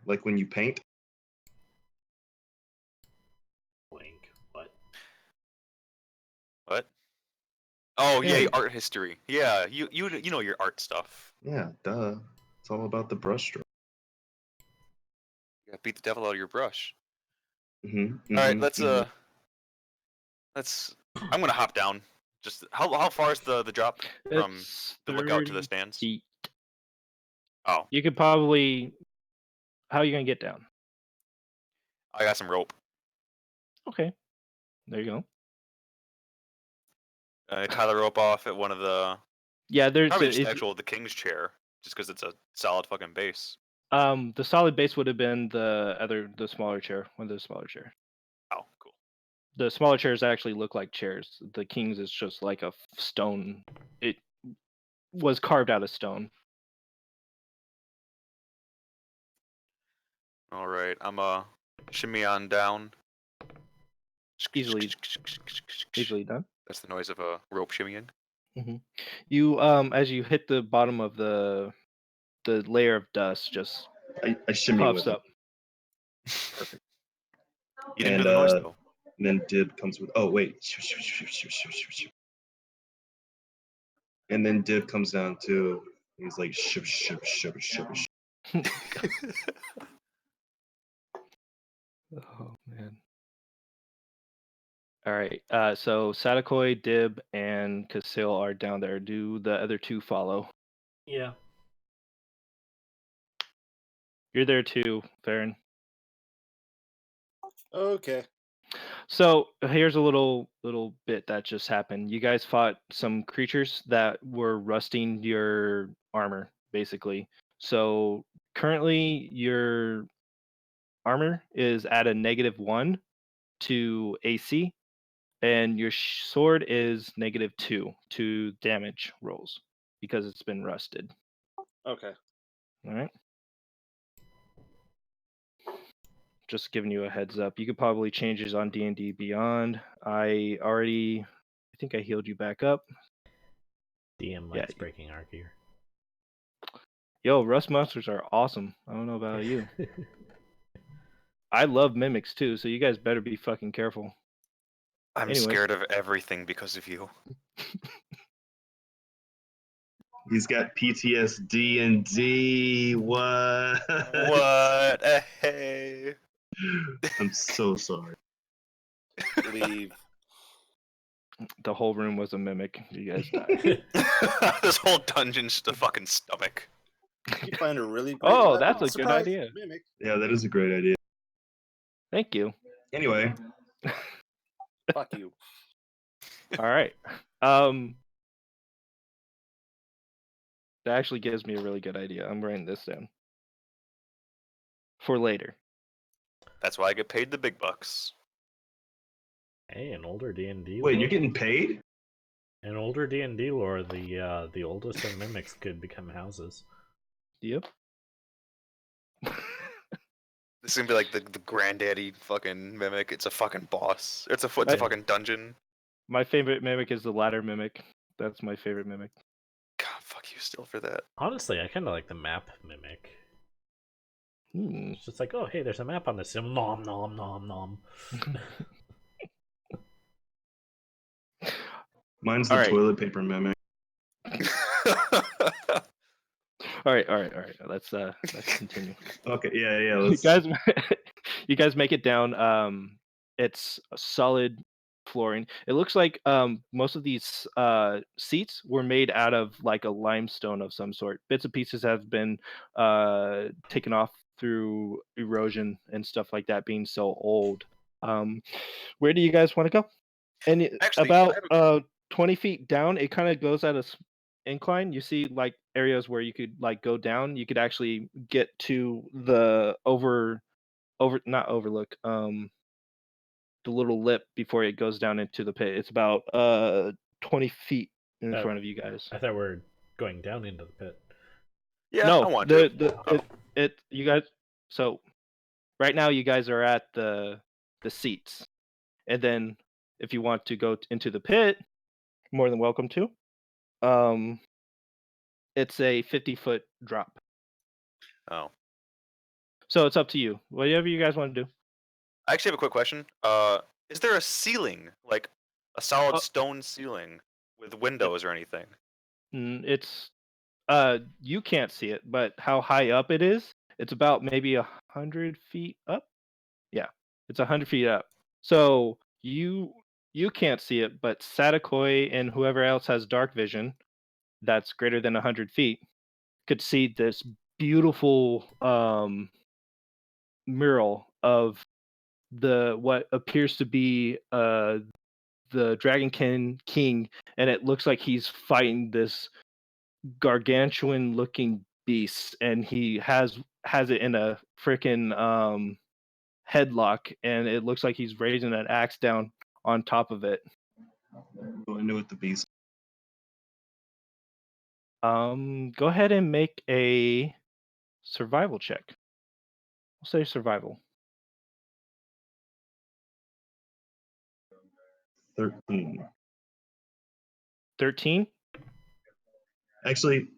Like when you paint. Link, but What? Oh Yeah, yeah, art history. Yeah, you know your art stuff. yeah, duh. It's all about the brushstroke. You gotta beat the devil out of your brush. Mm-hmm, All right, mm-hmm, mm-hmm. let's. I'm gonna hop down. Just how far is the drop from It's the lookout to the 30 stands? feet. Oh, You could probably. How are you gonna get down? I got some rope. Okay, there you go. Tie the rope off at one of the Yeah, there's probably just if actual the king's chair, just because it's a solid fucking base. the solid base would have been the smaller chair, one of the smaller chairs. Oh, cool. The smaller chairs actually look like chairs. The king's is just like a stone. It was carved out of stone. All right, I'm shimmy on down. Easily done. That's the noise of a rope shimmying. You as you hit the bottom of the layer of dust just I shimmy puffs with it. up. Perfect. You didn't And, do the noise though. And then Dib comes with, oh, wait. And then Dib comes down too. He's like, ship, ship, ship, ship, ship. Oh man. All right. So Sadakoi, Dib, and Kasil are down there. Do the other two follow? Yeah. You're there too, Farron. Okay. So here's a little bit that just happened. You guys fought some creatures that were rusting your armor, basically. So currently your armor is at a -1 to AC, and your sword is -2 to damage rolls because it's been rusted. Okay. All right. Just giving you a heads up. You could probably change this on D&D Beyond. I think I healed you back up. DM Yeah. likes breaking our gear. Yo, rust monsters are awesome. I don't know about you. I love mimics too, so you guys better be fucking careful. I'm Anyways. scared of everything because of you. He's got PTSD and D. What? What? Hey. I'm so sorry. Leave. The whole room was a mimic. You guys died. This whole dungeon's just a fucking stomach. You find a really great Oh, weapon. that's a good Surprise, idea. Mimic. Yeah, that is a great idea. Thank you. Anyway, Fuck you. All right. That actually gives me a really good idea. I'm writing this down for later. That's why I get paid the big bucks. Hey, an older D&D wait, lore. you're getting paid? An older D&D lore, the oldest of mimics could become houses. Yep. This is gonna be like the granddaddy fucking mimic. It's a fucking boss. It's a fucking dungeon. My favorite mimic is the ladder mimic. That's my favorite mimic. God, fuck you still for that. Honestly, I kind of like the map mimic. Hmm. It's just like, oh, hey, there's a map on this. Nom, nom, nom, nom. Mine's the All right. toilet paper mimic. All right. Let's continue. Okay, yeah. You Let's... guys, you guys make it down. It's a solid flooring. It looks like most of these seats were made out of like a limestone of some sort. Bits and pieces have been taken off through erosion and stuff like that, being so old. Where do you guys want to go? And Actually, about 20 feet down, it kind of goes at a incline. You see like areas where you could like go down. You could actually get to the not overlook, the little lip before it goes down into the pit. It's about 20 feet in Oh. front of you guys. I thought we were going down into the pit. yeah, No, I want to. you guys. So right now you guys are at the seats, and then if you want to go into the pit, more than welcome to. It's a 50-foot drop, Oh, so it's up to you. Whatever you guys want to do. I actually have a quick question. Is there a ceiling, like a solid Oh. stone ceiling with windows or anything? It's you can't see it, but how high up it is? It's about maybe 100 feet up. Yeah, it's 100 feet up. So you can't see it, but Sadakoi and whoever else has dark vision that's greater than 100 feet could see this beautiful mural of what appears to be the Dragon King, and it looks like he's fighting this gargantuan looking beast, and he has it in a freaking headlock, and it looks like he's raising an axe down on top of it. I knew what the beast. Go ahead and make a survival check. We'll say survival. 13. 13. Actually,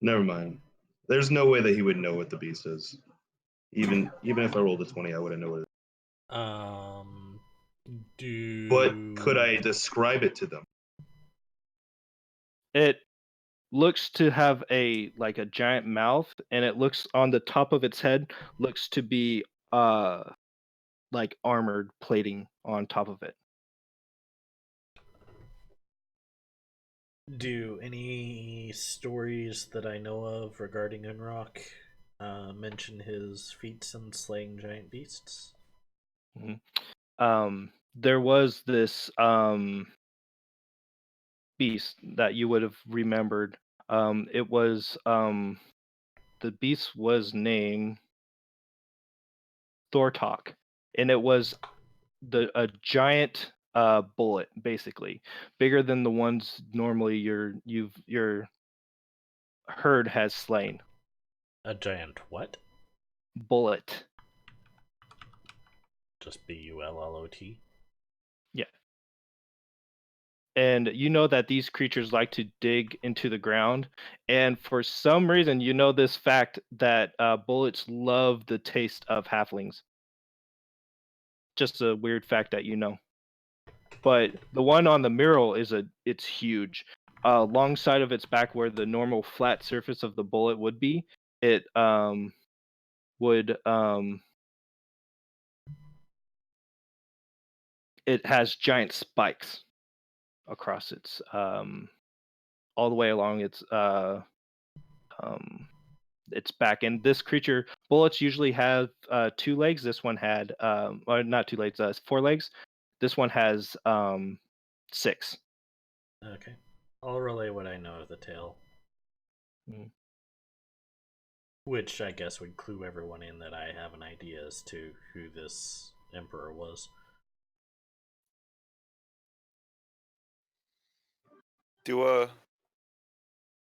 never mind. There's no way that he would know what the beast is. Even if I rolled a 20, I wouldn't know what it is. Um, But could do I describe it to them? It looks to have a giant mouth, and it looks on the top of its head looks to be like armored plating on top of it. do any stories that I know of regarding Unrock mention his feats in slaying giant beasts? Mhm. There was this beast that you would have remembered. It was the beast was named Thortok, and it was a giant bullet, basically bigger than the ones normally your herd has slain. A giant what? Bullet. Just Bullot. Yeah. And you know that these creatures like to dig into the ground, and for some reason you know this fact that bullets love the taste of halflings. Just a weird fact that you know. But the one on the mural it's huge. Alongside of its back, where the normal flat surface of the bullet would be, it would it has giant spikes across all the way along um its back. And this creature, bullets usually have 2 legs. This one had or not 2 legs, 4 legs. This one has 6. Okay. I'll relay what I know of the tale, Mm. which I guess would clue everyone in that I have an idea as to who this emperor was. Do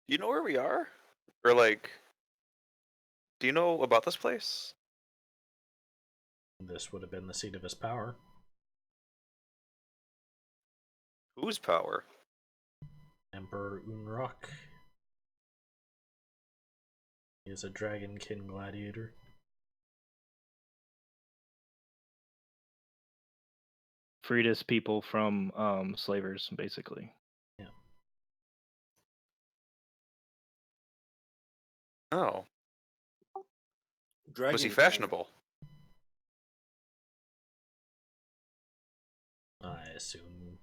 you know where we are? Or like, do you know about this place? This would have been the seat of his power. Whose power? Emperor Unrock. He is a dragonkin gladiator. Freed his people from slavers, basically. Yeah. Oh, was he Dragon King. fashionable? I assume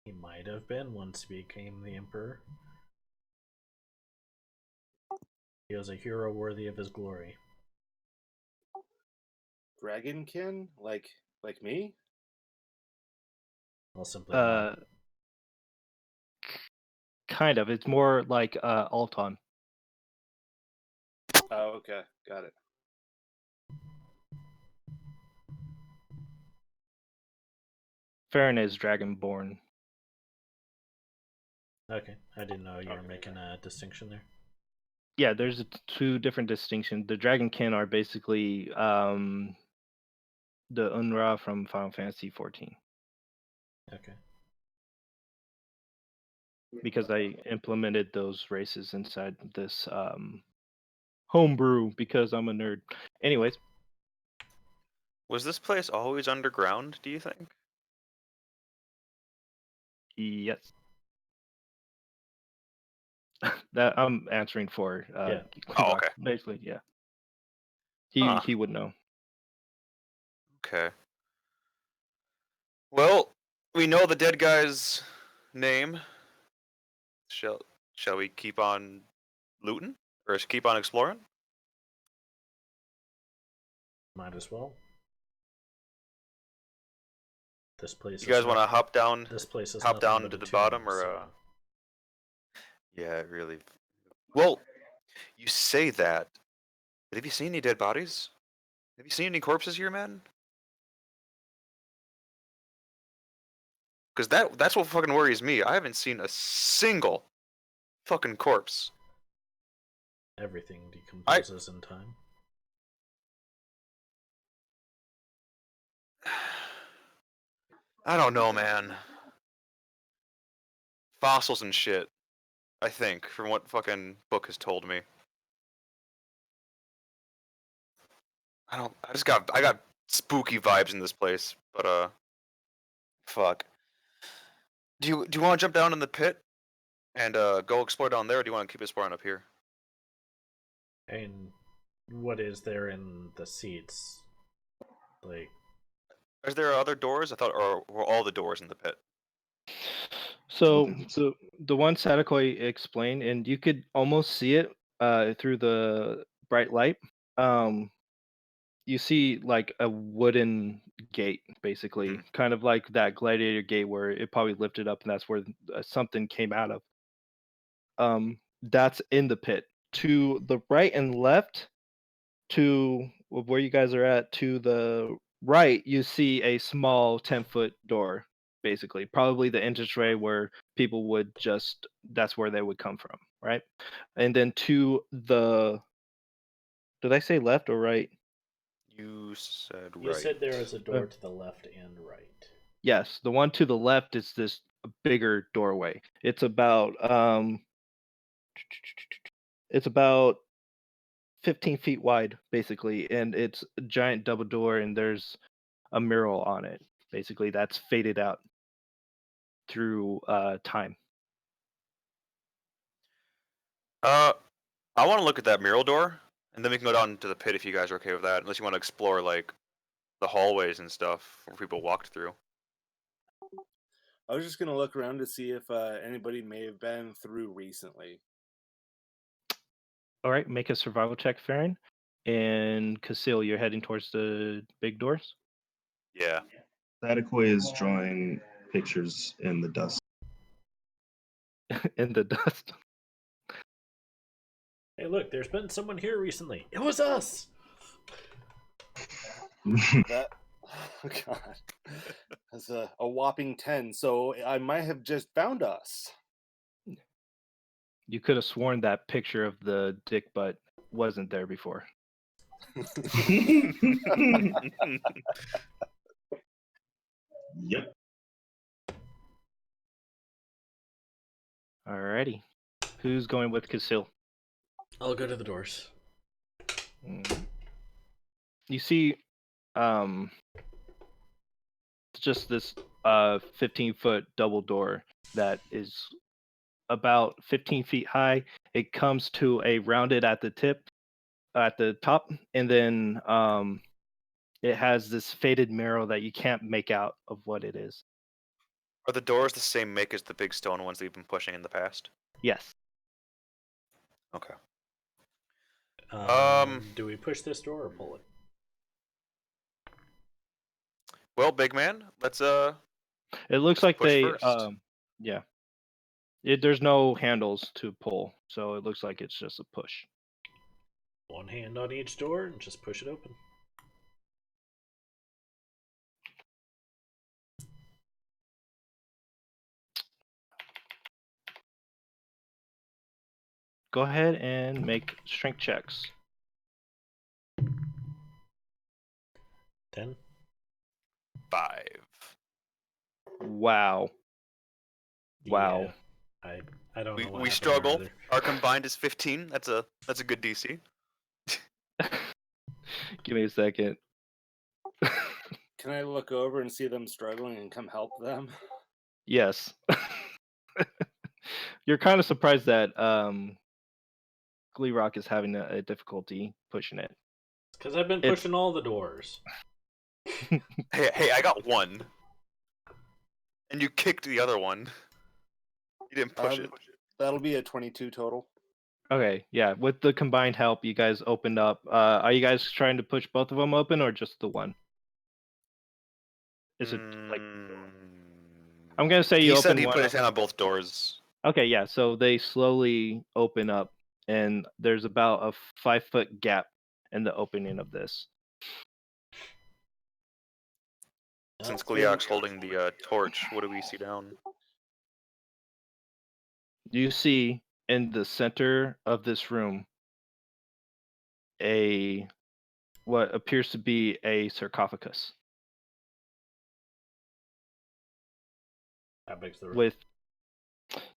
he might have been once he became the emperor. He was a hero worthy of his glory. Dragonkin? Like me? I'll simply nod. Kind of. It's more like Alton. Oh, okay. Got it. Farron is dragonborn. Okay, I didn't know you were Okay, making yeah. a distinction there. Yeah, there's 2 different distinctions. The dragonkin are basically the Unra from Final Fantasy 14, Okay. because I implemented those races inside this homebrew because I'm a nerd. Anyways, Was this place always underground, do you think? yes. That I'm answering for Yeah. Oh, Rock, okay. basically, yeah. Huh. He would know. Okay. Well, we know the dead guy's name. Shall shall we keep on looting? Or keep on exploring? Might as well. This place You is guys want to not. hop down This place is hop nothing down but to a the tomb. bottom or So Yeah, really. Well, you say that, but have you seen any dead bodies? Have you seen any corpses here, man? Because that's what fucking worries me. I haven't seen a single fucking corpse. Everything decomposes in time. I don't know, man. Fossils and shit. I think, from what fucking book has told me. I got spooky vibes in this place, but fuck. Do you want to jump down in the pit and go explore down there, or do you want to keep exploring up here? And what is there in the seats? Like, Is there other doors? I thought, or were all the doors in the pit? So Mhm. the one Sadakoi explained, and you could almost see it through the bright light. Um, you see like a wooden gate, basically, kind of like that gladiator gate where it probably lifted up, and that's where something came out of. That's in the pit. To the right and left, to where you guys are at, to the right, you see a small 10-foot door, basically. Probably the entranceway where people would just, that's where they would come from, right? And then to the, did I say left or right? You said you right. said there was a door to the left and right. Yes, the one to the left is this bigger doorway. It's about 15 feet wide, basically, and it's a giant double door, and there's a mural on it, basically, that's faded out through time. I want to look at that mural door, and then we can go down to the pit if you guys are okay with that. Unless you want to explore like the hallways and stuff where people walked through. I was just gonna look around to see if anybody may have been through recently. All right, make a survival check, Farron. And Casil, you're heading towards the big doors. Yeah. Sadakoi is drawing pictures in the dust. In the dust. Hey, look, there's been someone here recently. It was us! That, oh god, that's a whopping 10. So I might have just found us. You could have sworn that picture of the dick butt wasn't there before. Yep. Alrighty. Who's going with Casil? I'll go to the doors. You see just this 15-foot double door that is about 15 feet high. It comes to a rounded at the tip, at the top, and then it has this faded mural that you can't make out of what it is. Are the doors the same make as the big stone ones that you've been pushing in the past? Yes. Okay. Do we push this door or pull it? Well, big man, let's It looks like push they first. yeah. There's no handles to pull, so it looks like it's just a push. One hand on each door and just push it open. Go ahead and make strength checks. 10. 5. Wow. Wow. Yeah, I don't know what We happened struggle. there. Our combined is 15. That's a good DC. Give me a second. Can I look over and see them struggling and come help them? Yes. You're kind of surprised that Glee Rock is having a difficulty pushing it. Because I've been It's- pushing all the doors. Hey, I got one. And you kicked the other one. You didn't push it. That'll be a 22 total. Okay, yeah. With the combined help, you guys opened up. Are you guys trying to push both of them open or just the one? Is it like? I'm gonna say you He said open he one. put his hand on both doors. Okay, yeah. So they slowly open up, and there's about a 5-foot gap in the opening of this. Since Gliok's holding the torch, what do we see down? You see in the center of this room what appears to be a sarcophagus How big's the room? with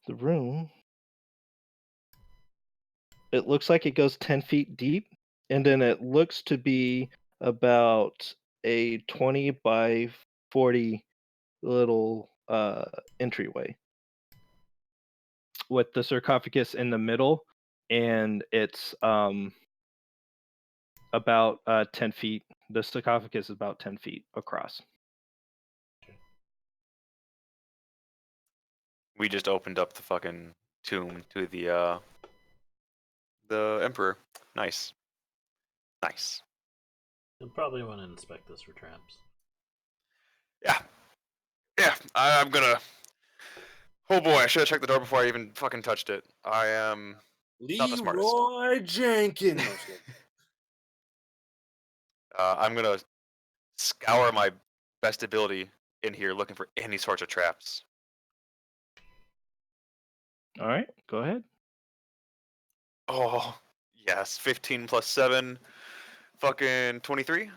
the room. It looks like it goes 10 feet deep, and then it looks to be about a 20 by 40 little entryway with the sarcophagus in the middle, and it's about 10 feet. The sarcophagus is about 10 feet across. We just opened up the fucking tomb to the emperor. Nice. Nice. You'll probably want to inspect this for traps. Yeah. Yeah. I'm gonna. Oh boy, I should have checked the door before I even fucking touched it. I am not the smartest. Leroy Jenkins. No, just kidding. I'm gonna scour my best ability in here looking for any sorts of traps. All right, go ahead. Oh, yes. 15 plus 7. Fucking 23.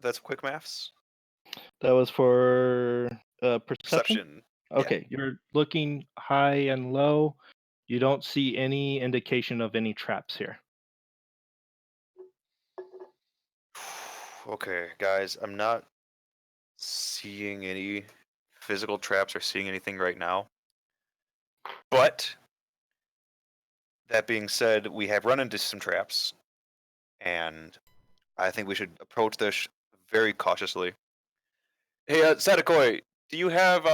That's quick maths. That was for perception. Perception. Okay, you're looking high and low. You don't see any indication of any traps here. Okay, guys, I'm not seeing any physical traps or seeing anything right now. But that being said, we have run into some traps, and I think we should approach this very cautiously. Hey, Sadakoi, do you have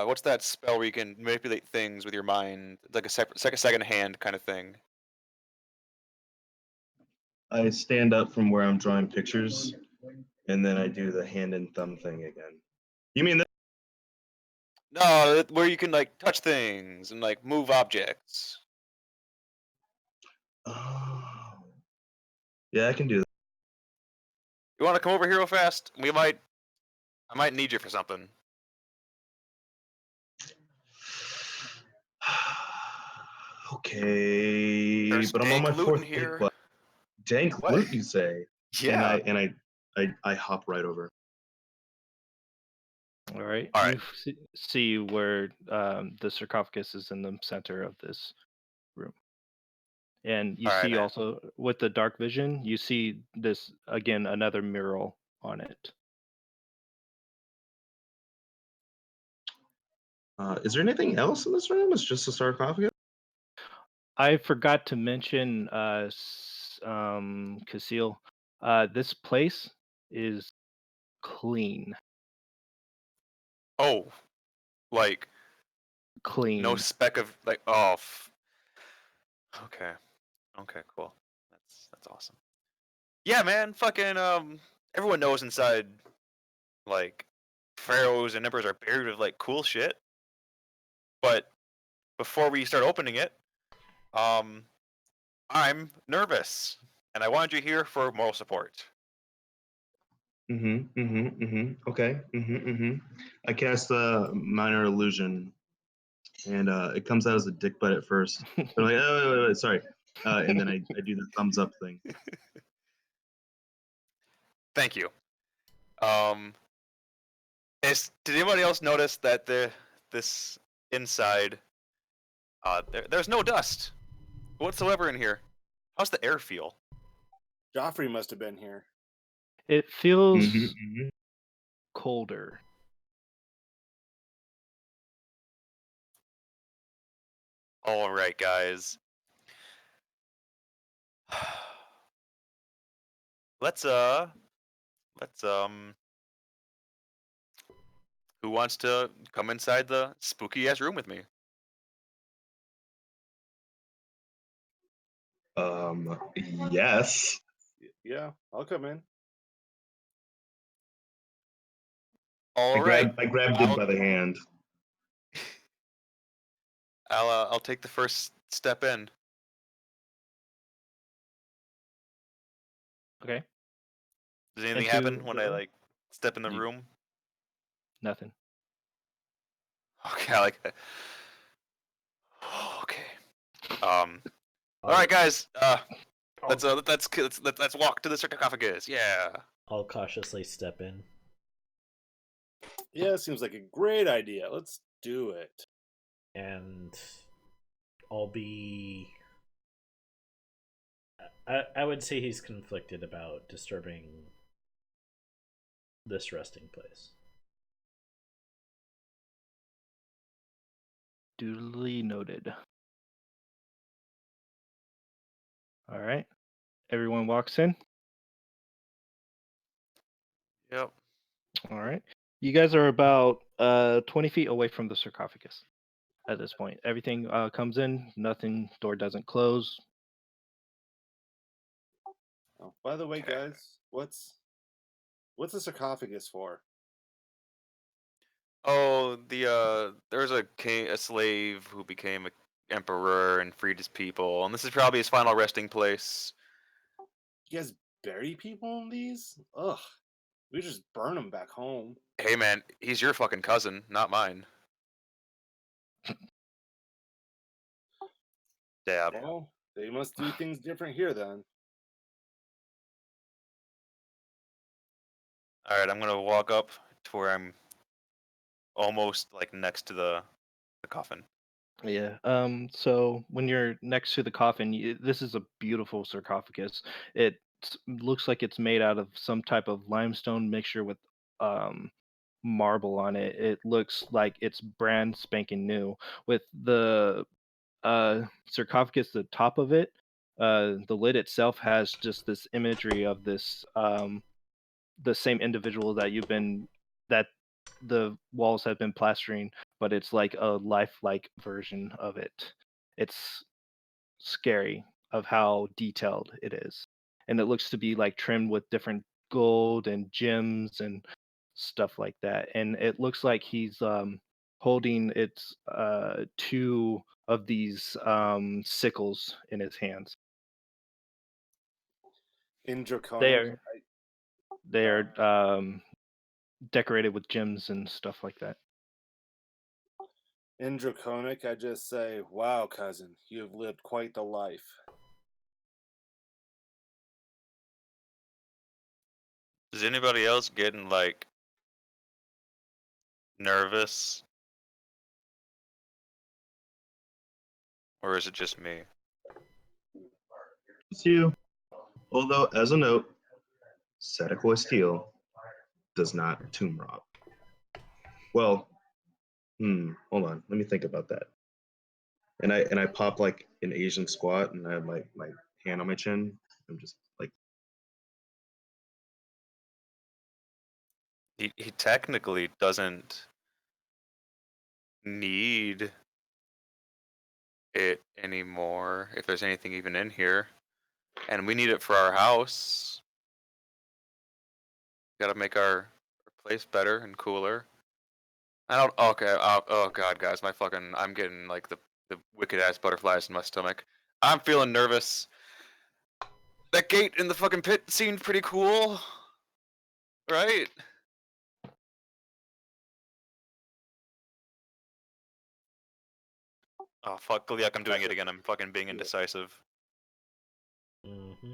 what's that spell where you can manipulate things with your mind, like a second hand kind of thing? I stand up from where I'm drawing pictures, and then I do the hand and thumb thing again. You mean that? No, where you can like touch things and like move objects. Oh, yeah, I can do that. You want to come over here real fast? I might need you for something. Okay, There's but I'm on dank my loot in fourth here. but dank What? loot, you say? And Yeah. I hop right over. All right. All You right. see where the sarcophagus is in the center of this room. And you All right, see man. also with the dark vision, you see this again, another mural on it. Is there anything else in this room? It's just a sarcophagus? I forgot to mention, Casil, this place is clean. Oh, like no Clean. speck of like. Oh. Okay. Okay. Cool. That's awesome. Yeah, man. Fucking everyone knows inside like pharaohs and emperors are buried with like cool shit. But before we start opening it, um, I'm nervous, and I wanted you here for moral support. Okay. I cast a minor illusion, and it comes out as a dick butt at first. But I'm like, oh, wait, sorry. And then I do the thumbs up thing. Thank you. Um, did anybody else notice that this inside there's no dust whatsoever in here? How's the air feel? Joffrey must have been here. It feels Mhm. colder. All right, guys. let's who wants to come inside the spooky ass room with me? Yes. Yeah, I'll come in. All right. I grabbed it by the hand. I'll take the first step in. Okay. Does anything Into happen when the I room? like step in the You- room? Nothing. Okay, I like that. Okay. All right, guys. Let's walk to the sarcophagus. Yeah. I'll cautiously step in. Yeah, seems like a great idea. Let's do it. And I'll be. I would say he's conflicted about disturbing this resting place. Duly noted. All right. Everyone walks in. Yep. All right. You guys are about 20 feet away from the sarcophagus at this point. Everything comes in. Nothing. Door doesn't close. Oh, by the way, Okay. guys, what's a sarcophagus for? Oh, there was a slave who became an emperor and freed his people, and this is probably his final resting place. You guys bury people in these? Ugh. We just burn them back home. Hey man, he's your fucking cousin, not mine. Dab. Well, they must do things different here then. All right, I'm gonna walk up to where I'm almost like next to the coffin. Yeah. So when you're next to the coffin, this is a beautiful sarcophagus. It looks like it's made out of some type of limestone mixture with um marble on it. It looks like it's brand spanking new. With the sarcophagus, the top of it, the lid itself has just this imagery of this the same individual that the walls have been plastering, but it's like a lifelike version of it. It's scary of how detailed it is. And it looks to be like trimmed with different gold and gems and stuff like that. And it looks like he's holding its two of these sickles in his hands. In They Draconic, are they are decorated with gems and stuff like that. I just say, wow, cousin, you have lived quite the life. Is anybody else getting like nervous, or is it just me? It's you. Although, as a note, Sedequoia steel does not tomb rob. Well, hold on. Let me think about that. And I pop like an Asian squat, and I have my hand on my chin. I'm just like, He technically doesn't need it anymore if there's anything even in here, and we need it for our house. Got to make our place better and cooler. I don't. Okay. Oh god, guys, I'm getting like the wicked ass butterflies in my stomach. I'm feeling nervous. That gate in the fucking pit seemed pretty cool, right? Oh fuck, Gleek, I'm doing it again. I'm fucking being indecisive. Mm-hmm.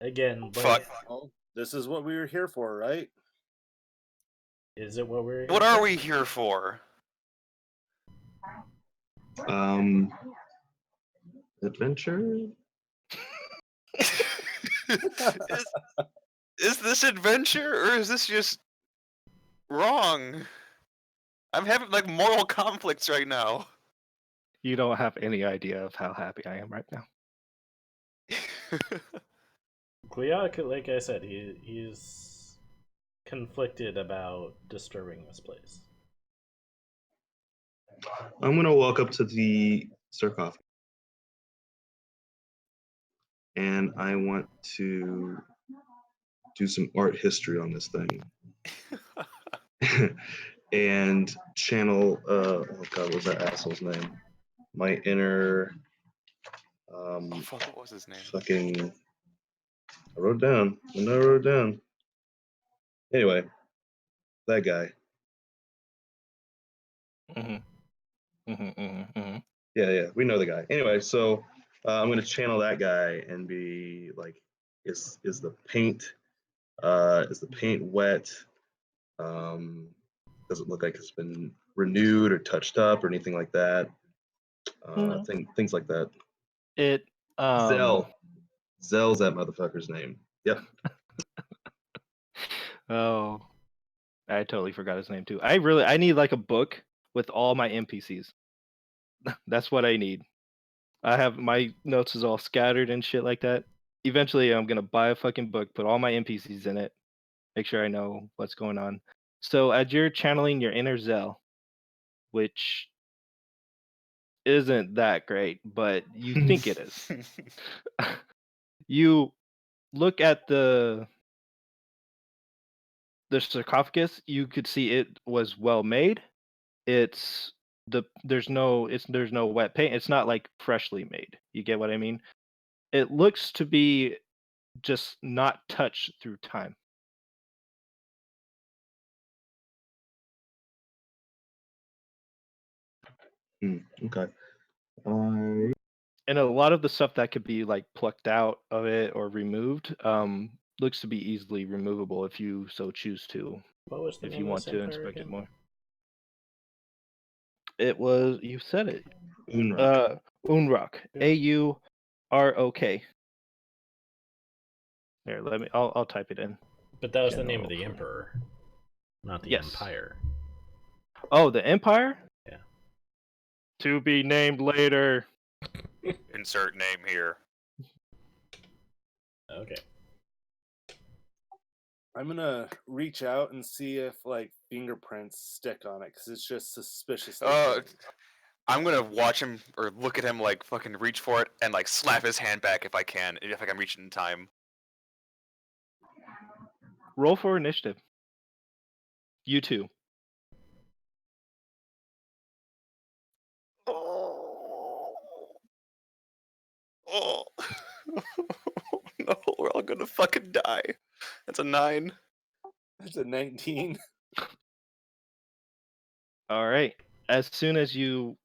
Again, Fuck. Well, this is what we were here for, right? is it what we're? What are we here for? um, adventure. is, is this adventure or is this just wrong? I'm having like moral conflicts right now. You don't have any idea of how happy I am right now. Cleoc, like I said, he's conflicted about disturbing this place. I'm gonna walk up to the sarcophagus, and I want to do some art history on this thing. And channel oh god, what was that asshole's name? My inner Oh fuck, what was his name? fucking I wrote it down. I know I wrote it down. Anyway, that guy. Mm-hmm. Mm-hmm, mm-hmm, mm-hmm. Yeah, we know the guy. Anyway, so I'm gonna channel that guy and be like, is the paint wet? Does it look like it's been renewed or touched up or anything like that? No. Things like that. It Zell. Zell's that motherfucker's name. Yep. Oh, I totally forgot his name too. I need like a book with all my NPCs. That's what I need. I have my notes is all scattered and shit like that. Eventually, I'm gonna buy a fucking book, put all my NPCs in it, make sure I know what's going on. So as you're channeling your inner Zell, which isn't that great, but you think it is. You look at the sarcophagus, you could see it was well made. It's there's no wet paint. It's not like freshly made. You get what I mean? It looks to be just not touched through time. Okay. And a lot of the stuff that could be like plucked out of it or removed looks to be easily removable if you so choose to. What was the If name you of want this to empire inspect it again? more. It was you said it. Unrock. Unrock. Aurok. Here, I'll type it in. But that was the name of General the for- emperor, not the Yes. empire. Oh, the Empire? Yeah. To be named later. Insert name here. Okay. I'm gonna reach out and see if like fingerprints stick on it because it's just suspiciously. clean. I'm gonna watch him or look at him like fucking reach for it and like slap his hand back if I can reach it in time. Roll for initiative. You too. Oh. No, we're all gonna fucking die. That's a 9. It's a 19. All right. As soon as you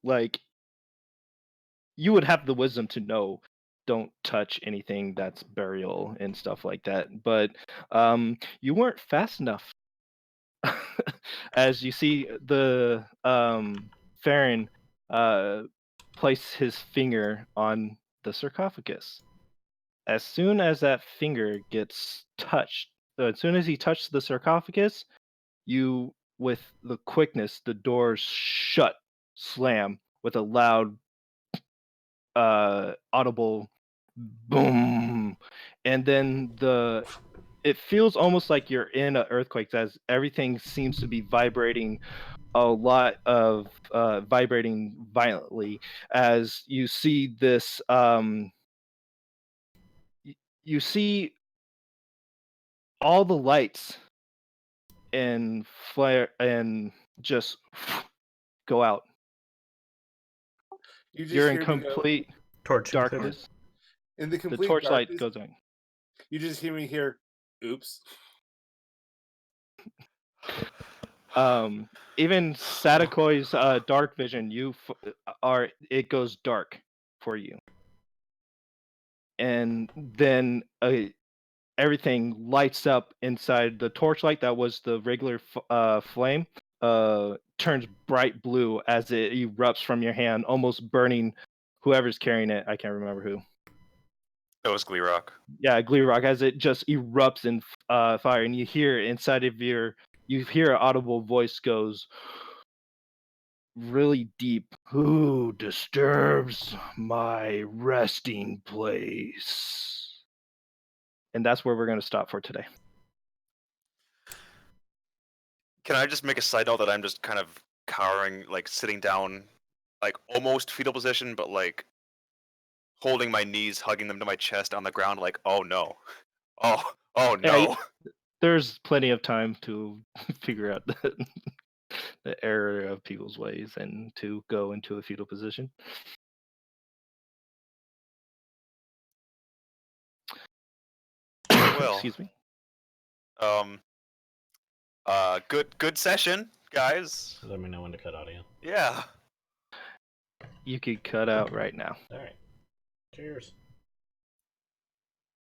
you would have the wisdom to know don't touch anything that's burial and stuff like that. But you weren't fast enough. As you see the Farron place his finger on the sarcophagus. As soon as that finger gets touched, as soon as he touched the sarcophagus, you, with the quickness, the doors shut, slam with a loud, audible boom, and then it feels almost like you're in an earthquake as everything seems to be vibrating a lot of vibrating violently as you see this you see all the lights and flare and just go out. You just You're in hear me go complete Torch included. darkness. in the The complete torchlight darkness. goes on. You just hear me hear, "Oops." Even Sadakoi's dark vision, it goes dark for you, and then everything lights up inside the torchlight that was the regular flame. Turns bright blue as it erupts from your hand, almost burning whoever's carrying it. I can't remember who. That was Gleerock. Yeah, Gleerock, as it just erupts in fire, and you hear inside of you hear an audible voice goes really deep. Who disturbs my resting place? And that's where we're going to stop for today. Can I just make a side note that I'm just kind of cowering, like sitting down, like almost fetal position, but like holding my knees, hugging them to my chest on the ground, like, oh no. Oh Yeah, no. there's plenty of time to figure out the error of people's ways and to go into a fetal position. Well, Excuse me. good session, guys. Let me know when to cut audio. Yeah. You could cut out right now. All right. Cheers.